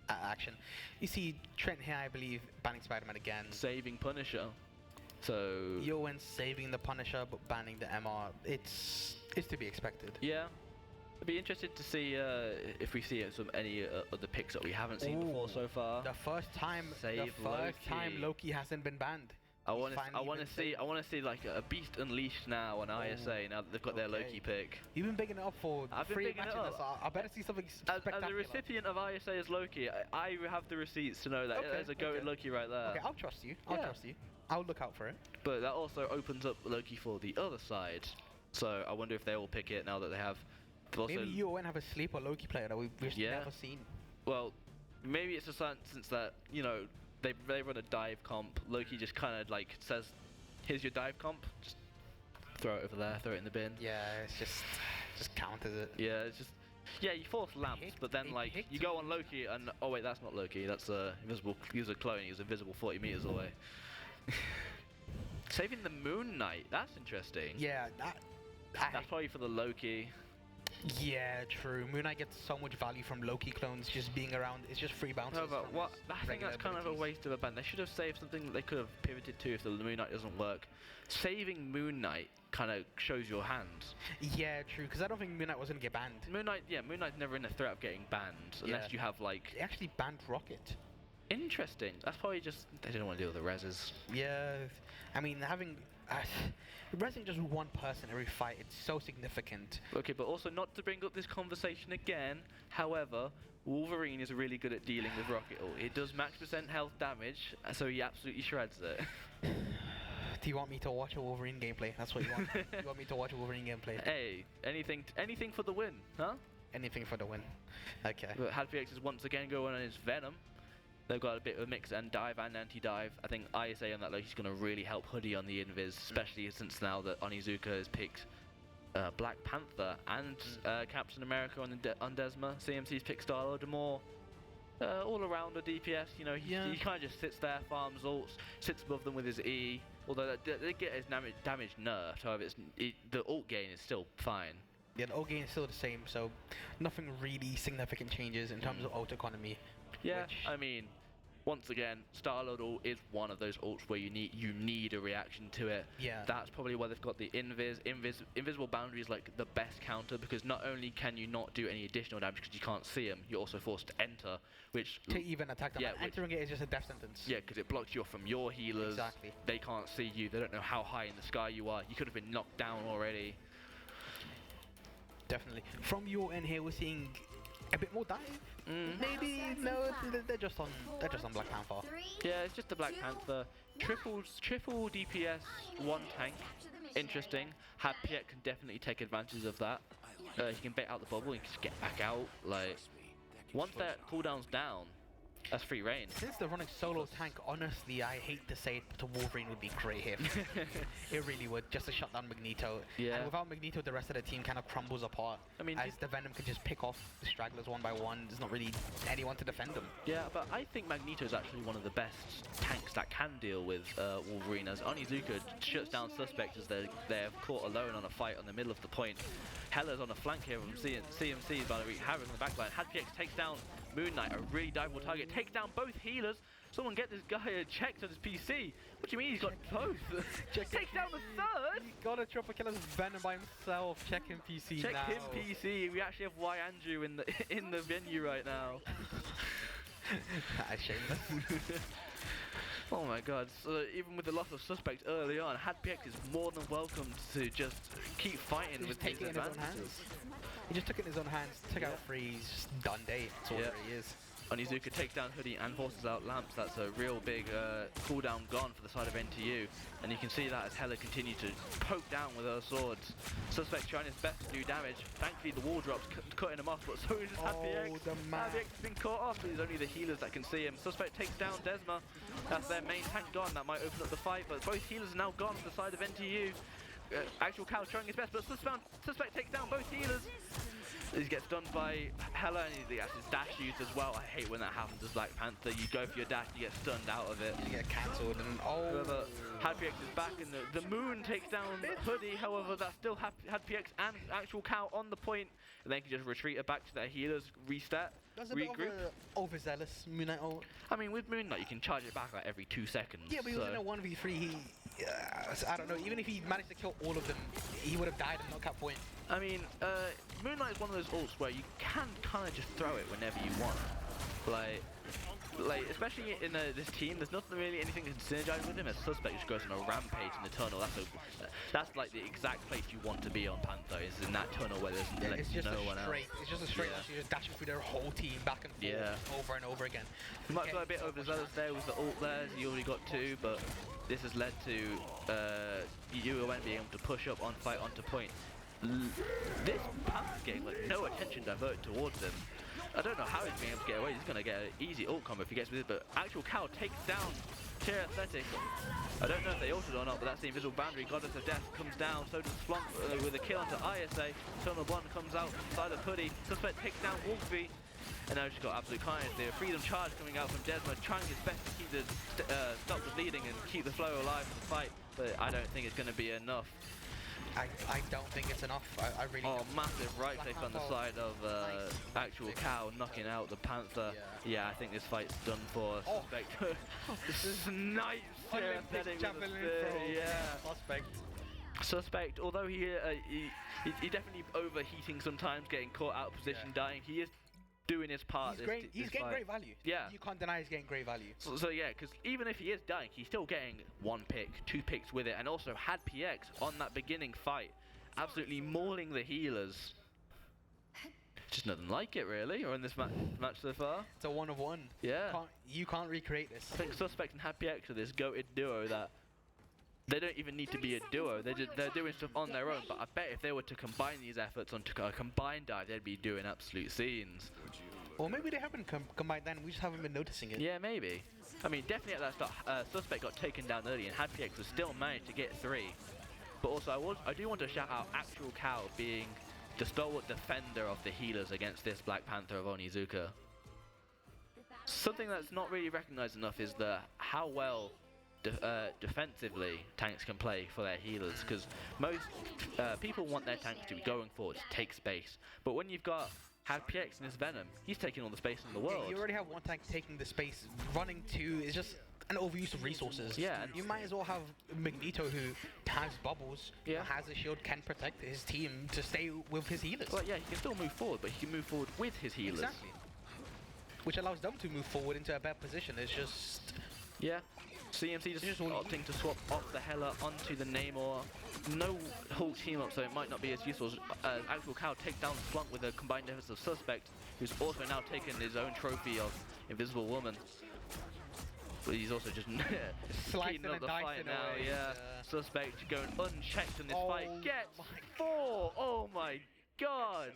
action. You see Trent here, I believe, banning Spider-Man again. Saving Punisher. So UoN saving the Punisher but banning the MR. It's to be expected. Yeah. I'd be interested to see if we see any of the picks that we haven't seen before so far. The first time Loki hasn't been banned. I want to see like a beast unleashed now on ISA now that they've got their Loki pick. You've been bigging it up for I've been bigging it up. I better see something spectacular. As a recipient of ISA as Loki, I have the receipts to know that there's a goated Loki right there. Okay, I'll trust you. I'll trust you. I'll look out for it. But that also opens up Loki for the other side. So I wonder if they will pick it now that they have. Maybe UoN have a sleeper Loki player that we've just never seen. Well, maybe it's a sense that they run a dive comp. Loki just kind of like says, "Here's your dive comp. Just throw it over there. Throw it in the bin." Yeah, it's just counters it. Yeah, it's just you force lamps, but then like you go on Loki and oh wait, that's not Loki. That's invisible. He's a clone. He's invisible 40 meters away. Saving the Moon Knight. That's interesting. Yeah, that's probably for the Loki. Yeah, true. Moon Knight gets so much value from Loki clones just being around. It's just free bounces. No, but what? I think that's kind of a waste of a ban. They should have saved something that they could have pivoted to if the Moon Knight doesn't work. Saving Moon Knight kind of shows your hand. Yeah, true. Because I don't think Moon Knight was going to get banned. Moon Knight's never in the threat of getting banned unless you have like. They actually banned Rocket. Interesting. That's probably just they didn't want to deal with the reses. Yeah, I mean having. Resing just one person every fight, it's so significant. Okay, but also not to bring up this conversation again, however, Wolverine is really good at dealing with Rocket ult. It does max % health damage, so he absolutely shreds it. Do you want me to watch a Wolverine gameplay? That's what you want? You want me to watch a Wolverine gameplay? Hey, anything for the win, huh? Anything for the win. Okay. But HadPX is once again going on his Venom. They've got a bit of a mix and dive and anti-dive. I think ISA on that Loki's going to really help Hoodie on the invis, especially since now that Onizuka has picked Black Panther and Captain America on Desma. CMC's picked Starlord, more all-arounder DPS. He kind of just sits there, farms ults, sits above them with his E. Although they get his damage nerfed, however, the ult gain is still fine. Yeah, the ult gain is still the same, so nothing really significant changes in terms of ult economy. Yeah, I mean, once again, Star-Lord ult is one of those ults where you need a reaction to it. Yeah. That's probably why they've got the invisible boundary is like the best counter, because not only can you not do any additional damage because you can't see them, you're also forced to enter, which to even attack them. Entering it is just a death sentence. Yeah, because it blocks you off from your healers. Exactly. They can't see you. They don't know how high in the sky you are. You could have been knocked down already. Definitely. From your end here, we're seeing a bit more dive. Maybe no, they're just on Black Panther. Yeah, it's just the Black Panther. Triple DPS, one tank. Interesting. Hadpiek can definitely take advantage of that. He can bait out the bubble and just get back out. Like, once that cooldown's down, that's free reign. Since they're running solo tank, honestly, I hate to say it, but Wolverine would be great here. It really would, just to shut down Magneto. Yeah. And without Magneto, the rest of the team kind of crumbles apart. I mean, as the Venom can just pick off the stragglers one by one. There's not really anyone to defend them. Yeah, but I think Magneto is actually one of the best tanks that can deal with Wolverine, as Onizuka shuts down suspects as they're caught alone on a fight on the middle of the point. Hella's on a flank here from CMC by Harris on the backline. Hadpix takes down Moon Knight, a really diveable target, takes down both healers. Someone get this guy a check on his PC. What do you mean he's got both? Takes down the third! He got a triple kill as Venom by himself. Check him PC Check now. him PC. We actually have Y Andrew in the venue right now. That's shameless. Oh my god, so even with the loss of suspect early on, Hadpix is more than welcome to just keep fighting with his advantages. He just took it in his own hands, took out Freeze, just done day. That's all it really is. Onizuka takes down Hoodie and forces out Lamps. That's a real big cooldown gone for the side of NTU. And you can see that as Hella continues to poke down with her swords. Suspect trying his best to do damage. Thankfully the wall drops, cutting him off, but so is Hadpix. Hadpix has been caught off. It's only the healers that can see him. Suspect takes down Desma. That's their main tank gone. That might open up the fight, but both healers are now gone for the side of NTU. Actual Cal trying his best, but Suspect takes down both healers. He gets stunned by Hella, and he gets his dash used as well. I hate when that happens as Black Panther. You go for your dash, you get stunned out of it. You get cancelled, and However, Hadpix is back, and the Moon takes down Hoodie. However, that's still Hadpix and actual Cow on the point, and they can just retreat it back to their healers, reset, That's a regroup. bit of overzealous Moon Knight ult. I mean, with Moon Knight, you can charge it back like every 2 seconds. Yeah, but he was in a 1v3. I don't know. Even if he managed to kill all of them, he would have died at knockout point. I mean, Moon Knight is one of those ults where you can kind of just throw it whenever you want. Like especially in this team, there's not really anything that can synergize with him. As Suspect just goes on a rampage in the tunnel. That's like the exact place you want to be on Panther, is in that tunnel where there's no one else. It's just a straight line, so you're just dashing through their whole team back and forth over and over again. You might got a bit overzealous there with the ult there, as you already got 2, but this has led to UoN being able to push up on fight onto point. This Panther's getting like no attention diverted towards him. I don't know how he's being able to get away. He's going to get an easy ult combo if he gets with it, but actual Cow takes down Tier Athletic. I don't know if they ulted or not, but that's the invisible boundary. Goddess of Death comes down, so does Flonk with a kill onto ISA. Tunnel Bond comes out from the side of Hoodie. Suspect takes down Wolfie. And now she's got absolute carnage there. Freedom charge coming out from Desmond, trying his best to keep stop the bleeding and keep the flow alive in the fight, but I don't think it's going to be enough. I don't think it's enough. I really don't. Massive right click on the side of actual Cow, knocking out the Panther. Yeah, I think this fight's done for Suspect. This is nice. Suspect, although he definitely overheating sometimes, getting caught out of position, dying, he is doing his part. He's getting great value. Yeah. You can't deny he's getting great value. So yeah, because even if he is dying, he's still getting 1 pick, 2 picks with it, and also had PX on that beginning fight, absolutely mauling the healers. Just nothing like it really, or in this match so far. It's a 1 of 1. Yeah. You can't recreate this. I think Suspect and Happy X are this goated duo that they don't even need to be a duo. They're doing stuff on their own. But I bet if they were to combine these efforts onto a combined dive, they'd be doing absolute scenes. Or maybe they haven't combined that and we just haven't been noticing it. Yeah, maybe. I mean, definitely at that start, Suspect got taken down early and Happy X was still managed to get 3. But also, I do want to shout out Actual Cow being the stalwart defender of the healers against this Black Panther of Onizuka. Something that's not really recognized enough is how well defensively tanks can play for their healers, because most people want their tanks to be going forward to take space, but when you've got had PX in his Venom. He's taking all the space in the world. You already have one tank taking the space. Running two is just an overuse of resources. Yeah, and you might as well have Magneto, who has bubbles, has a shield, can protect his team to stay with his healers. Well, yeah, he can still move forward, but he can move forward with his healers. Exactly. Which allows them to move forward into a better position. It's just... Yeah. CMC just opting to swap off the Hela onto the Namor. No Hulk team up, so it might not be as useful as Actual Cow takes down Flunk with a combined efforts of Suspect, who's also now taken his own trophy of Invisible Woman. But he's also just heating up the fight now, yeah. Suspect going unchecked in this fight. Gets 4! Oh my god!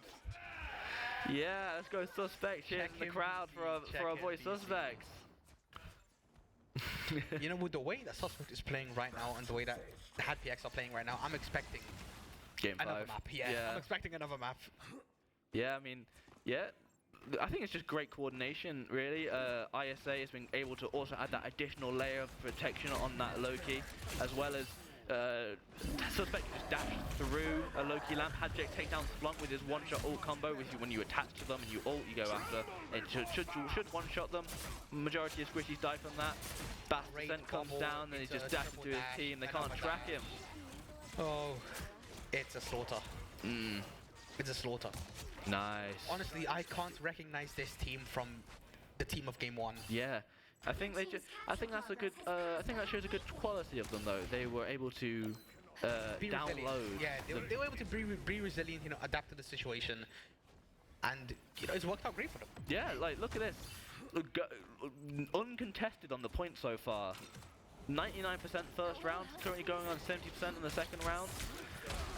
Yeah, let's go Suspect here in the crowd for our boy Suspect. You know, with the way that Suspect is playing right now and the way that the HadPX are playing right now, I'm expecting Game 5. Another map. Yeah, I'm expecting another map. Yeah, I mean, yeah. I think it's just great coordination, really. ISA has been able to also add that additional layer of protection on that Loki, as well as Suspect just dashed through a Loki lamp. Hadjek take down Flunk with his one-shot ult combo, which when you attach to them and you ult, you go after. It should one-shot them. Majority of squishies die from that. Bastard comes down and he just dashes through his team. They can't track him. Oh, it's a slaughter. It's a slaughter. Nice. Honestly, I can't recognize this team from the team of Game 1. Yeah. I think they just. I think that's a good. I think that shows a good quality of them, though. They were able to download. Yeah, they were able to be resilient. You know, adapt to the situation, and you know, it's worked out great for them. Yeah, like look at this, uncontested on the point so far. 99% first round, currently going on 70% in the second round.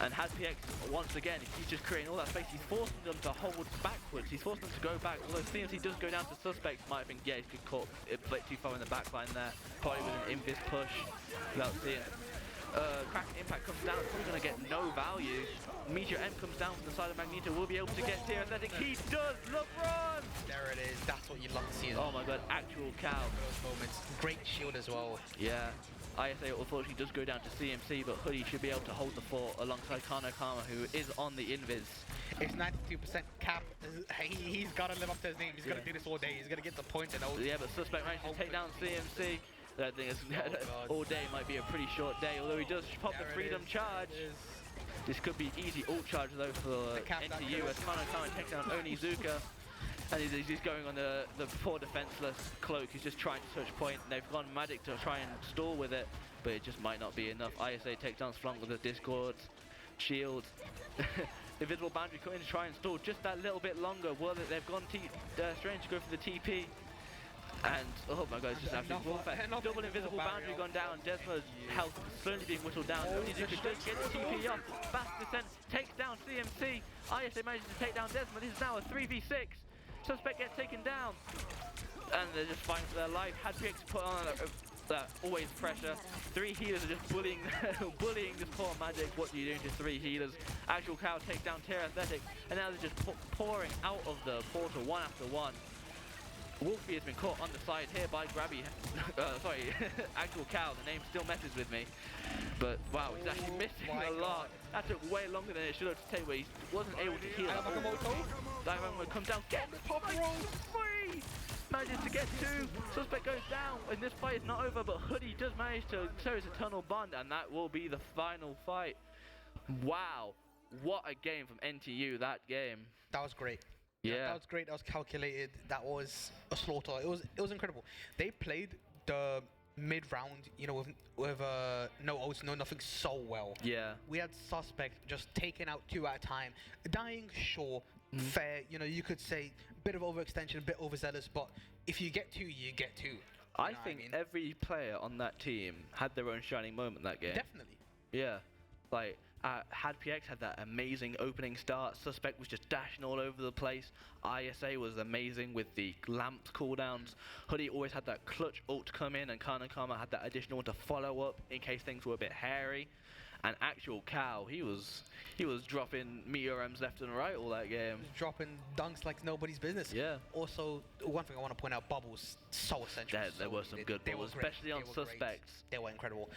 And HadPX, once again, he's just creating all that space. He's forcing them to hold backwards. He's forcing them to go back. Although CMC does go down to Suspect, might have been, yeah, he's caught a bit too far in the back line there. Probably with an invis push without seeing. Crack Impact comes down, probably going to get no value. Meteor M comes down from the side of Magneto, will be able to get Tier Aesthetic. He does! LeBron! There it is, that's what you'd love to see. Oh my god, Actual Cow. Those moments. Great shield as well. Yeah. ISA unfortunately does go down to CMC, but Hoodie should be able to hold the fort alongside Kano Kama, who is on the invis. It's 92% cap. He's got to live up to his name. He's going to do this all day. He's going to get the point and all. Yeah, but Suspect managed to take down CMC. That thing is all day might be a pretty short day, although he does pop the Freedom Charge. This could be easy ult charge though for NTU as Kano Kama takes down Onizuka. And he's going on the poor defenseless Cloak. He's just trying to touch point. And they've gone Magic to try and stall with it, but it just might not be enough. ISA takes down Flunk with the Discord shield. Invisible Boundary coming in to try and stall just that little bit longer. Well, they've gone Strange to go for the TP. And oh my god, it's just absolute warfare. Double Invisible Boundary gone down. Desma's health slowly being whittled down. Onizuka does get the TP off. Fast Descent takes down CMC. ISA manages to take down Desma. This is now a 3v6. Suspect gets taken down, and they're just fighting for their life. HadPX put on that always pressure. 3 healers are just bullying this poor Magic. What do you do to 3 healers? Actual Cow takes down Tier Aesthetic, and now they're just pouring out of the portal one after one. Wolfie has been caught on the side here by Grabby. Sorry, Actual Cow. The name still messes with me. But wow, he's actually missing a lot. That took way longer than it should have to take, where he wasn't able to heal. Dynamo comes down, get the pop roll free! Manages to get 2. Suspect goes down, and this fight is not over, but Hoodie does manage to show his eternal bond, and that will be the final fight. Wow, what a game from NTU, that game. That was great. Yeah, that was great. That was calculated. That was a slaughter. It was incredible. They played the mid-round, you know, with no ults, no nothing so well. Yeah. We had Suspect just taking out 2 at a time, dying, sure, fair. You know, you could say bit of overextension, a bit overzealous, but if you get 2, you get 2. I think every player on that team had their own shining moment that game. Definitely. Yeah, like. HadPX had that amazing opening start. Suspect was just dashing all over the place. ISA was amazing with the lamp cooldowns. Hoodie always had that clutch ult come in, and Kano Kama had that additional to follow up in case things were a bit hairy. And Actual Cow, he was dropping Meteor M's left and right all that game. Dropping dunks like nobody's business. Yeah. Also, one thing I want to point out, bubbles, so essential. There were some good bubbles, especially on Suspects. They were incredible.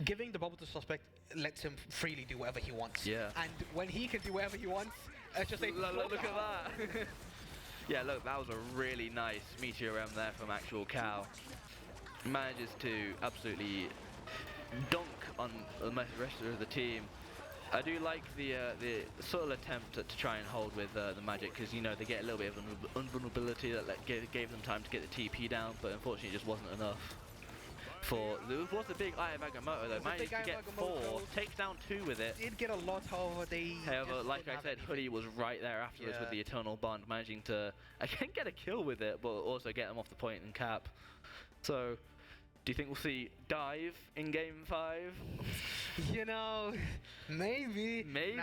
Giving the bubble to Suspect lets him freely do whatever he wants. Yeah. And when he can do whatever he wants, just say, look at that. Yeah, look, that was a really nice meteor M there from actual Cal. Manages to absolutely dunk on the rest of the team. I do like the subtle attempt to try and hold with the Magic, because you know they get a little bit of invulnerability that gave them time to get the TP down, but unfortunately it just wasn't enough. There was a big Eye of Agamotto though, managed to get 4, takes down 2 with it. Did get a lot, however, However, like I said, Hoodie was right there afterwards with the Eternal Bond, managing to, again, get a kill with it, but also get them off the point and cap. So, do you think we'll see Dive in Game 5? You know, maybe. Maybe.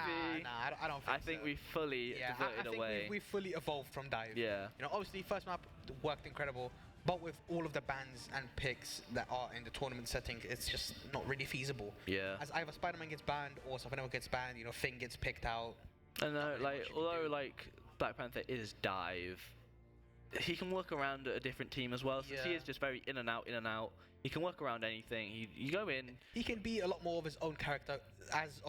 Nah, I don't think so. I think we fully diverted away. I think we fully evolved from Dive. Yeah. You know, obviously, first map worked incredible, but with all of the bans and picks that are in the tournament setting, it's just not really feasible. Yeah. As either Spider-Man gets banned or something else gets banned, you know, Finn gets picked out. I know, like, although, like, Black Panther is Dive, he can work around a different team as well, since he is just very in and out, in and out. He can work around anything. You go in. He can be a lot more of his own character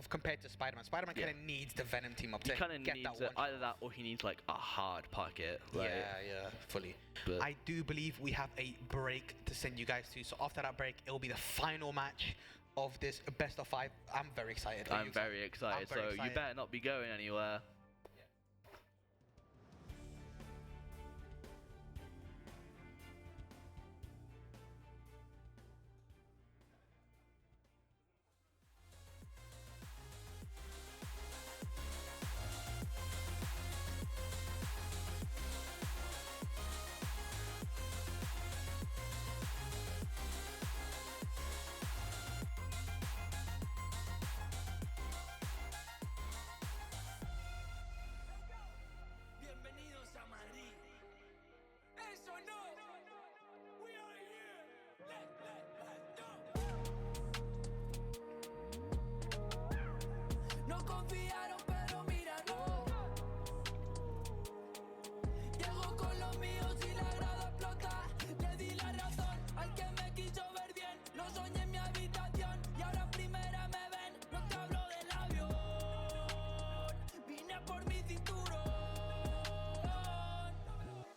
compared to Spider-Man. Spider-Man kind of needs the Venom team up to get that one. Either that or he needs like a hard pocket. Like, yeah, fully. But I do believe we have a break to send you guys to. So after that break, it will be the final match of this best of 5. I'm very excited. I'm very excited. So you better not be going anywhere. No confiaron, pero mira, no. Llego con los míos y la grada explota. Le di la razón al que me quiso ver bien. Lo soñé en mi habitación y ahora en primera me ven. No te hablo del avión. Vine por mi cinturón.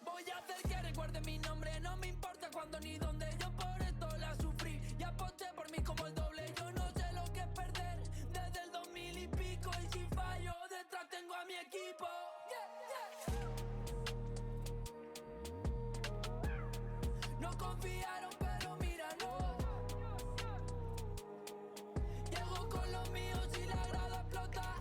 Voy a hacer que recuerde mi nombre. No me importa cuándo ni dónde. Yo por esto la sufrí y aposté por mí como el doble. Yo no sé lo que es perder desde el 2000 y pico. Y si fallo, detrás tengo a mi equipo. No confiaron, pero mira, no. Llego con los míos y la grada explota.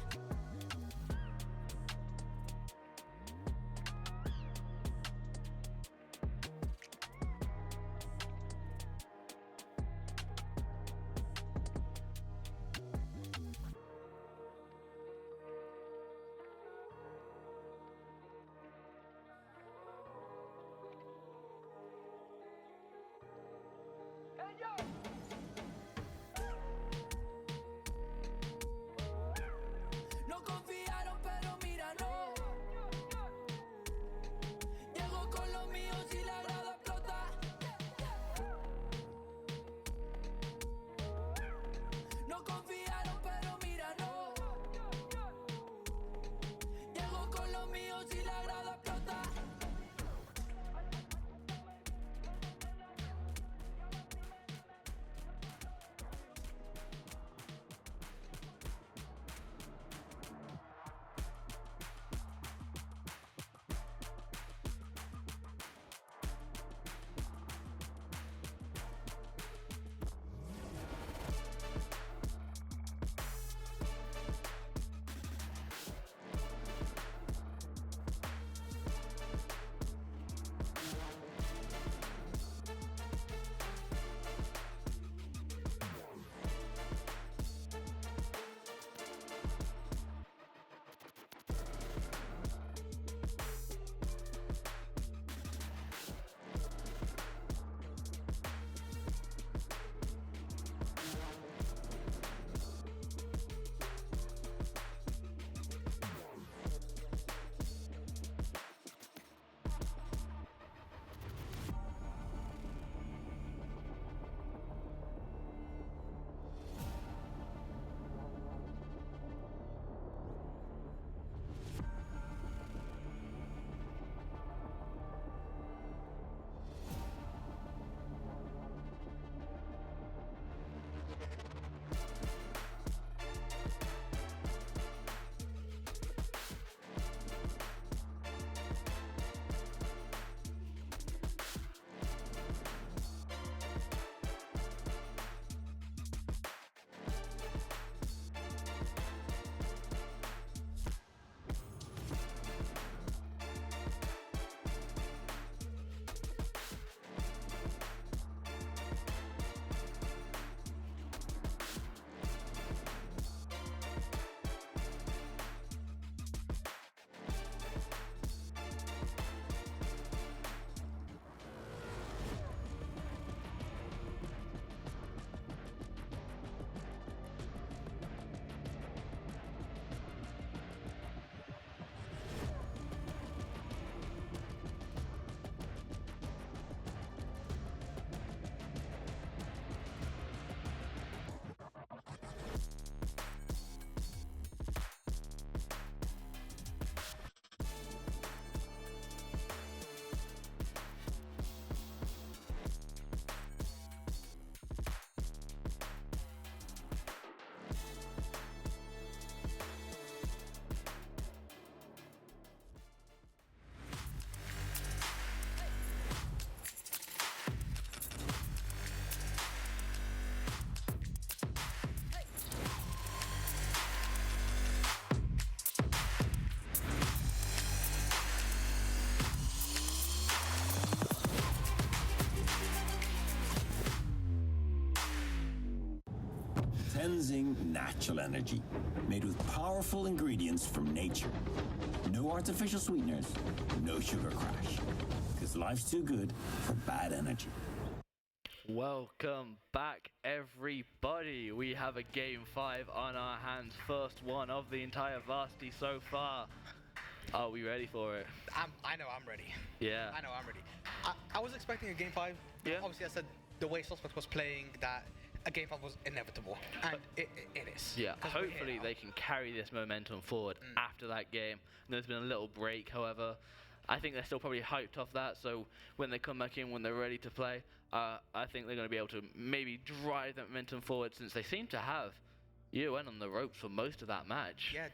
cleansing natural energy made with powerful ingredients from nature. No artificial sweeteners, no sugar crash. Because life's too good for bad energy. Welcome back, everybody. We have a Game 5 on our hands. First one of the entire Varsity so far. Are we ready for it? I know I'm ready. Yeah. I know I'm ready. I was expecting a Game 5. Yeah. Obviously, I said the way Suspect was playing that a Game 5 was inevitable. And it is. Yeah, 'Cause we're here hopefully now. they can carry this momentum forward after that game. There's been a little break, however. I think they're still probably hyped off that, so when they come back in, when they're ready to play, I think they're going to be able to maybe drive that momentum forward, since they seem to have UoN on the ropes for most of that match. Yeah.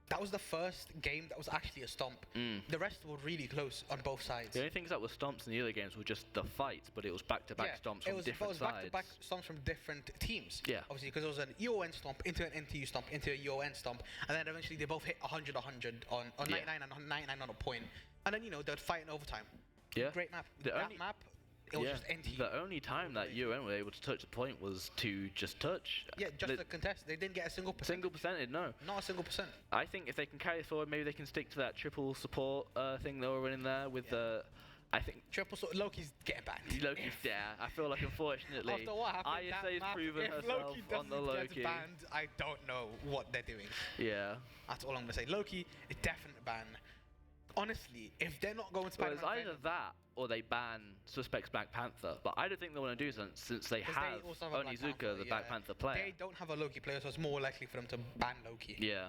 That was the first game that was actually a stomp. The rest were really close on both sides. The only things that were stomps in the other games were just the fights, but it was back-to-back stomps from different sides. back-to-back stomps from different teams. Yeah. Obviously, because it was an UoN stomp into an NTU stomp into a UoN stomp, and then eventually they both hit 100 on 99 and 99 on a point, and then they'd fight in overtime. Yeah. Great map. The That only- map. It was just NTU. The only time that UoN were able to touch the point was to just touch. Yeah, just to contest. They didn't get a single percent. Single percentage, no. Not a single percent. I think if they can carry it forward, maybe they can stick to that triple support thing they were running there with I think triple support. Loki's getting banned. Loki's there. I feel like, unfortunately, After what happened, that ISA's map, proven if herself Loki on the doesn't Loki. get banned, I don't know what they're doing. Yeah. That's all I'm gonna say. Loki, a definite ban. Honestly, if they're not going Well, Spider-Man, it's either that or they ban Suspect's Black Panther, but I don't think they want to do that since they have also have a Black Onizuka, Panther, the Black Panther player. They don't have a Loki player, so it's more likely for them to ban Loki. Yeah.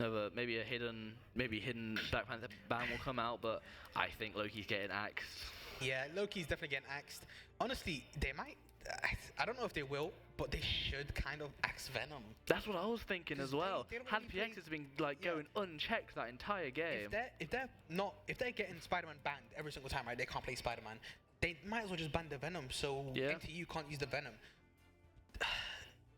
No, but maybe a hidden Black Panther ban will come out, but I think Loki's getting axed. Yeah, Loki's definitely getting axed. Honestly, they might. I don't know if they will, but they should kind of axe Venom. That's what I was thinking as well. they don't Had really PX has been like going unchecked that entire game. If they're getting Spider-Man banned every single time, right? They can't play Spider-Man. They might as well just ban the Venom, so NTU can't use the Venom.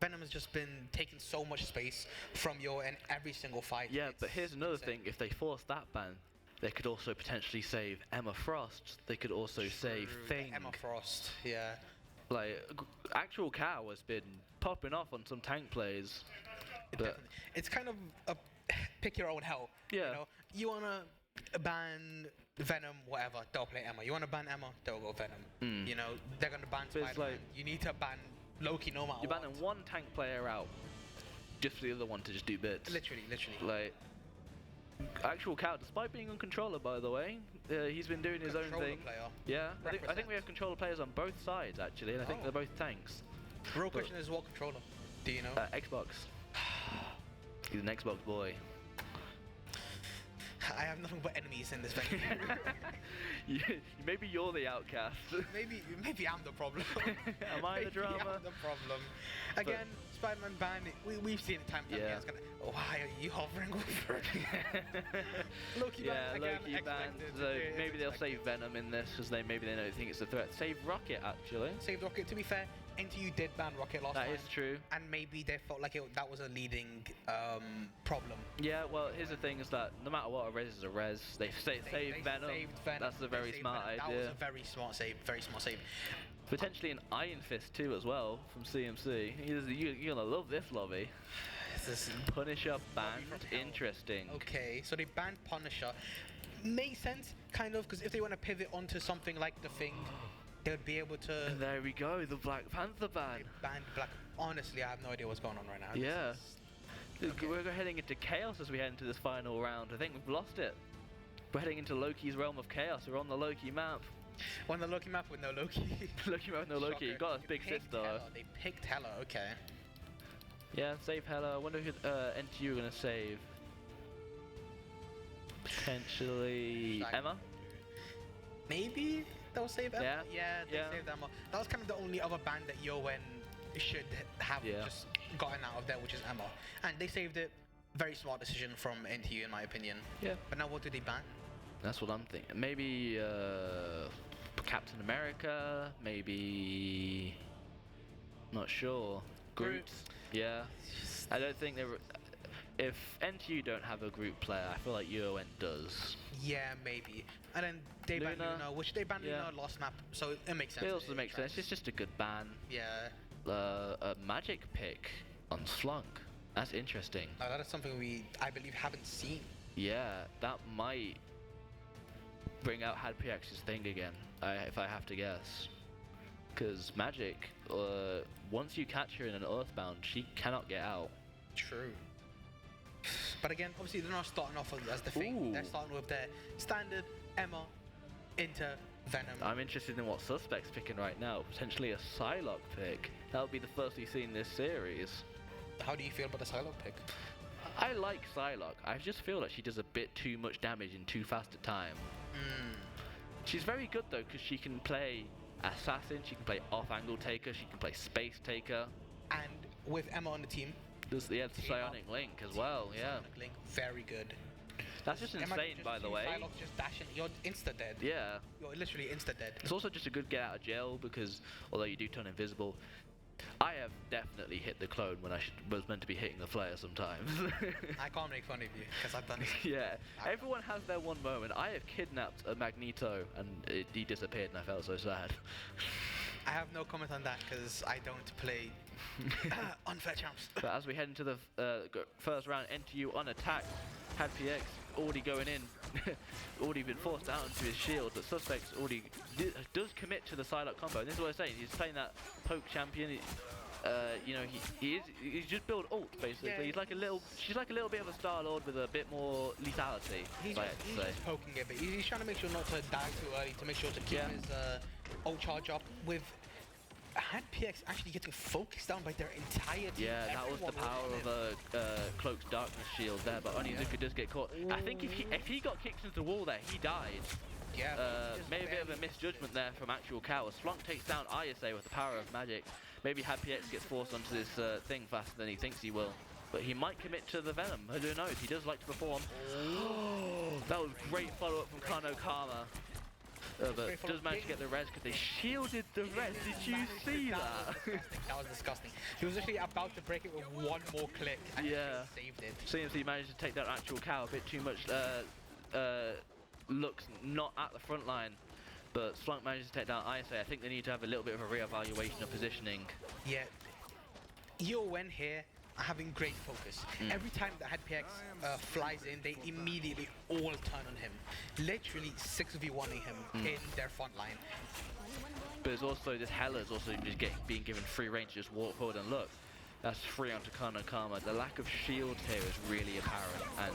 Venom has just been taking so much space from UoN every single fight. Yeah, but here's another thing. If they force that ban, they could also potentially save Emma Frost. They could also save Thing. Emma Frost, yeah. Like, actual Cow has been popping off on some tank plays. It's kind of a pick your own hell. Yeah. You wanna ban Venom, whatever, they'll play Emma. You wanna ban Emma, they'll go Venom. They're gonna ban But it's Spider-Man. like- You need to ban Loki no matter You're what. banning one tank player out, just for the other one to just do bits. Literally. Like, actual Cow, despite being on controller, by the way, he's been doing his own Controller thing. player. Yeah, I think we have controller players on both sides actually, and I think they're both tanks. Real question is, what controller? Do you know? Xbox. He's an Xbox boy. I have nothing but enemies in this venue. Maybe you're the outcast. maybe I'm the problem. Am I the Maybe drama? I'm the problem. Again, Spider-Man ban. We've seen it time and time again. It's gonna. Why are you hovering over it? Loki ban again. Loki banned. So maybe they'll save Venom in this because maybe they don't think it's a threat. Save Rocket actually. Save Rocket. To be fair, NTU did ban Rocket last time. That is true. And maybe they felt like that was a leading problem. Yeah, well, here's the thing is that no matter what, a res is a res. They saved Venom. That's a very smart idea. That was a very smart save. Very smart save. Potentially an Iron Fist too as well from CMC. You're gonna love this lobby. Punisher banned. Interesting. Okay, so they banned Punisher. Makes sense, kind of, because if they want to pivot onto something like The Thing, they would be able to. And there we go, the Black Panther ban. Banned Black. Honestly, I have no idea what's going on right now. Yeah. We're heading into chaos as we head into this final round. I think we've lost it. We're heading into Loki's realm of chaos. We're on the Loki map. On the Loki map with no Loki. Loki map with no Loki. You got a big sister. They picked Hela, okay. Yeah, save Hela. I wonder who NTU are going to save. Potentially Emma? Maybe they'll save Emma? Yeah. They saved Emma. That was kind of the only other band that UoN should have just gotten out of there, which is Emma. And they saved it. Very smart decision from NTU, in my opinion. Yeah. But now what do they ban? That's what I'm thinking. Maybe Captain America. Maybe. Not sure. Groot. Yeah. I don't think they were. If NTU don't have a group player, I feel like UoN does. Yeah, maybe. And then they banned Luna, which they banned Luna last map, so it makes sense. It also makes sense. It's just a good ban. Yeah. a magic pick on Slunk. That's interesting. Now that is something I believe, haven't seen. Yeah, that might bring out HadPX's thing again, if I have to guess. Because Magic, once you catch her in an Earthbound, she cannot get out. True. But again, obviously they're not starting off as the thing. They're starting with their standard Emma into Venom. I'm interested in what Suspect's picking right now. Potentially a Psylocke pick. That would be the first we've seen this series. How do you feel about the Psylocke pick? I like Psylocke. I just feel like she does a bit too much damage in too fast a time. She's very good though, because she can play Assassin, she can play Off-Angle Taker, she can play Space Taker. And with Emma on the team, there's the Psionic Link as well, yeah. Psionic Link, very good. That's just insane, by the way. Psylocke just dashing, you're insta-dead. Yeah. You're literally insta-dead. It's also just a good get out of jail, because although you do turn invisible, I have definitely hit the clone when I was meant to be hitting the flare sometimes. I can't make fun of you, because I've done it. Yeah, everyone has their one moment. I have kidnapped a Magneto, and he disappeared, and I felt so sad. I have no comment on that, because I don't play unfair champs. But as we head into the first round, NTU on attack. HadPX already going in, already been forced out into his shield, but Suspects already does commit to the Psylocke combo. And this is what I was saying, he's playing that poke champion. You know, he's just build ult basically. Yeah. She's like a little bit of a Star-Lord with a bit more lethality. He's just poking it, but he's trying to make sure not to die too early, to make sure to keep his ult charge up. With HadPX actually getting focused down by their entire team. Yeah, that was the power of Cloak's Darkness shield there, but only Zuka does get caught. I think if he got kicked into the wall there, he died. Yeah. Maybe a bit of a misjudgment there from actual Cow. Slunk takes down ISA with the power of magic. Maybe HadPX gets forced onto this thing faster than he thinks he will. But he might commit to the Venom. Who knows? He does like to perform. That was great follow-up from Kano Kama. But does manage to get the res because they shielded the res. Did you see that? That was disgusting. He was actually about to break it with one more click and he saved it. CMC managed to take down actual Cow a bit too much. Looks not at the front line. But Slunk manages to take down ISA. I think they need to have a little bit of a re-evaluation of positioning. Yeah. UoN here are having great focus. Every time that HadPX flies in, they immediately all turn on him. Literally 6v1ing him in their front line. But it's also, this Hella's also just being given free range to just walk forward and look. That's free onto Kano Kama. The lack of shields here is really apparent. And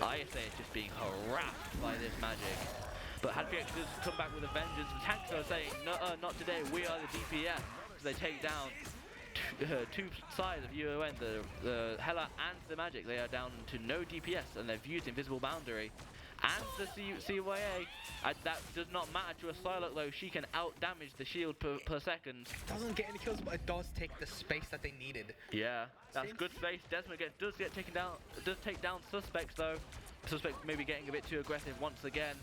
ISA is just being harassed by this magic. But HadPX does come back with a vengeance. The tanks are saying, no, not today, we are the DPS. So they take down two sides of UoN, the Hela and the Magic. They are down to no DPS and they've used Invisible Boundary. And the CYA, that does not matter to a Psylocke though, she can out-damage the shield per second. Doesn't get any kills, but it does take the space that they needed. Yeah, that's good space. Desmond does get taken down, does take down Suspects though. Suspects maybe getting a bit too aggressive once again.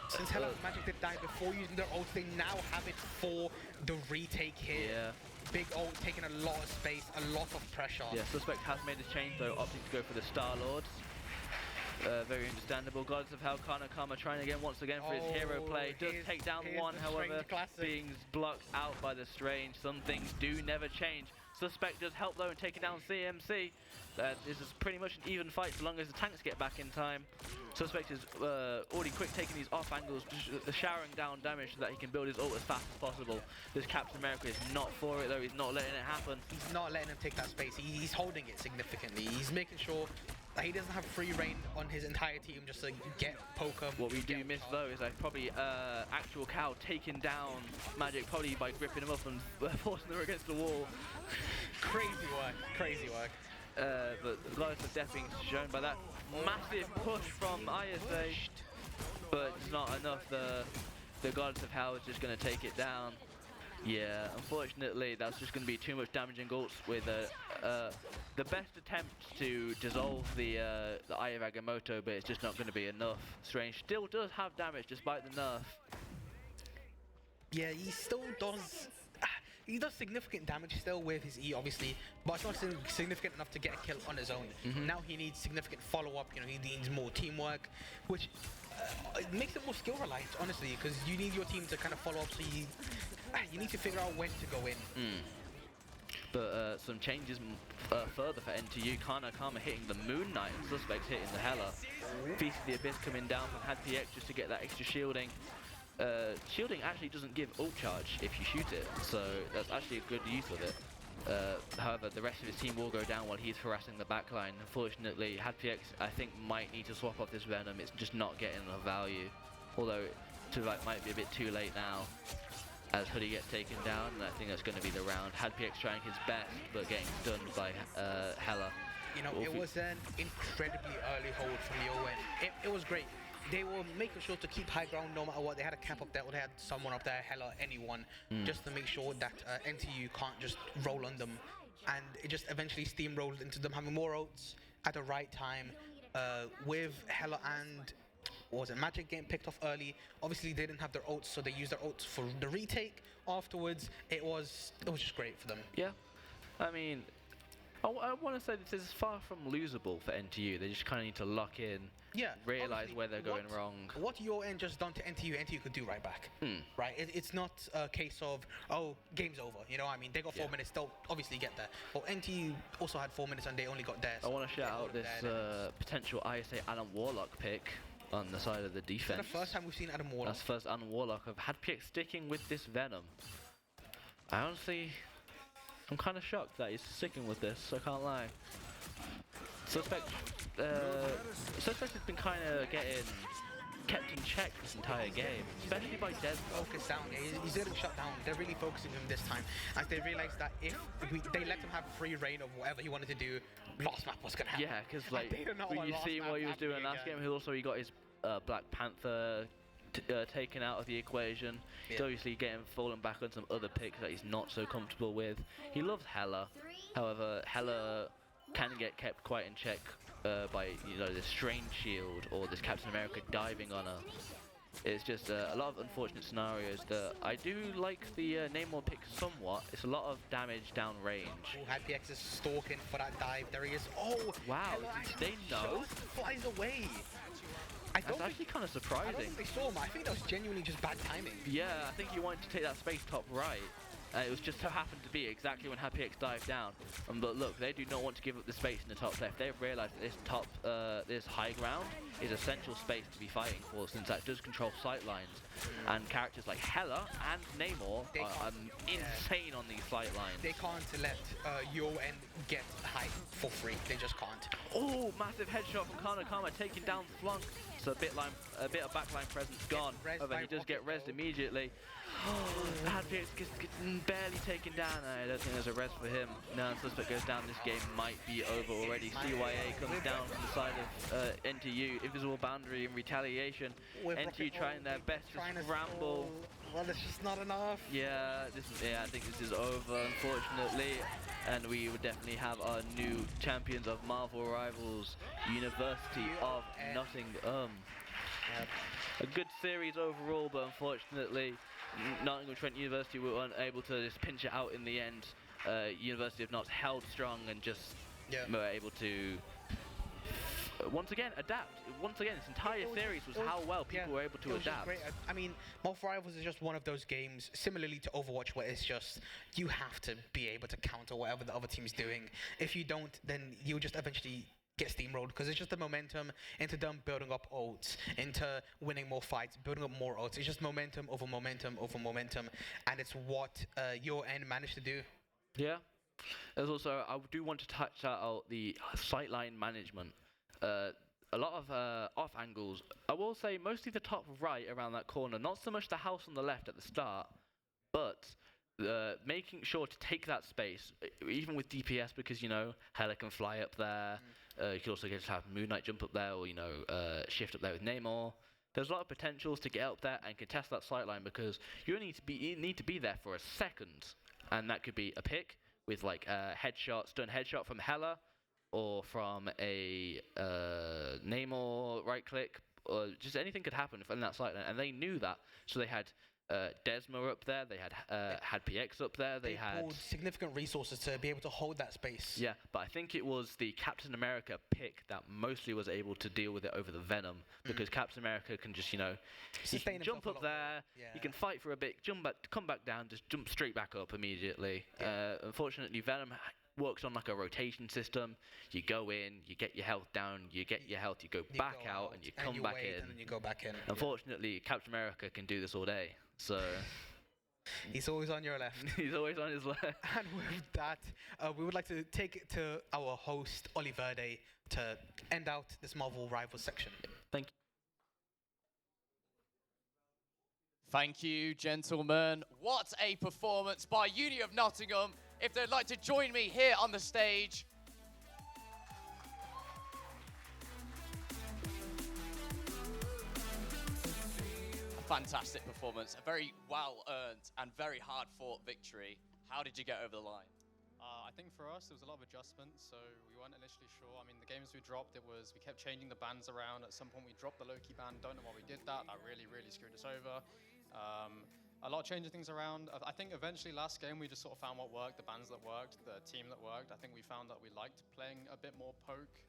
Since Hela's Magic did die before using their ult, they now have it for the retake here. Yeah. Big ult, taking a lot of space, a lot of pressure. Yeah, Suspect has made a change though, opting to go for the Star-Lords. Very understandable. Gods of Hell, Kano Kama trying again once again for his hero play. Does take down one, however, being blocked out by the Strange. Some things do never change. Suspect does help though in taking down CMC. This is pretty much an even fight so long as the tanks get back in time. Suspect is already quick taking these off angles, showering down damage so that he can build his ult as fast as possible. This Captain America is not for it though, he's not letting it happen. He's not letting him take that space, he's holding it significantly. He's making sure that he doesn't have free reign on his entire team just to get poker. What we do miss though is probably actual Cow taking down Magic probably by gripping him up and forcing her against the wall. Crazy work, crazy work. But the Goddess of Death being shown by that massive push from ISA, but it's not enough. The Goddess of Hell is just going to take it down. Yeah, unfortunately, that's just going to be too much damaging ults with the best attempt to dissolve the Eye of Agamotto, but it's just not going to be enough. Strange still does have damage despite the nerf. Yeah, he still does. He does significant damage still with his E, obviously, but it's not significant enough to get a kill on his own. Now he needs significant follow-up. You know, he needs more teamwork, which it makes it more skill reliant, honestly, because you need your team to kind of follow up. So you need to figure out when to go in. But some changes further for NTU. Kana Kama hitting the Moon Knight, and Suspects hitting the Hela. Feast of the Abyss coming down from HadPX just to get that extra shielding. Shielding actually doesn't give ult charge if you shoot it, so that's actually a good use of it. However, the rest of his team will go down while he's harassing the backline. Unfortunately, HadPX, I think, might need to swap off this Venom. It's just not getting enough value. Although, might be a bit too late now, as Hoodie gets taken down, and I think that's going to be the round. HadPX trying his best, but getting stunned by Hela. You know, it was an incredibly early hold from UoN. It was great. They were making sure to keep high ground no matter what. They had a cap up there, or they had someone up there, Hela, anyone, just to make sure that NTU can't just roll on them. And it just eventually steamrolled into them having more ults at the right time, with Hela and Magic getting picked off early. Obviously they didn't have their ults, so they used their ults for the retake afterwards. It was just great for them. Yeah, I mean, I want to say this is far from losable for NTU. They just kind of need to lock in, realize where they're going wrong. What UoN just done to NTU could do right back. Right? It's not a case of, oh, game's over. You know what I mean? They got 4 minutes, they'll obviously get there. But NTU also had 4 minutes and they only got there. I want to shout out this potential ISA Adam Warlock pick on the side of the defense. That's the first time we've seen Adam Warlock. That's the first Adam Warlock. I've had pick sticking with this Venom. I'm kind of shocked that he's sticking with this, I can't lie. Suspect has been kind of getting kept in check this entire game, especially by Des. Focus down. He's getting shut down. They're really focusing him this time, as they realized that if they let him have free reign of whatever he wanted to do, last map was gonna happen. Yeah, because when you see what he was doing last game, he got his Black Panther taken out of the equation. He's obviously fallen back on some other picks that he's not so comfortable with. He loves Hela, however, Hela can get kept quite in check by this Strange Shield or this Captain America diving on her. It's just a lot of unfortunate scenarios that I do like the Namor pick somewhat. It's a lot of damage down range. HadPX is stalking for that dive. There he is. Oh, wow! Did they know? Flies away. That's actually kind of surprising. I don't think they saw him. I think that was genuinely just bad timing. Yeah, I think he wanted to take that space top right. It was just so happened to be exactly when HadPX dived down. But look, they do not want to give up the space in the top left. They've realised that this high ground is essential space to be fighting for, since that does control sight lines. And characters like Hela and Namor are insane on these sight lines. They can't let UoN get high for free. They just can't. Oh, massive headshot from Kana Kama taking down Flunk. So a bit of backline presence gone. However, he does get rezzed immediately. HadPX gets barely taken down. I don't think there's a res for him. Now Suspect goes down. This game might be over already. CYA comes down from the side of NTU. Invisible Boundary in retaliation. NTU trying their best to scramble. Well, it's just not enough. Yeah, I think this is over, unfortunately. And we would definitely have our new champions of Marvel Rivals, University of Nottingham. A good series overall, but unfortunately, Nottingham Trent University were unable to just pinch it out in the end. University of Notts held strong and just were able to once again adapt. Once again, this entire series was how well people were able to adapt. Great. I mean, Marvel Rivals is just one of those games, similarly to Overwatch, where it's just you have to be able to counter whatever the other team's doing. If you don't, then you'll just eventually get steamrolled, because it's just the momentum into them building up ults, into winning more fights, building up more ults. It's just momentum over momentum over momentum, and it's what UoN managed to do. Yeah. There's also, I do want to touch out the sightline management. A lot of off angles. I will say mostly the top right around that corner, not so much the house on the left at the start, but making sure to take that space, even with DPS, because Hela can fly up there. You can also get to have Moon Knight jump up there, or shift up there with Namor. There's a lot of potentials to get up there and contest that sightline, because you need to be there for a second, and that could be a pick with like a stun headshot from Hela, or from a Namor right click, or just anything could happen in that sightline, and they knew that, so they had Desma up there. They had PX up there. They had pulled significant resources to be able to hold that space. Yeah, but I think it was the Captain America pick that mostly was able to deal with it over the Venom, because Captain America can just, you know, he can jump up there, he can fight for a bit, jump back, come back down, just jump straight back up immediately. Unfortunately, Venom works on like a rotation system. You go in, you get your health down, you get your health, you go back out, and you come back in. And then you go back in. Unfortunately, Captain America can do this all day. So he's always on your left. He's always on his left. And with that, we would like to take it to our host, Oli Verde, to end out this Marvel Rivals section. Thank you. Thank you, gentlemen. What a performance by Uni of Nottingham. If they'd like to join me here on the stage. A fantastic performance, a very well-earned and very hard-fought victory. How did you get over the line? I think for us, there was a lot of adjustments, so we weren't initially sure. I mean, the games we dropped, we kept changing the bans around. At some point, we dropped the Loki ban. Don't know why we did that. That really, really screwed us over. A lot of changing things around. I think eventually last game, we just sort of found what worked, the bans that worked, the team that worked. I think we found that we liked playing a bit more poke.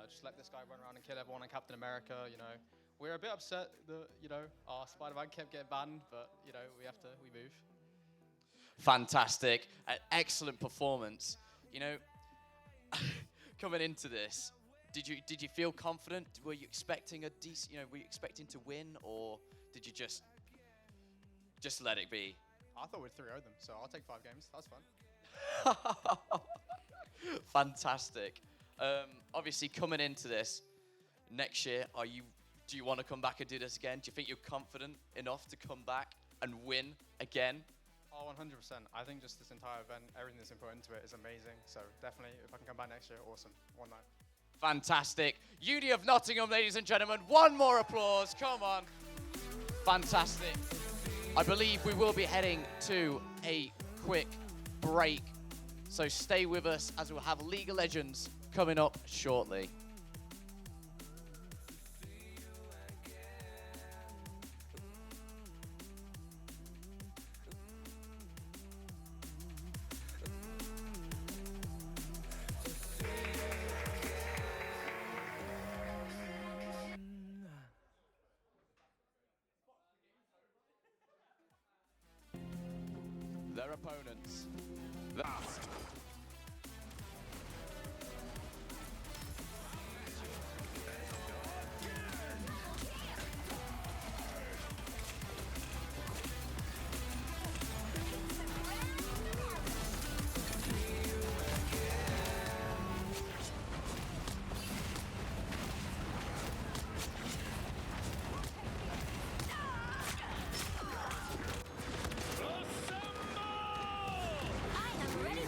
Just let this guy run around and kill everyone in Captain America, you know. We're a bit upset that, you know, our Spider-Man kept getting banned, but, you know, we move. Fantastic, an excellent performance. You know, coming into this, did you feel confident? Were you expecting a decent, you know, were you expecting to win, or did you just let it be? I thought we'd 3-0 them, so I'll take 5 games. That's fun. Fantastic. Obviously, coming into this next year, do you want to come back and do this again? Do you think you're confident enough to come back and win again? Oh, 100%. I think just this entire event, everything that's put into it is amazing. So definitely, if I can come back next year, awesome. One night. Fantastic. Uni of Nottingham, ladies and gentlemen. One more applause. Come on. Fantastic. I believe we will be heading to a quick break. So stay with us as we'll have League of Legends coming up shortly. Their opponents. Last. I am ready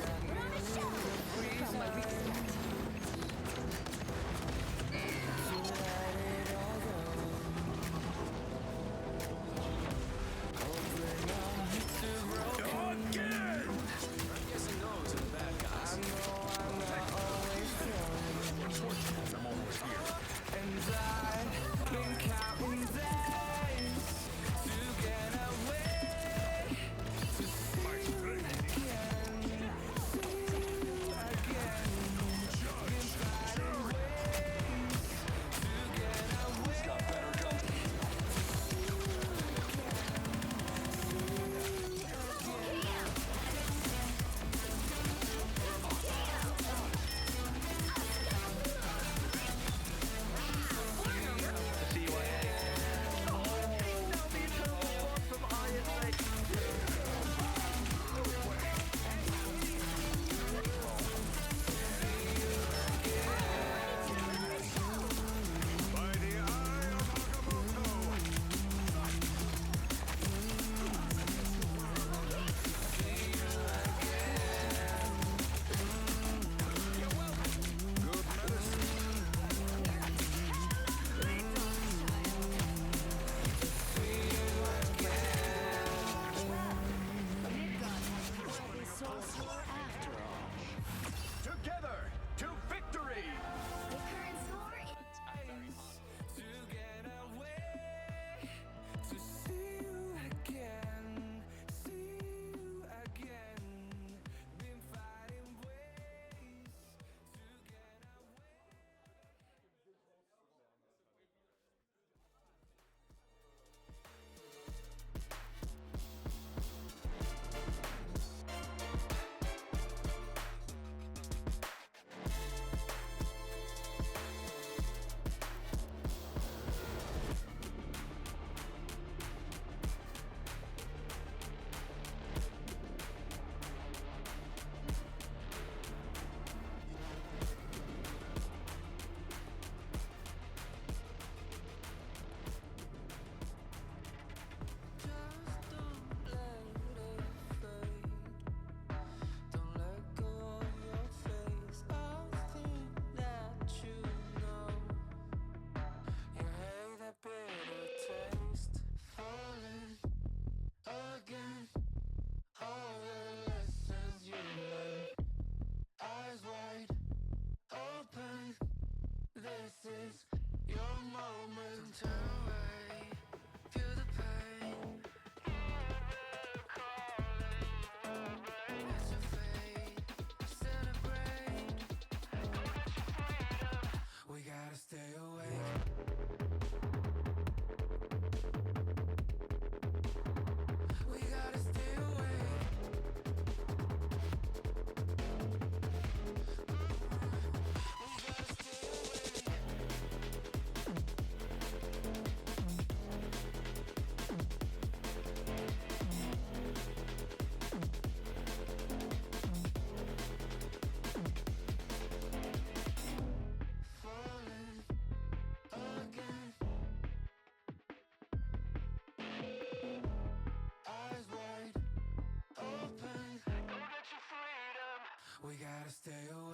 We gotta stay away.